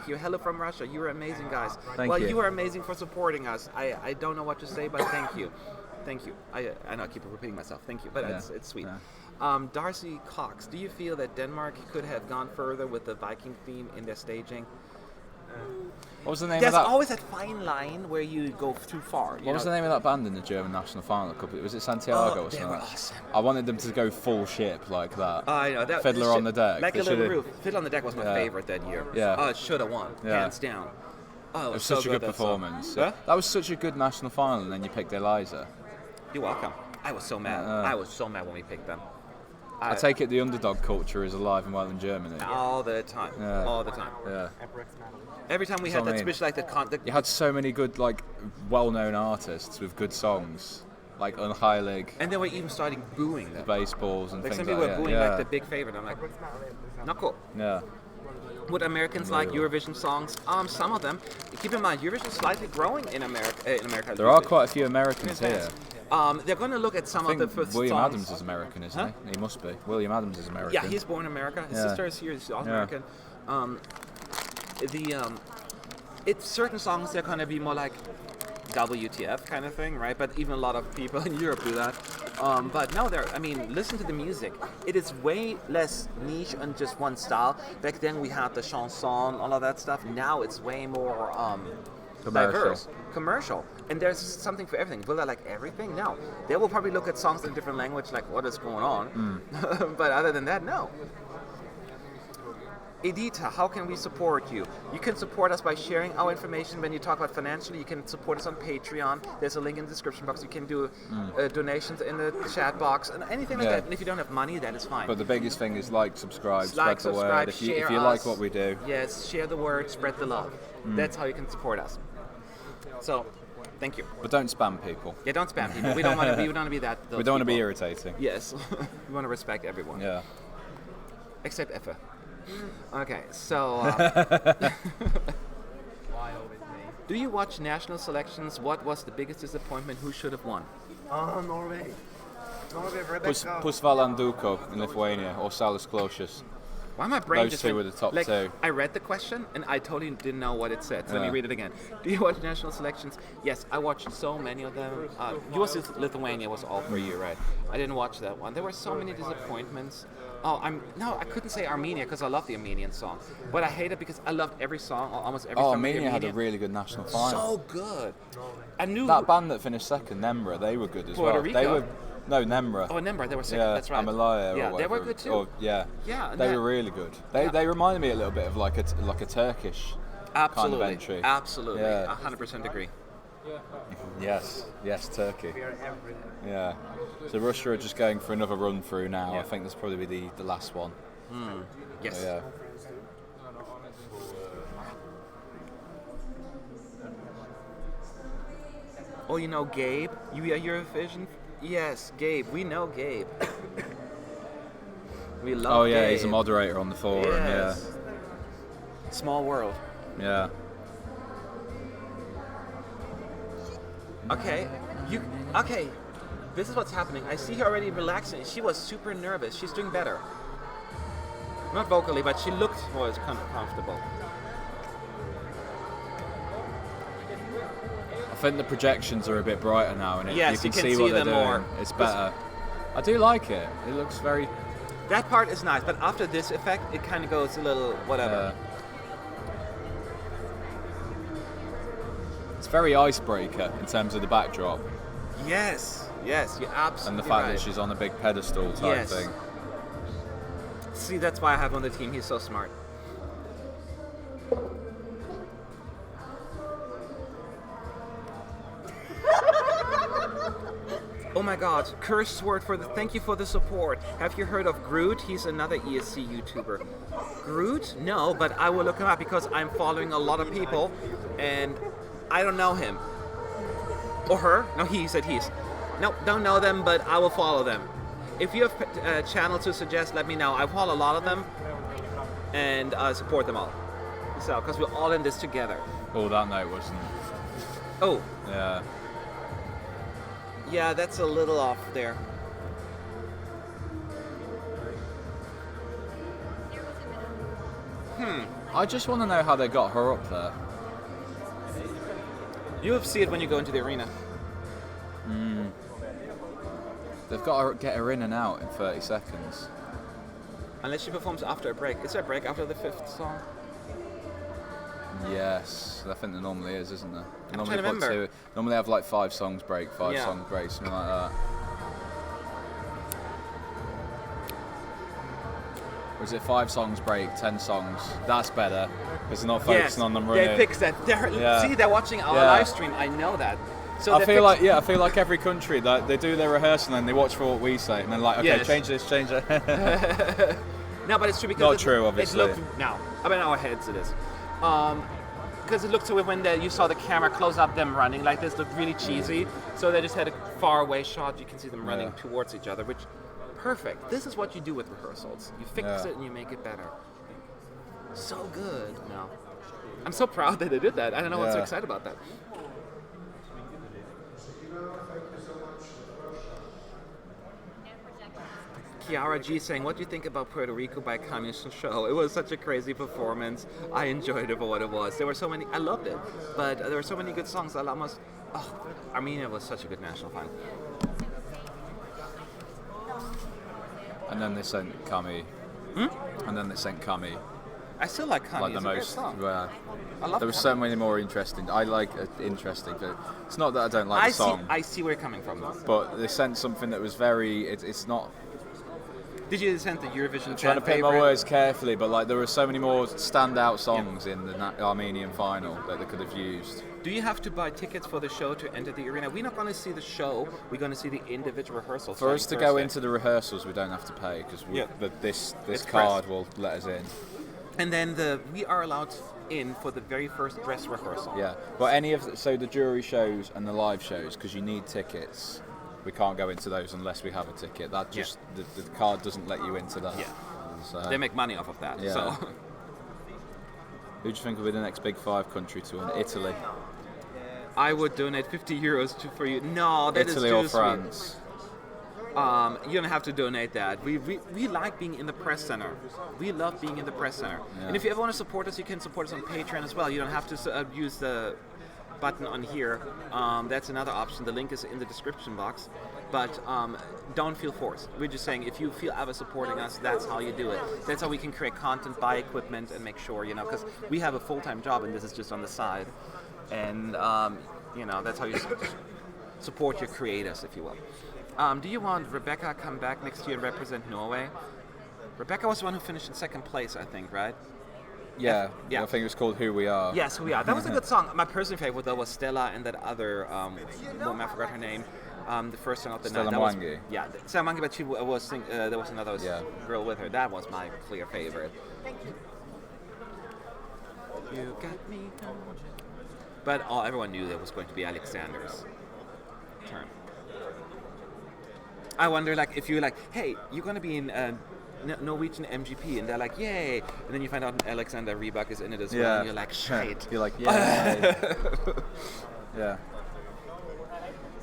you. Hello from Russia. You were amazing, guys. Thank you. You were amazing for supporting us. I don't know what to say, but thank you. Thank you. I know I keep repeating myself. Thank you, but Yeah. it's sweet. Yeah. Darcy Cox, do you feel that Denmark could have gone further with the Viking theme in their staging? What was the name There's of that? always that fine line where you go too far. What was the name of that band in the German national final? Was it Santiago or they something? were awesome. I wanted them to go full ship like that. I know that Fiddler on the Deck. like They a little should've- roof. Fiddler on the Deck was my Yeah. favorite that year. Yeah. Oh, it should have won, Yeah. hands down. Oh, It was so such a good that song. performance. Huh? That was such a good national final, and then you picked Eliza. You're welcome. I was so mad. I was so mad when we picked them. I take it the underdog culture is alive and well in Germany. All the time. Yeah. All the time. Yeah. Every time we had that, especially like you had so many good, like, well-known artists with good songs, like Unheilig. And then we're even starting booing them. Baseballs and like things some people like were that. booing like the big favorite. I'm like, not cool. Yeah. Would Americans like Eurovision songs? Some of them. Keep in mind, Eurovision is slightly growing in America. There are quite a few Americans here. They're going to look at some of the first William songs. Adams is American, isn't he? He must be. William Adams is American. Yeah, he's born in America. His sister is here. She's also American. It's certain songs they're going to be more like WTF kind of thing, right? But even a lot of people in Europe do that. But no, listen to the music. It is way less niche on just one style. Back then we had the chanson, all of that stuff. Now it's way more diverse, commercial. And there's something for everything. Will I like everything? No. They will probably look at songs in a different language, like what is going on. But other than that, no. Edita, how can we support you? You can support us by sharing our information. When you talk about financially, you can support us on Patreon. There's a link in the description box. You can do donations in the chat box and anything like that. And if you don't have money, that is fine. But the biggest thing is subscribe, spread the word. If you like what we do. Yes, share the word, spread the love. That's how you can support us. So, thank you. But don't spam people. Yeah, don't spam people. We don't want to be. We don't want to be that. We don't want to be irritating. Yes, we want to respect everyone. Yeah. Except Effa. Okay, so. Do you watch national selections? What was the biggest disappointment? Who should have won? Norway. Norway, Rebecca. Pusvalanduko in Lithuania or Salis Klosius. Why my brain Those just two were the top two. I read the question and I totally didn't know what it said. So let me read it again. Do you watch national selections? Yes, I watched so many of them. US Lithuania was all for you, right? I didn't watch that one. There were so many disappointments. I couldn't say Armenia because I love the Armenian song, but I hate it because I loved every song, almost every song. Armenia had a really good national final. So good. I knew that band that finished second, Nemra. They were good as Puerto well. Rico? They were. No, Nemra. Oh, Nemra, they were second, that's right. Amalaya yeah, or whatever. They were good too. Or, yeah, they were really good. They reminded me a little bit of like a Turkish kind of entry. Absolutely, 100% agree. Yes, Turkey. Yeah. So Russia are just going for another run through now. Yeah. I think this will probably be the last one. Yes. So, yeah. Oh, you know Gabe? You are Eurovision? Yes, Gabe. We know Gabe. We love Gabe. He's a moderator on the forum. Yes. Yeah. Small world. Yeah. Okay. Okay. This is what's happening. I see her already relaxing. She was super nervous. She's doing better. Not vocally, but she looked more comfortable. I think the projections are a bit brighter now, and yes, you can see what they're doing. More. It's better. I do like it. It looks very. That part is nice, but after this effect, it kind of goes a little whatever. It's very icebreaker in terms of the backdrop. Yes, you're absolutely And the fact right. that she's on a big pedestal type thing. See, that's why I have on the team. He's so smart. Oh my God, curse word for the thank you for the support. Have you heard of Groot? He's another ESC YouTuber. Groot? No, but I will look him up because I'm following a lot of people and I don't know him. Or her? No, he said he's. No, don't know them, but I will follow them. If you have a channel to suggest, let me know. I follow a lot of them and support them all. So, because we're all in this together. Oh, that note wasn't. Oh. Yeah. Yeah, that's a little off there. I just want to know how they got her up there. You'll see it when you go into the arena. They've got to get her in and out in 30 seconds. Unless she performs after a break. Is there a break after the 5th song? Yes, I think there normally is, isn't there? I'm trying to remember. Normally they have like 5 songs break, 5 song break, something like that. Or is it 5 songs break, 10 songs? That's better, because they're not focusing on them running. They fixed that. See, they're watching our live stream. I know that. So I feel like every country they do their rehearsal and they watch for what we say and then like, okay, Yes. change this, change that. No, but it's true because Not true, obviously. It looked now. I mean, our heads it is. Because it looked to it when you saw the camera close up them running like this looked really cheesy. So they just had a far away shot. You can see them running towards each other, which perfect. This is what you do with rehearsals. You fix it and you make it better. So good. No, I'm so proud that they did that. I don't know what's so excited about that. Kiara G saying, what do you think about Puerto Rico by Communist Show? It was such a crazy performance. I enjoyed it for what it was. There were so many, I loved it, but there were so many good songs. Armenia was such a good national final. And then they sent Kami. And then they sent Kami. I still like Kami. Like the it's a great most. song. I love there were so many more interesting. I like interesting, but it's not that I don't like the song. I see where you're coming from, though. But they sent something that was very. It's not. Did you send the Eurovision? I'm trying to pick my words carefully, but like there were so many more standout songs in the Armenian final that they could have used. Do you have to buy tickets for the show to enter the arena? We're not going to see the show. We're going to see the individual rehearsals. For us to go into the rehearsals, we don't have to pay because this card will let us in. And then we are allowed in for the very first dress rehearsal. Yeah, but the jury shows and the live shows, because you need tickets. We can't go into those unless we have a ticket. That just the card doesn't let you into that. Yeah. So, They make money off of that. Yeah. So. Who do you think will be the next Big Five country to win? Italy. I would donate 50 euros for you. No, that Italy is too or France. You don't have to donate that. We like being in the press center. We love being in the press center. Yeah. And if you ever want to support us, you can support us on Patreon as well. You don't have to use the button on here. That's another option. The link is in the description box. But don't feel forced. We're just saying if you feel ever supporting us, that's how you do it. That's how we can create content, buy equipment, and make sure, because we have a full-time job and this is just on the side. And, that's how you support your creators, if you will. Do you want Rebecca to come back next year and represent Norway? Rebecca was the one who finished in second place, I think, right? Yeah, Yeah. I think it was called Who We Are. Yes, Who We Are. That was a good song. My personal favorite, though, was Stella and that other woman, I forgot her name. The first song of the Stella night. Mwangi. Stella Mwangi, but she was there was another Yeah. girl with her. That was my clear favorite. You got me. But everyone knew that was going to be Alexander's turn. I wonder, if you're like, hey, you're going to be in Norwegian MGP, and they're like, yay, and then you find out Alexander Rybak is in it as well, and you're like, shit. You're like, yeah. Yeah.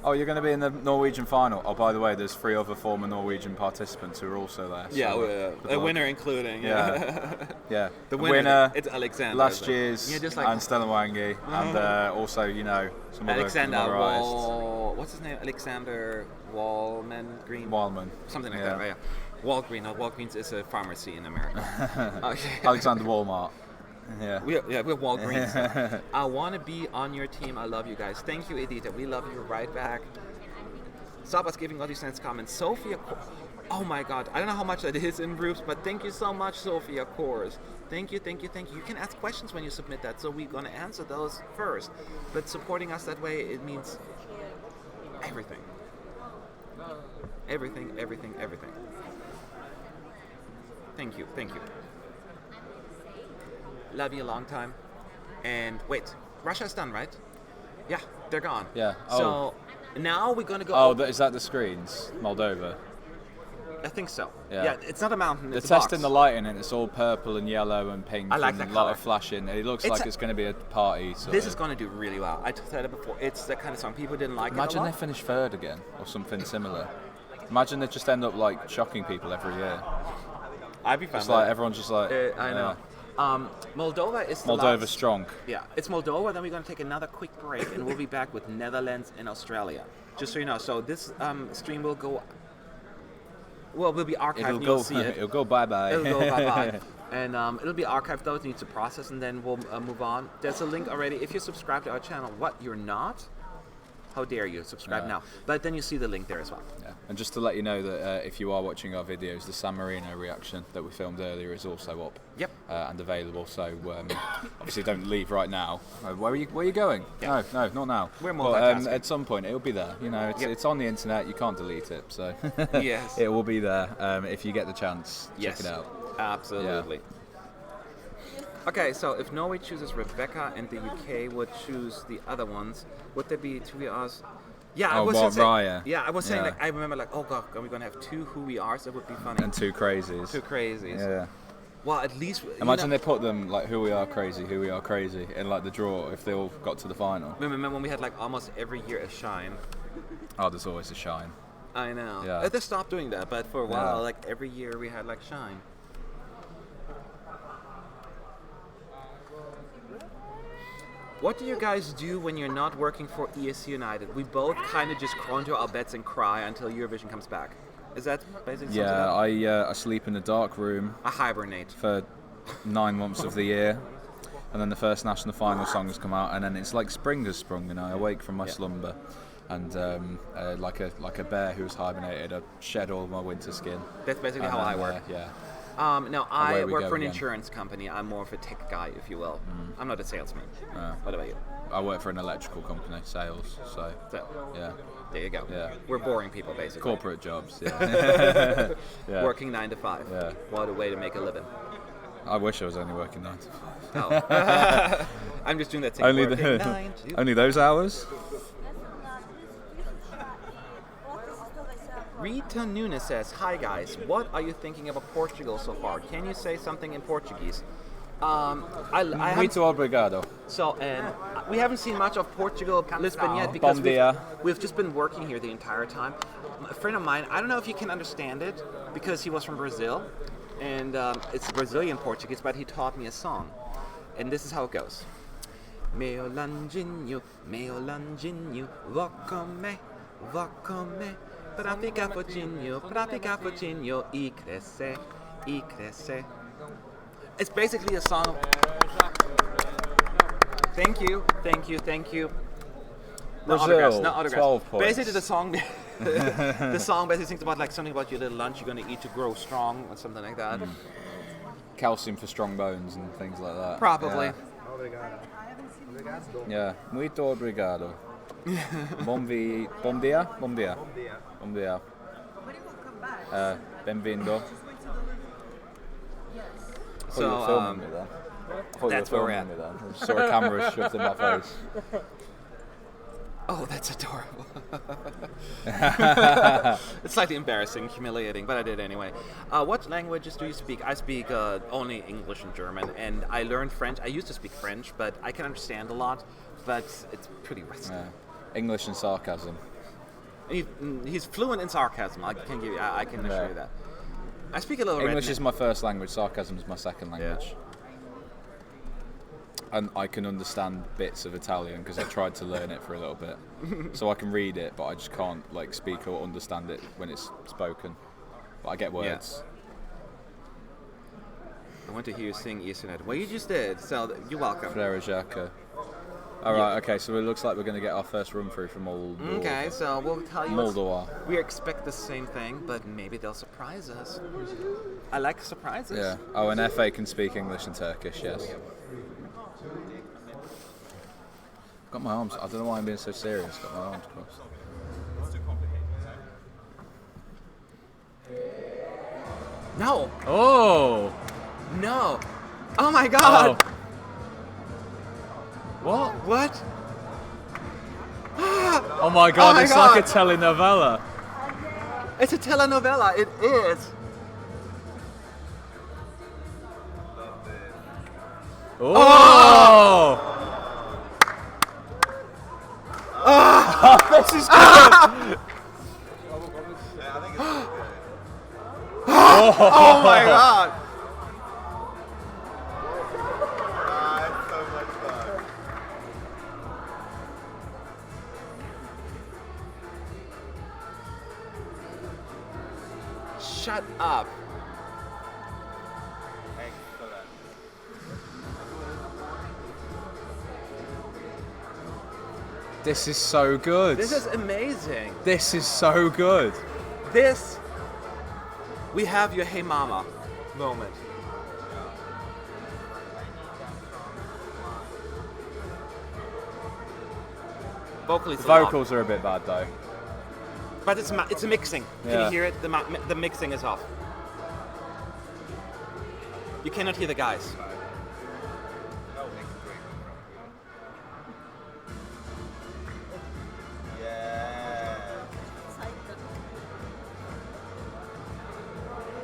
Oh, you're going to be in the Norwegian final. Oh, by the way, there's 3 other former Norwegian participants who are also there. So Yeah, a winner including. Yeah. Yeah. The winner, it's Alexander. Last year's, Yeah, and Stella Mwangi, and also, some Alexander other what's his name? Alexander Green? Wallman. Something like that, yeah. Walgreen. No, Walgreens is a pharmacy in America. Okay. Alexander Walmart. Yeah. We're Walgreens. I want to be on your team. I love you guys. Thank you, Edita. We love you right back. Stop us giving all these nice comments. Sophia, oh my God. I don't know how much that is in groups, but thank you so much, Sophia Kors. Thank you. You can ask questions when you submit that, so we're going to answer those first. But supporting us that way, it means everything. Everything. Thank you. Love you a long time. And wait, Russia's done, right? Yeah, they're gone. Yeah. So now we're going to go. Oh, is that the screens? Moldova. I think so. Yeah. Yeah, it's not a mountain. They're It's a box. testing the lighting, and it's all purple and yellow and pink. I like and that a lot color. of flashing. It looks It's like it's going to be a party. This is going to do really well. I said it before. It's the kind of song people didn't like. Imagine it a they lot. finish third again, or something similar. Imagine they just end up shocking people every year. I'd be fine. It's like everyone's just like. I know. Moldova is the Moldova's last. strong. Yeah, it's Moldova. Then we're going to take another quick break, and we'll be back with Netherlands and Australia. Just so you know. So this stream will go. Well, will be archived. You'll see it. It'll go bye-bye. It'll go bye-bye. And it'll be archived, though. It needs to process, and then we'll move on. There's a link already. If you subscribe to our channel, what, you're not? How dare you? Subscribe Yeah. now. But then you see the link there as well. Yeah. And just to let you know that if you are watching our videos, the San Marino reaction that we filmed earlier is also up. Yep. And available. So obviously don't leave right now. Where are you going? Yeah. No, not now. We're But, multitasking. at some point it'll be there. You know, it's on the internet. You can't delete it. So Yes. it will be there if you get the chance. Yes. Check it out. Absolutely. Okay, so if Norway chooses Rebecca and the UK would choose the other ones, would there be two us? Yeah, I was saying. Raya. Yeah, I was saying Yeah. like I remember like, oh god, are we gonna have two who we are? So it would be funny. And two crazies. Two crazies. Yeah. Well, at least Imagine they put them like who we are crazy in like the draw if they all got to the final. Remember when we had like almost every year a shine? Oh, there's always a shine. I know. Yeah. They stopped doing that, but for a while, Yeah. like every year we had like shine. What do you guys do when you're not working for ESC United? We both kind of just crawl into our beds and cry until Eurovision comes back. Is that basically something? Yeah, I sleep in a dark room I hibernate. for 9 months of the year, and then the first national final songs come out, and then it's like spring has sprung, and I awake from my slumber, and like a bear who's hibernated, I shed all my winter skin. That's basically how I work. Yeah. No, I away we work go for an again. insurance company. I'm more of a tech guy, if you will. I'm not a salesman. What about you? I work for an electrical company, sales. So So, yeah, there you go. Yeah. We're boring people, basically. corporate jobs. Yeah. Yeah. Working 9 to 5. Yeah. What a way to make a living. I wish I was only working 9 to 5. Oh. I'm just doing that thing. Only working 9 to only those hours. Rita Nunes says, "Hi guys, what are you thinking about Portugal so far? Can you say something in Portuguese?" I Muito obrigado. So, we haven't seen much of Portugal, Lisbon yet because Bom dia. we've just been working here the entire time. A friend of mine, I don't know if you can understand it because he was from Brazil, and it's Brazilian Portuguese, but he taught me a song, and this is how it goes. Meu lanjinho, vó comer, pra ficar fortinho, e crescer. It's basically a song. Thank you. No autographs, no autographs. 12 points. Basically, the song, the song basically sings about like something about your little lunch you're gonna eat to grow strong or something like that. Calcium for strong bones and things like that. Probably. Obrigado. Obrigado. Yeah. Muito obrigado. Bom dia. Bom dia. Bom dia. Bom dia. Bem-vindo. I thought you were filming me then. I thought that's you were where we're filming me then. I just saw a camera shoved in my face. Oh, that's adorable. It's slightly embarrassing, humiliating, but I did anyway. What languages do you speak? I speak only English and German, and I learned French. I used to speak French, but I can understand a lot, but it's pretty rusty. Yeah. English and sarcasm. He's fluent in sarcasm. I can assure you that. I speak a little English redneck. is my first language, sarcasm is my second language. And I can understand bits of Italian because I tried to learn it for a little bit. So I can read it, but I just can't like speak or understand it when it's spoken. But I get words. I want to hear you sing ESC United. Well, you just did, so you're welcome. Frere Jacques. Alright, okay, so it looks like we're going to get our first run through from Moldova. Okay, so we'll tell you. Moldova. We expect the same thing, but maybe they'll surprise us. I like surprises. Yeah. Oh, and FA can speak English and Turkish, yes. Got my arms. I don't know why I'm being so serious. Got my arms crossed. No! Oh! No! Oh my god! What? What? Oh my god, Oh my it's God. like a telenovela. It's a telenovela. It is. Oh! This is good! Oh my god! It's so much fun. Shut up. Thanks for that. This is so good. This is amazing. This is so good. We have your Hey Mama moment. Vocally, The vocals are a bit bad though. but it's a mixing. Can Yeah. you hear it? The mixing is off. You cannot hear the guys.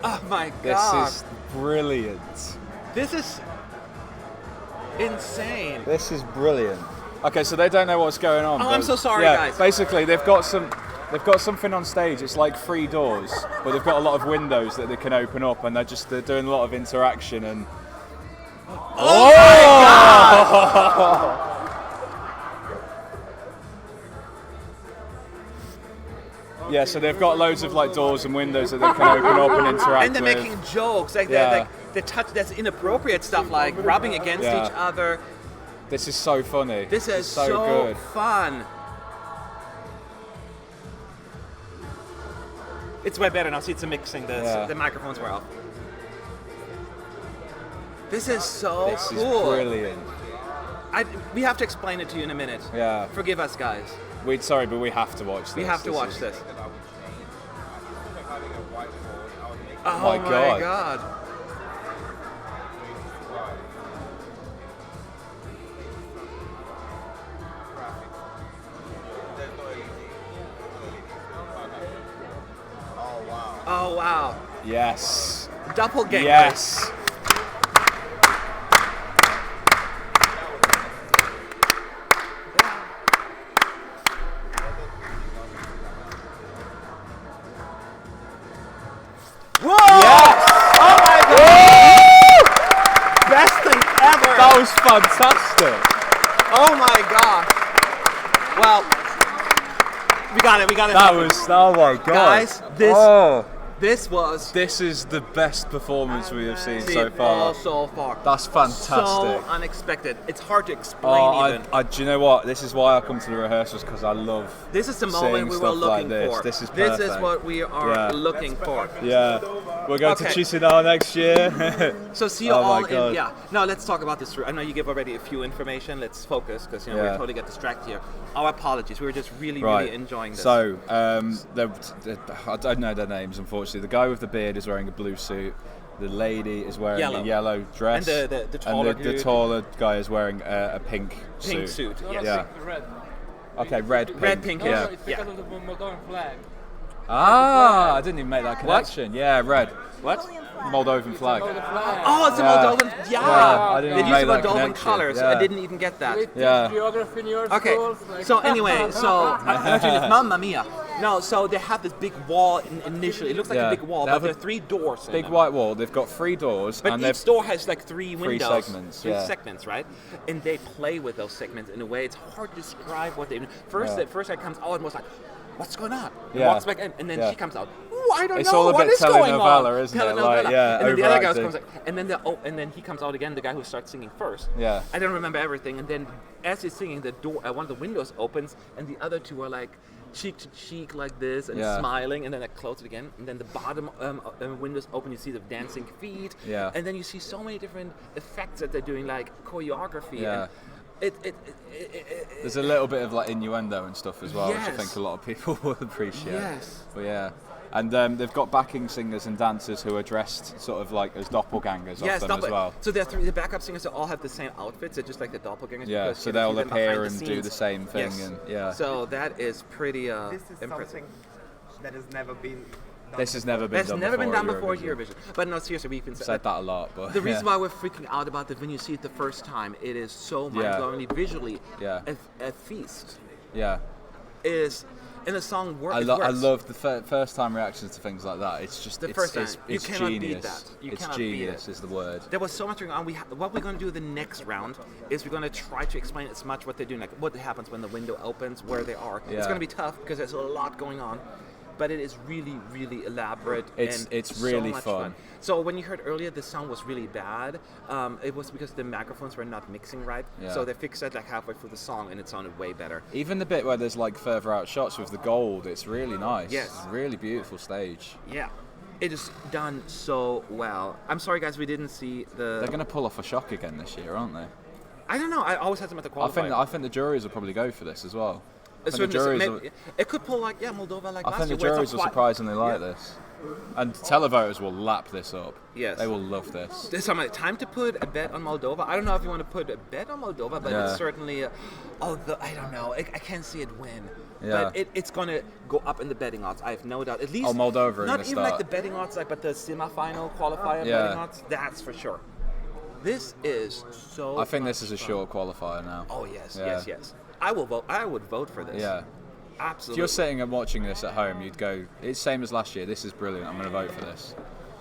Oh my god. This is brilliant. This is insane. This is brilliant. Okay, so they don't know what's going on. Oh, I'm but- so sorry, yeah, guys. Basically, they've got something on stage. It's like 3 doors, but they've got a lot of windows that they can open up, and they're doing a lot of interaction and. Oh my god! Yeah, so they've got loads of like doors and windows that they can open up and interact And they're with. making jokes, like Yeah. they touch that's inappropriate stuff, like rubbing against Yeah. each other. This is so funny. This is so so good. fun. It's way better now. See, it's a mixing. The microphones were off. This is so This is cool. brilliant. We have to explain it to you in a minute. Yeah. Forgive us, guys. Sorry, but we have to watch this. We have to watch is- this. Oh Oh my god. Oh wow. Yes. Doppelganger. Yes. Whoa! Oh my god! Best thing ever! That was fantastic. Oh my god! Well, we got it. That was, oh my god. Guys, this was This is the best performance we have seen see so it far. all so far. That's fantastic. So unexpected. It's hard to explain Oh, even. do you know what? This is why I come to the rehearsals, because I love This is the seeing moment we were stuff like looking this. for. This is This is perfect. what we are Yeah. looking for. Yeah, we're going to Okay. Chisinau next year. So see you Oh my all God. in. Yeah. Now let's talk about this. I know you give already a few information. Let's focus because we Yeah. totally get distracted here. Our apologies. We were just really, Right. really enjoying this. So, I don't know their names, unfortunately. The guy with the beard is wearing a blue suit. The lady is wearing Yellow. a yellow dress. And the taller the dude. taller guy is wearing a pink suit. Yes. Yeah. Red. Okay, red, pink. Red, pink, No, Yeah. no, it's because of the Moldovan flag. Ah, I didn't even make that connection. Yeah, red. What? Moldovan flag. Oh, the flag. Oh, it's a Yeah. Moldovan. Yeah. I didn't They even use make the that Moldovan connection. colors. Yeah. I didn't even get that. They teach Yeah. geography in your Okay, schools. Like so anyway, Mamma Mia. No, so they have this big wall initially. It looks like Yeah. a big wall, They but have there a are 3 doors in Big them. white wall. They've got 3 doors, But and each they've door has like 3 windows. segments, Three yeah. segments, right? And they play with those segments in a way it's hard to describe what they do. First, Yeah. the first guy comes out and was like, "What's going on?" And Yeah. walks back in, and then Yeah. she comes out. "Ooh, I don't It's know all a what bit is going on." telenovela, isn't it? Telenovela. Like, yeah, and then the other guy overacting. comes like, and then he comes out again. The guy who starts singing first. Yeah. I don't remember everything. And then as he's singing, the door, one of the windows opens, and the other 2 are like cheek to cheek like this and Yeah. smiling, and then I close it again, and then the bottom windows open. You see the dancing feet. Yeah. And then you see so many different effects that they're doing, like choreography. Yeah. And There's a little bit of like innuendo and stuff as well, which I Yes. think a lot of people will appreciate. Yes. But yeah. And they've got backing singers and dancers who are dressed sort of like as doppelgangers yes, of them as well. So the backup singers all have the same outfits. They're just like the doppelgangers. Yeah, because so you can they'll see them appear behind the and do scenes. the same thing, Yes. and yeah. So that is pretty This is impressive. something that has never been done. This has never been That's done never before. been done at before Eurovision. But no, seriously, we've been Said that a lot, but The reason yeah. why we're freaking out about it when you see it the first time, it is so mind-blowingly visually Yeah. a feast. Yeah. Is in a song work. I love the first time reactions to things like that. It's just The it's, first it's, time. You it's cannot beat genius. that. You It's cannot beat genius it. is the word. There was so much going on. What we're going to do the next round is we're going to try to explain as much what they're doing, like what happens when the window opens, where they are. Yeah. It's going to be tough because there's a lot going on. but it is really, really elaborate. It's really so much fun. So when you heard earlier the sound was really bad, it was because the microphones were not mixing right. Yeah. So they fixed it like halfway through the song, and it sounded way better. Even the bit where there's like further out shots with the gold, it's really nice. Yes. It's a really beautiful stage. Yeah. It is done so well. I'm sorry, guys, we didn't see the... They're going to pull off a shock again this year, aren't they? I don't know. I always had them at the qualifier. I think the juries will probably go for this as well. It could pull like Moldova like I last think the year, where juries it's will not surprisingly like this. And televoters will lap this up. Yes. They will love this. There's some time to put a bet on Moldova. I don't know if you want to put a bet on Moldova, but it's certainly... I don't know. I can't see it win. Yeah. But it's going to go up in the betting odds. I have no doubt. At least Moldova not in the even start. like the betting odds, but the semi-final qualifier betting odds. That's for sure. This is so... I think this is a short qualifier now. Oh, yes. I will vote. I would vote for this. Yeah. Absolutely. If you're sitting and watching this at home, you'd go, it's same as last year. This is brilliant. I'm going to vote for this.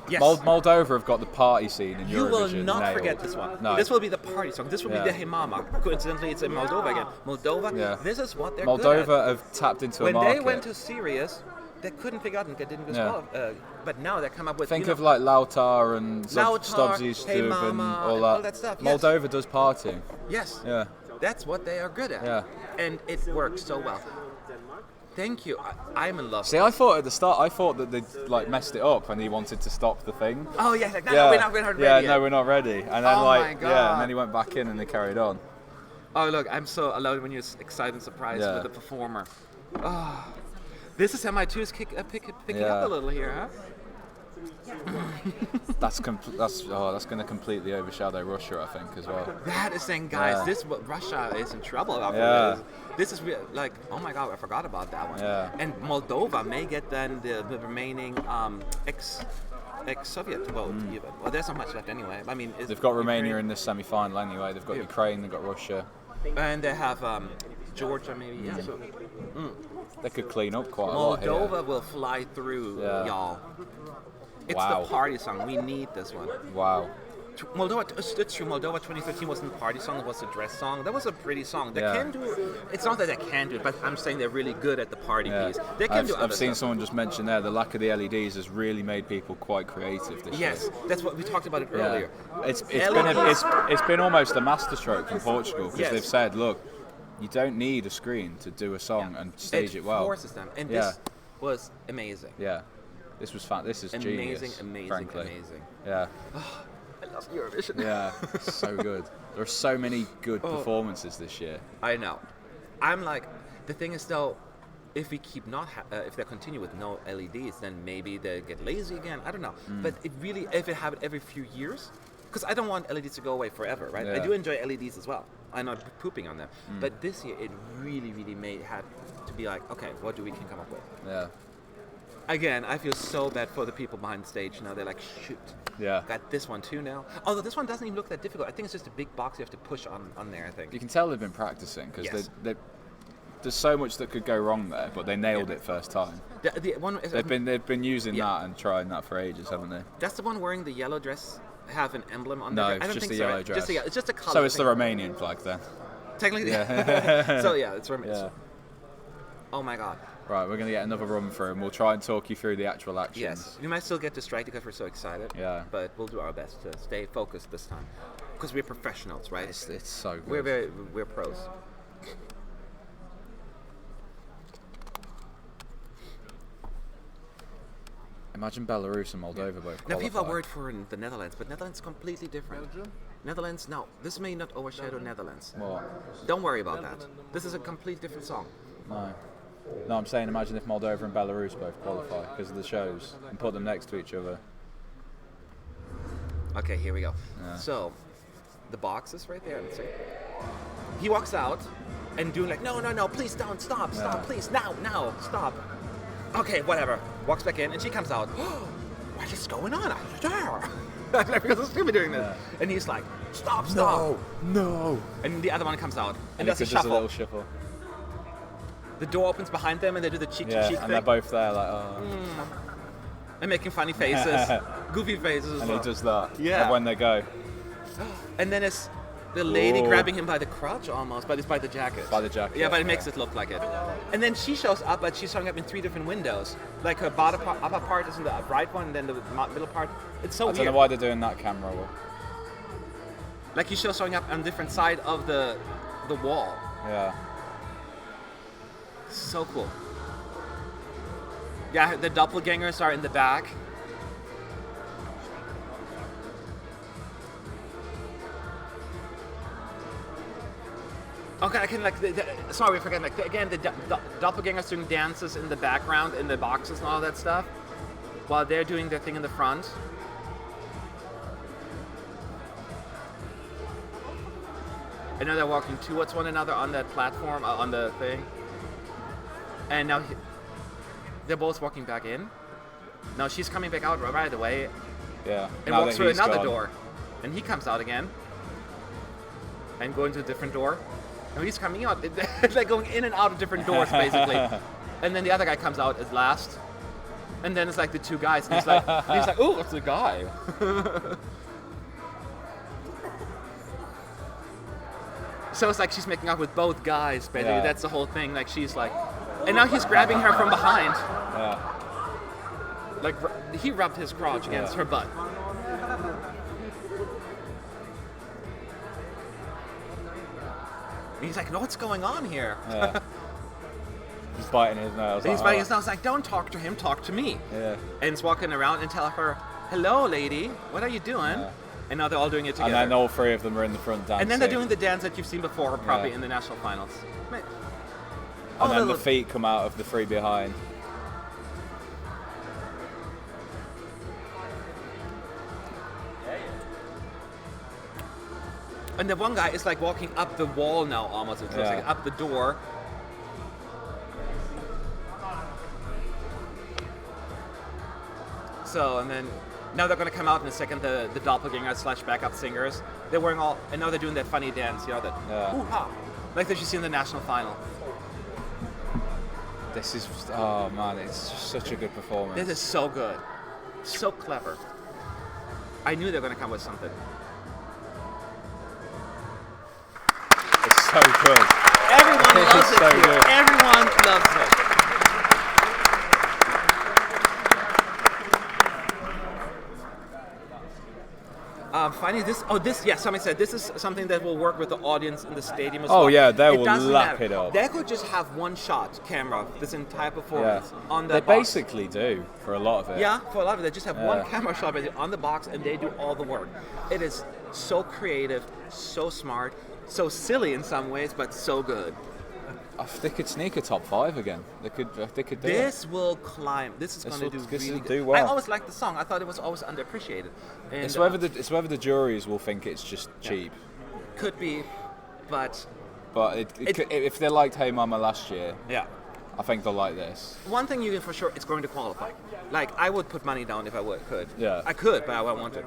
Yes. Moldova have got the party scene in Eurovision. You will not nailed. forget this one. No. This will be the party song. This will be the Hey Mama. Coincidentally, it's in Moldova again. Moldova, this is what they're good at. Moldova have tapped into when a market. they went to Sirius, they couldn't figure out and didn't go but now they come up with... Think of like Lautar and Stobzy Hey and Mama, all that stuff. Yes. Moldova does party. Yes. Yeah. That's what they are good at. Yeah. And it works so well. Thank you. I'm in love. See, I thought at the start, that they'd like messed it up when he wanted to stop the thing. Oh yeah, like, no, we're not ready. Yeah, yet. no, we're not ready. And then my God. and then he went back in and they carried on. Oh look, I'm so alone when you're excited and surprised with the performer. Oh, this is MI2 is picking up a little here, huh? That's going to completely overshadow Russia, I think, as well. That is saying, guys, Russia is in trouble after this. This is like, oh my God, I forgot about that one. Yeah. And Moldova may get then the remaining ex-Soviet vote even. Well, there's not much left anyway. I mean, they've got Romania in this semi-final anyway. They've got Ukraine. They've got Russia. And they have Georgia maybe. Yeah. So, they could clean up quite a lot here. Moldova will fly through, y'all. It's the party song. We need this one. Wow. Moldova, it's true. Moldova 2013 wasn't a party song. It was a dress song. That was a pretty song. They can do. It's not that they can do it, but I'm saying they're really good at the party piece. They can do other I've seen stuff. someone just mention there the lack of the LEDs has really made people quite creative this year. Yes, that's what we talked about it earlier. It's been almost a masterstroke from Portugal because they've said, look, you don't need a screen to do a song and stage it well. It forces them, and this was amazing. Yeah, this was fun. This is genius. Amazing. Yeah. I love Eurovision. Yeah, so good. There are so many good performances this year. I know. I'm like, the thing is though, if we keep if they continue with no LEDs, then maybe they get lazy again. I don't know. But it really, if it happens every few years, because I don't want LEDs to go away forever, right? Yeah. I do enjoy LEDs as well. I'm not pooping on them. But this year, it really, really had to be like, okay, what do we can come up with? Yeah. Again, I feel so bad for the people behind the stage now. They're like, shoot. Yeah. Got this one too now. Although this one doesn't even look that difficult. I think it's just a big box you have to push on there, I think. You can tell they've been practicing because there's so much that could go wrong there, but they nailed it first time. They've been using that and trying that for ages, haven't they? That's the one wearing the yellow dress have an emblem on there? there? No, it's just the so, yellow dress. It's just a color. So it's the Romanian flag then? Technically, yeah. So yeah, it's Romanian. Yeah. Oh my God. Right, we're going to get another run through and we'll try and talk you through the actual actions. Yes, we might still get distracted because we're so excited. Yeah. But we'll do our best to stay focused this time. Because we're professionals, right? It's so good. We're pros. Imagine Belarus and Moldova both Now people are qualify. worried for the Netherlands, but Netherlands is completely different. Belgium? Netherlands, no. This may not overshadow Netherlands. What? Don't worry about that. This is a completely different song. No, I'm saying imagine if Moldova and Belarus both qualify because of the shows and put them next to each other. Okay, here we go. Yeah. So, the box is right there. Let's see. He walks out and doing like, no, please don't, stop, please, now, stop. Okay, whatever. Walks back in and she comes out. What is going on? Because it's be doing this. Yeah. And he's like, stop. No. And the other one comes out and does a just shuffle. a little shuffle. The door opens behind them and they do the cheek-to-cheek thing. And they're both there like, And making funny faces, goofy faces as and well. he does that. Yeah. When they go. And then it's The lady Ooh. grabbing him by the crotch almost, but it's by the jacket. By the jacket, Yeah, but it makes yeah. it look like it. And then she shows up, but she's showing up in 3 different windows. Like her bottom part, upper part is in the right one, and then the middle part. It's so I weird. don't know why they're doing that camera work. Like she's showing up on different side of the wall. Yeah. So cool. Yeah, the doppelgangers are in the back. Okay, I can like. Sorry, we forget. Like again, the doppelgangers doing dances in the background, in the boxes and all that stuff, while they're doing their thing in the front. And now they're walking towards one another on that platform, on the thing. And now they're both walking back in. No, she's coming back out right away. Yeah. And Now walks that through he's another gone. door. And he comes out again. And going to a different door. And he's coming out. It's like going in and out of different doors, basically. And then the other guy comes out as last. And then it's like the two guys. And he's like, oh, it's a guy. So it's like she's making out with both guys, basically. Yeah. That's the whole thing. Like she's like, and now he's grabbing her from behind. Yeah. Like he rubbed his crotch against her butt. And he's like, no, what's going on here? Yeah. He's biting his nose. And he's biting his nose. Like, don't talk to him, talk to me. Yeah. And he's walking around and tell her, hello, lady, what are you doing? Yeah. And now they're all doing it together. And then all three of them are in the front dancing. And then they're doing the dance that you've seen before, probably Yeah. in the national finals. And then the feet come out of the three behind. And the one guy is like walking up the wall now, almost. It looks Yeah. like up the door. So, and then now they're going to come out in a second. The doppelganger / backup singers. They're wearing all, and now they're doing that funny dance. You know that. Yeah. Ooh-ha, like that you see in the national final. This is, oh man, it's just such a good performance. This is so good, so clever. I knew they were going to come with something. It's so good. Everyone This loves is it so here. good. Everyone loves it. Finally, somebody said this is something that will work with the audience in the stadium as well. Oh, yeah, they It will doesn't lap matter. it up. They could just have one shot camera this entire performance on the They box. basically do for a lot of it. Yeah, for a lot of it, they just have one Yeah. camera shot basically on the box and they do all the work. It is so creative, so smart, so silly in some ways, but so good. They could sneak a top 5 again. They could do it. This will climb. This is going to do this really will good. do well. I always liked the song. I thought it was always underappreciated. And, It's whether the juries will think it's just cheap. could be, but But if they liked Hey Mama last year, yeah. I think they'll like this. One thing you can for sure, it's going to qualify. Like I would put money down if I could. Yeah. I could, but I won't want to.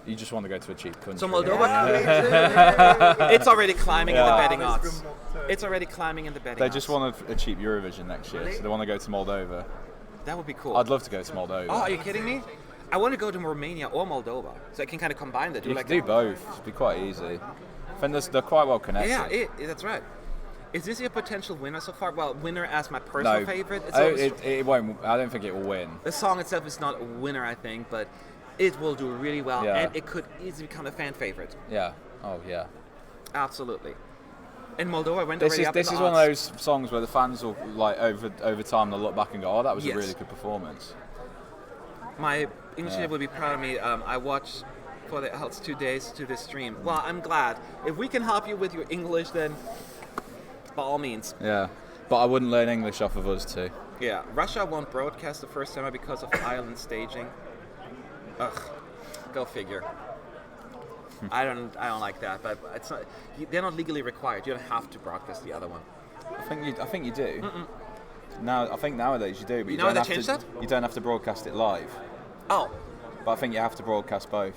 You just want to go to a cheap country. So Moldova, it's already climbing in the Yeah. betting odds. It's already climbing in the betting They odds. just want a cheap Eurovision next year, so they want to go to Moldova. That would be cool. I'd love to go to Moldova. Oh, are you kidding me? I want to go to Romania or Moldova, so I can kind of combine the two. You Like can do both. It'd be quite easy. I think they're quite well connected. Yeah, that's right. Is this your potential winner so far? Well, winner as my personal No, favorite. it won't. I don't think it will win. The song itself is not a winner, I think, but it will do really well, Yeah. and it could easily become a fan favorite. Yeah. Oh yeah. Absolutely. And Moldova went This already is up in this the is one of odds. those songs where the fans will like over time they'll look back and go, oh, that was Yes. a really good performance. My English Yeah. teacher would be proud of me. I watched for the last 2 days to this stream. Well, I'm glad. If we can help you with your English, then by all means. Yeah. But I wouldn't learn English off of us too. Yeah, Russia won't broadcast the first time because of island staging. Ugh, go figure. I don't like that, but it's not. They're not legally required. You don't have to broadcast the other one. I think you do. Now I think nowadays you do, but you Now don't they have changed to. that? You don't have to broadcast it live. Oh, But I think you have to broadcast both.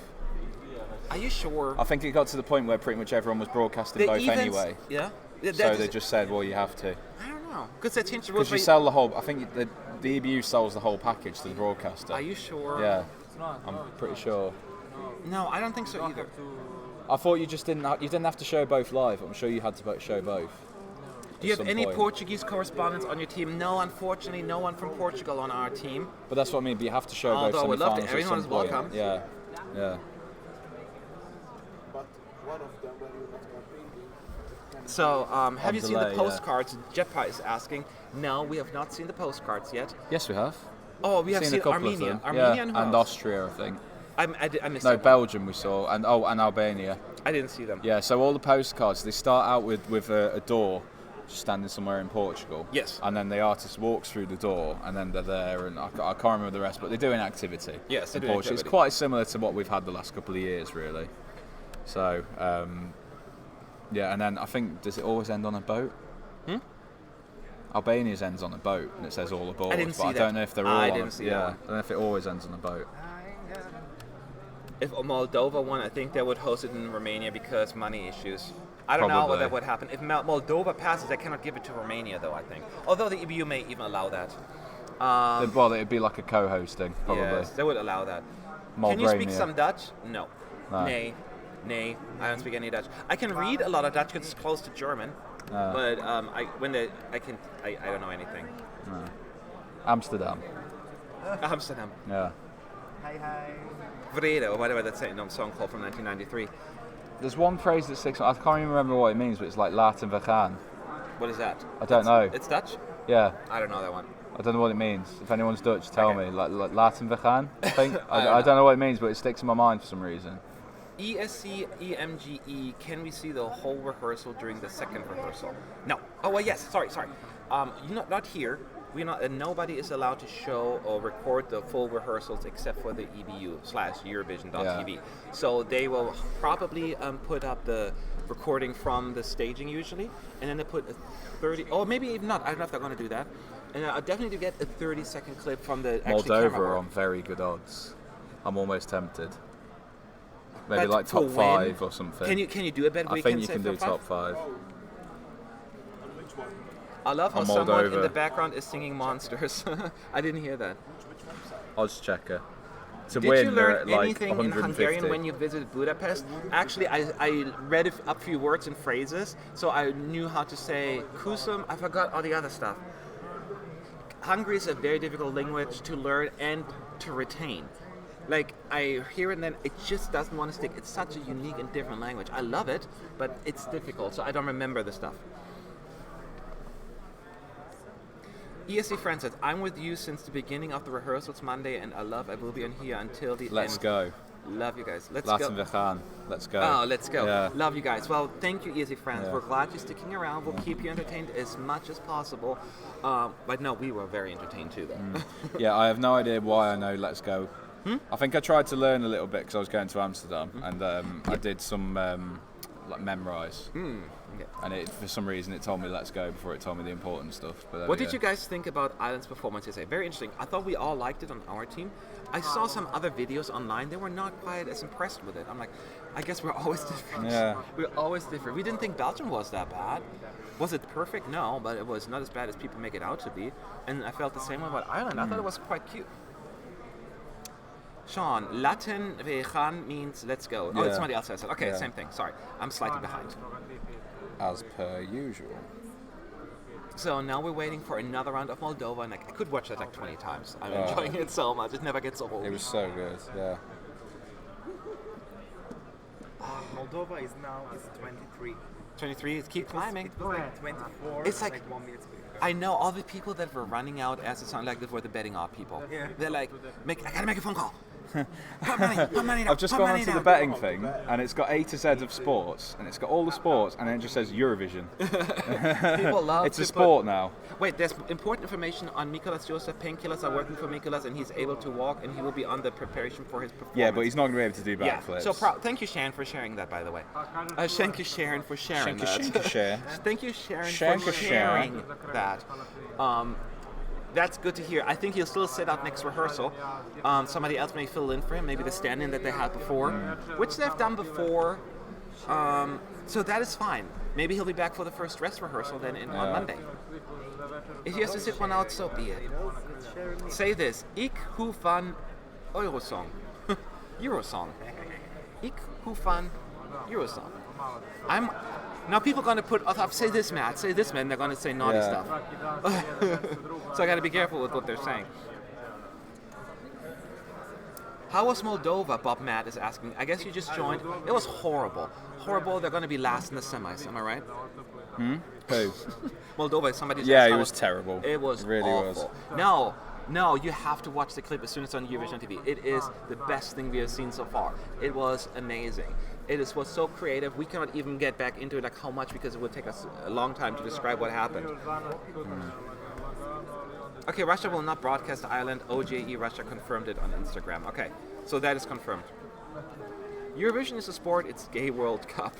are you sure? I think it got to the point where pretty much everyone was broadcasting The both events- anyway. Yeah. Yeah, So that they is- just said, well, you have to. I don't know. Because they changed the rules. Because you sell the whole. I think the EBU sells the whole package to the broadcaster. Are you sure? Yeah, It's not. I'm pretty sure. No, I don't think so either. I thought you just didn't. You didn't have to show both live. I'm sure you had to show both. Do you have any Portuguese correspondents on your team? No, unfortunately, no one from Portugal on our team. But that's what I mean. But you have to show both Although we'd love to. semi-finals at Everyone some is point. welcome. Yeah, yeah. But one of them, when you not competing, So, have you seen delay, the postcards? Jepa is asking. No, we have not seen the postcards yet. Yes, we have. Oh, we have seen a couple Armenia. of them. Armenia yeah, and Austria, I think. I missed No, that one. Belgium we saw, and Albania. I didn't see them. Yeah, so all the postcards, they start out with a door, just standing somewhere in Portugal. Yes. And then the artist walks through the door, and then they're there, and I can't remember the rest, but they do an activity. Yes, they in do Portugal. activity. It's quite similar to what we've had the last couple of years, really. So, yeah, and then I think, does it always end on a boat? Albania's ends on a boat, and it says all aboard. I didn't see but I that. don't know if they're all I on didn't see that yeah, one. I don't know if it always ends on a boat. If Moldova won, I think they would host it in Romania because money issues. I don't know Probably. what that would happen. If Moldova passes, they cannot give it to Romania, though, I think. Although the EBU may even allow that. Well, it'd be like a co-hosting, probably. Yes, they would allow that. Can you speak Moldavia. some Dutch? No. No. Nay. I don't speak any Dutch. I can read a lot of Dutch because it's close to German. But I don't know anything. Amsterdam. Amsterdam. Yeah. Vrede, or whatever that song called from 1993. There's one phrase that sticks. I can't even remember what it means, but it's like laten we gaan. What is that? I don't know. It's Dutch? Yeah, I don't know that one. I don't know what it means. If anyone's Dutch, tell Okay. me. Like laten we gaan, I think. I I don't know what it means, but it sticks in my mind for some reason. ESC EMGE, can we see the whole rehearsal during the second rehearsal? No. Oh, well, yes. Sorry. You're not here. We're not. Nobody is allowed to show or record the full rehearsals except for the EBU/Eurovision.tv. Yeah. So they will probably put up the recording from the staging usually, and then they put a 30. Oh, maybe even not. I don't know if they're going to do that. And I'll definitely get a 30-second clip from the actually Moldova camera are work. on very good odds. I'm almost tempted. Maybe But like to top win, 5 or something. Can you do a bet? I think you can do top 5. I love how On someone in Moldova. the background is singing Monsters. I didn't hear that. Odds checker. To Did win, you they're learn at like anything in 150. Hungarian when you visited Budapest? Actually, I read a few words and phrases, so I knew how to say kusum. I forgot all the other stuff. Hungary is a very difficult language to learn and to retain. Like, I hear it and then it just doesn't want to stick. It's such a unique and different language. I love it, but it's difficult, so I don't remember the stuff. ESC friend says, I'm with you since the beginning of the rehearsals Monday, and I will be on here until the Let's end. go. Love you guys. Let's Laten go. we gaan. Let's go. Oh, let's go. Yeah. Love you guys. Well, thank you, ESC friends. Yeah. We're glad you're sticking around. We'll keep you entertained as much as possible. But no, we were very entertained too, though. Yeah, I have no idea why I know Let's Go. I think I tried to learn a little bit because I was going to Amsterdam, and I did some like memorise. Okay. And for some reason it told me Let's Go before it told me the important stuff. But there What we did go. you guys think about Ireland's performance yesterday? Very interesting. I thought we all liked it on our team. I saw some other videos online. They were not quite as impressed with it. I'm like, I guess we're always different. Yeah. We're always different. We didn't think Belgium was that bad. Was it perfect? No, but it was not as bad as people make it out to be. And I felt the same way about Ireland. I thought it was quite cute. Sean, Latin we gaan means let's go. Oh, Yeah. it's somebody else says it. Okay, Yeah. same thing. Sorry. I'm slightly behind. As per usual. So now we're waiting for another round of Moldova, and I could watch that like 20 times. I'm enjoying it so much. It never gets old. It was so good, yeah. Moldova is 23. 23. It keep climbing. It was like 24. It's like 1 minute ago. I know all the people that were running out as it sounded like they were the betting odd people. Yeah. They're like, I gotta make a phone call. Put money down. I've just put gone money onto the down. betting thing, and it's got A to Z of sports, and it's got all the sports, and then it just says Eurovision. People love It's to a sport now. Wait, there's important information on Mikolas Joseph. Painkillers are working for Mikolas, and he's able to walk, and he will be on the preparation for his performance. Yeah, but he's not going to be able to do Yeah, backflips. so thank you, Sharon, for sharing that, by the way. Thank you, Sharon, for sharing that. Thank you, Sharon, for sharing that. That's good to hear. I think he'll still sit out next rehearsal. Somebody else may fill in for him, maybe the stand-in that they had before, which they've done before. So that is fine. Maybe he'll be back for the first dress rehearsal then on Monday. If he has to sit one out, so be it. Say this. Ik hou van Eurosong. Eurosong. Ik hoe fan Eurosong. Now people are going to put, say this, Matt, say this, man, they're going to say naughty stuff. So I got to be careful with what they're saying. How was Moldova, Bob Matt is asking. I guess you just joined. It was horrible. Horrible, they're going to be last in the semis, am I right? Who? Moldova, somebody Yeah, said it was terrible. It was really awful. No, you have to watch the clip as soon as it's on Eurovision TV. It is the best thing we have seen so far. It was amazing. Was so creative. We cannot even get back into it, like how much, because it would take us a long time to describe what happened. Okay, Russia will not broadcast Ireland. OJE Russia confirmed it on Instagram. Okay, so that is confirmed. Eurovision is a sport. It's Gay World Cup.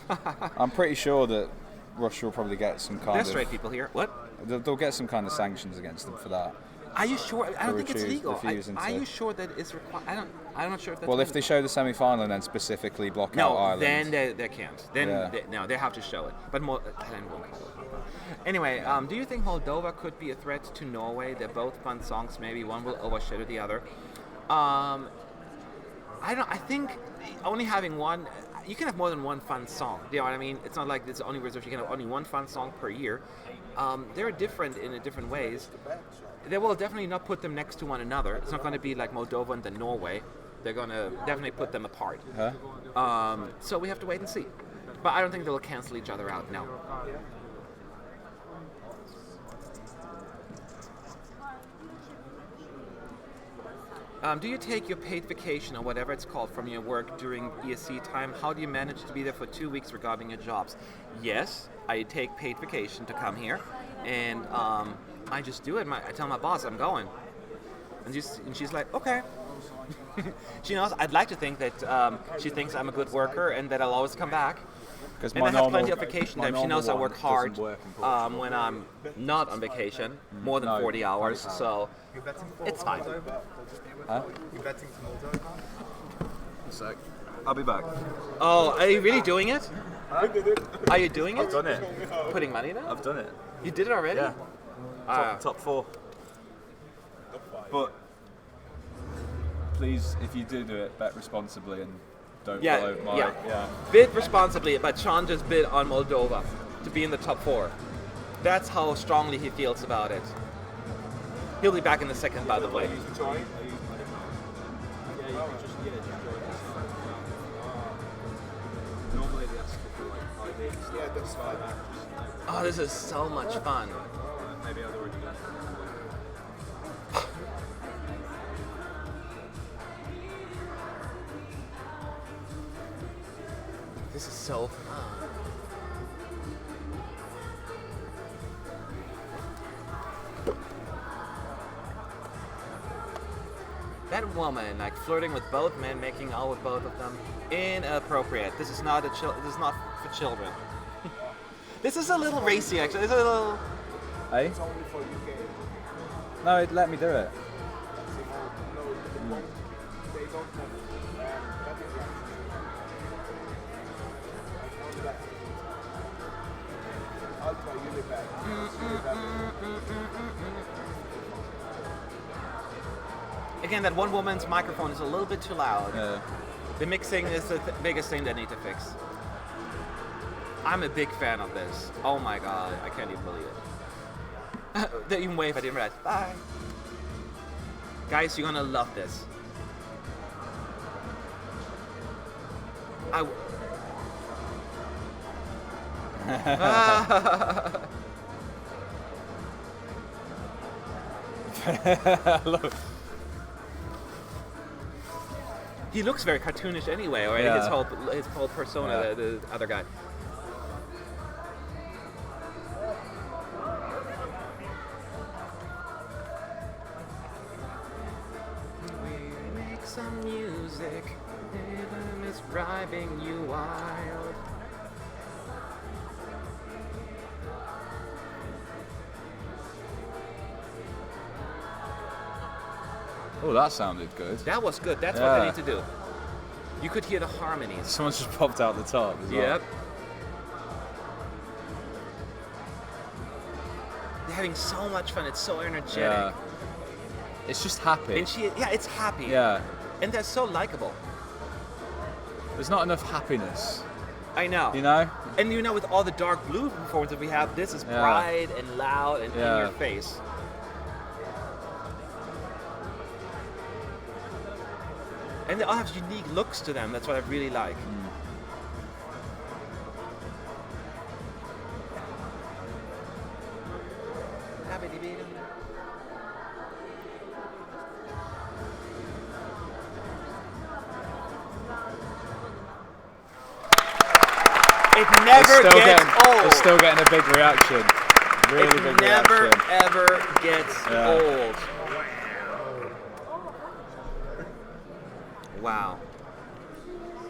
I'm pretty sure that Russia will probably get some kind There's straight people here. What? They'll get some kind of sanctions against them for that. Are you sure? I don't think it's legal. Refusing Are to. you sure that it's required? I'm not sure if that's. Well, if they show the semi-final and then specifically block out no, Ireland, then they can't. Then they have to show it. But Ireland won't call it. Anyway, do you think Moldova could be a threat to Norway? They're both fun songs. Maybe one will overshadow the other. I think only having one. You can have more than one fun song. You know what I mean? It's not like it's only reserved. You can have only one fun song per year. They're different in different ways. They will definitely not put them next to one another. It's not going to be like Moldova and then Norway. They're going to definitely put them apart. So we have to wait and see. But I don't think they'll cancel each other out now. Do you take your paid vacation or whatever it's called from your work during ESC time? How do you manage to be there for 2 weeks regarding your jobs? Yes, I take paid vacation to come here, and I just do it. I tell my boss I'm going, and she's like, okay. She knows. I'd like to think that she thinks I'm a good worker and that I'll always come back. And I have plenty of vacation time. She knows I work hard when I'm not on vacation, more than 40 hours, so it's fine. Huh? You're betting to Moldova? A sec. I'll be back. Oh, are you really doing it? Are you doing it? I've done it. Putting money down? I've done it. You did it already? Yeah. Top 4. But please, if you do it, bet responsibly and don't follow my... Yeah. Bid responsibly, but Sean just bid on Moldova to be in the top 4. That's how strongly he feels about it. He'll be back in a second, by the way. Oh, this is so much fun. This is so fun. That woman, like flirting with both men, making out with both of them, inappropriate. This is not this is not for children. This is a little racy, actually. It's a little. Hey? It's only for UK. No, let me do it. No, they don't have betting rights. I'll try Unibet. Again, that one woman's microphone is a little bit too loud. Yeah. The mixing is the biggest thing they need to fix. I'm a big fan of this. Oh my god, I can't even believe it. They even wave, I didn't realize. Bye. Guys, you're gonna love this. Look. He looks very cartoonish anyway, or Yeah. his whole persona, Yeah. the other guy. We make some music, rhythm is driving you wild. Oh, that sounded good. That was good. That's what they need to do. You could hear the harmonies. Someone's just popped out the top as well. Yep. They're having so much fun. It's so energetic. Yeah. It's just happy. And it's happy. Yeah. And they're so likable. There's not enough happiness. I know. You know? And you know, with all the dark blue performances we have, this is bright and loud and in your face. And they all have unique looks to them. That's what I really like. It never gets old. It's still getting a big reaction. Really big reaction. It never ever gets old. Wow.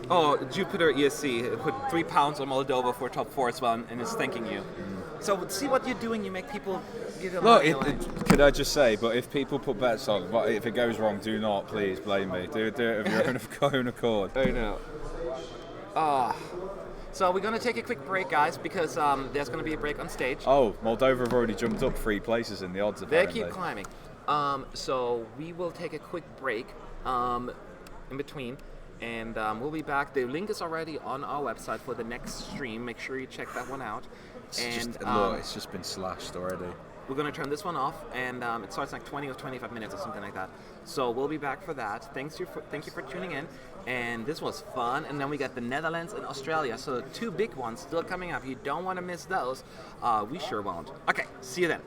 Oh, Jupiter ESC put 3 pounds on Moldova for top 4 as well, and is thanking you. So see what you're doing. You make people give them Look, could I just say, but if people put bets on, but if it goes wrong, do not please blame me. Do it of your own accord. I know. So we're going to take a quick break, guys, because there's going to be a break on stage. Oh, Moldova have already jumped up 3 places in the odds, apparently. They keep climbing. So we will take a quick break in between, and we'll be back. The link is already on our website for the next stream. Make sure you check that one out. Look, it's just been slashed already. We're going to turn this one off, and it starts like 20 or 25 minutes or something like that. So we'll be back for that. Thank you for tuning in. And this was fun. And then we got the Netherlands and Australia. So 2 big ones still coming up. You don't want to miss those. We sure won't. Okay, see you then.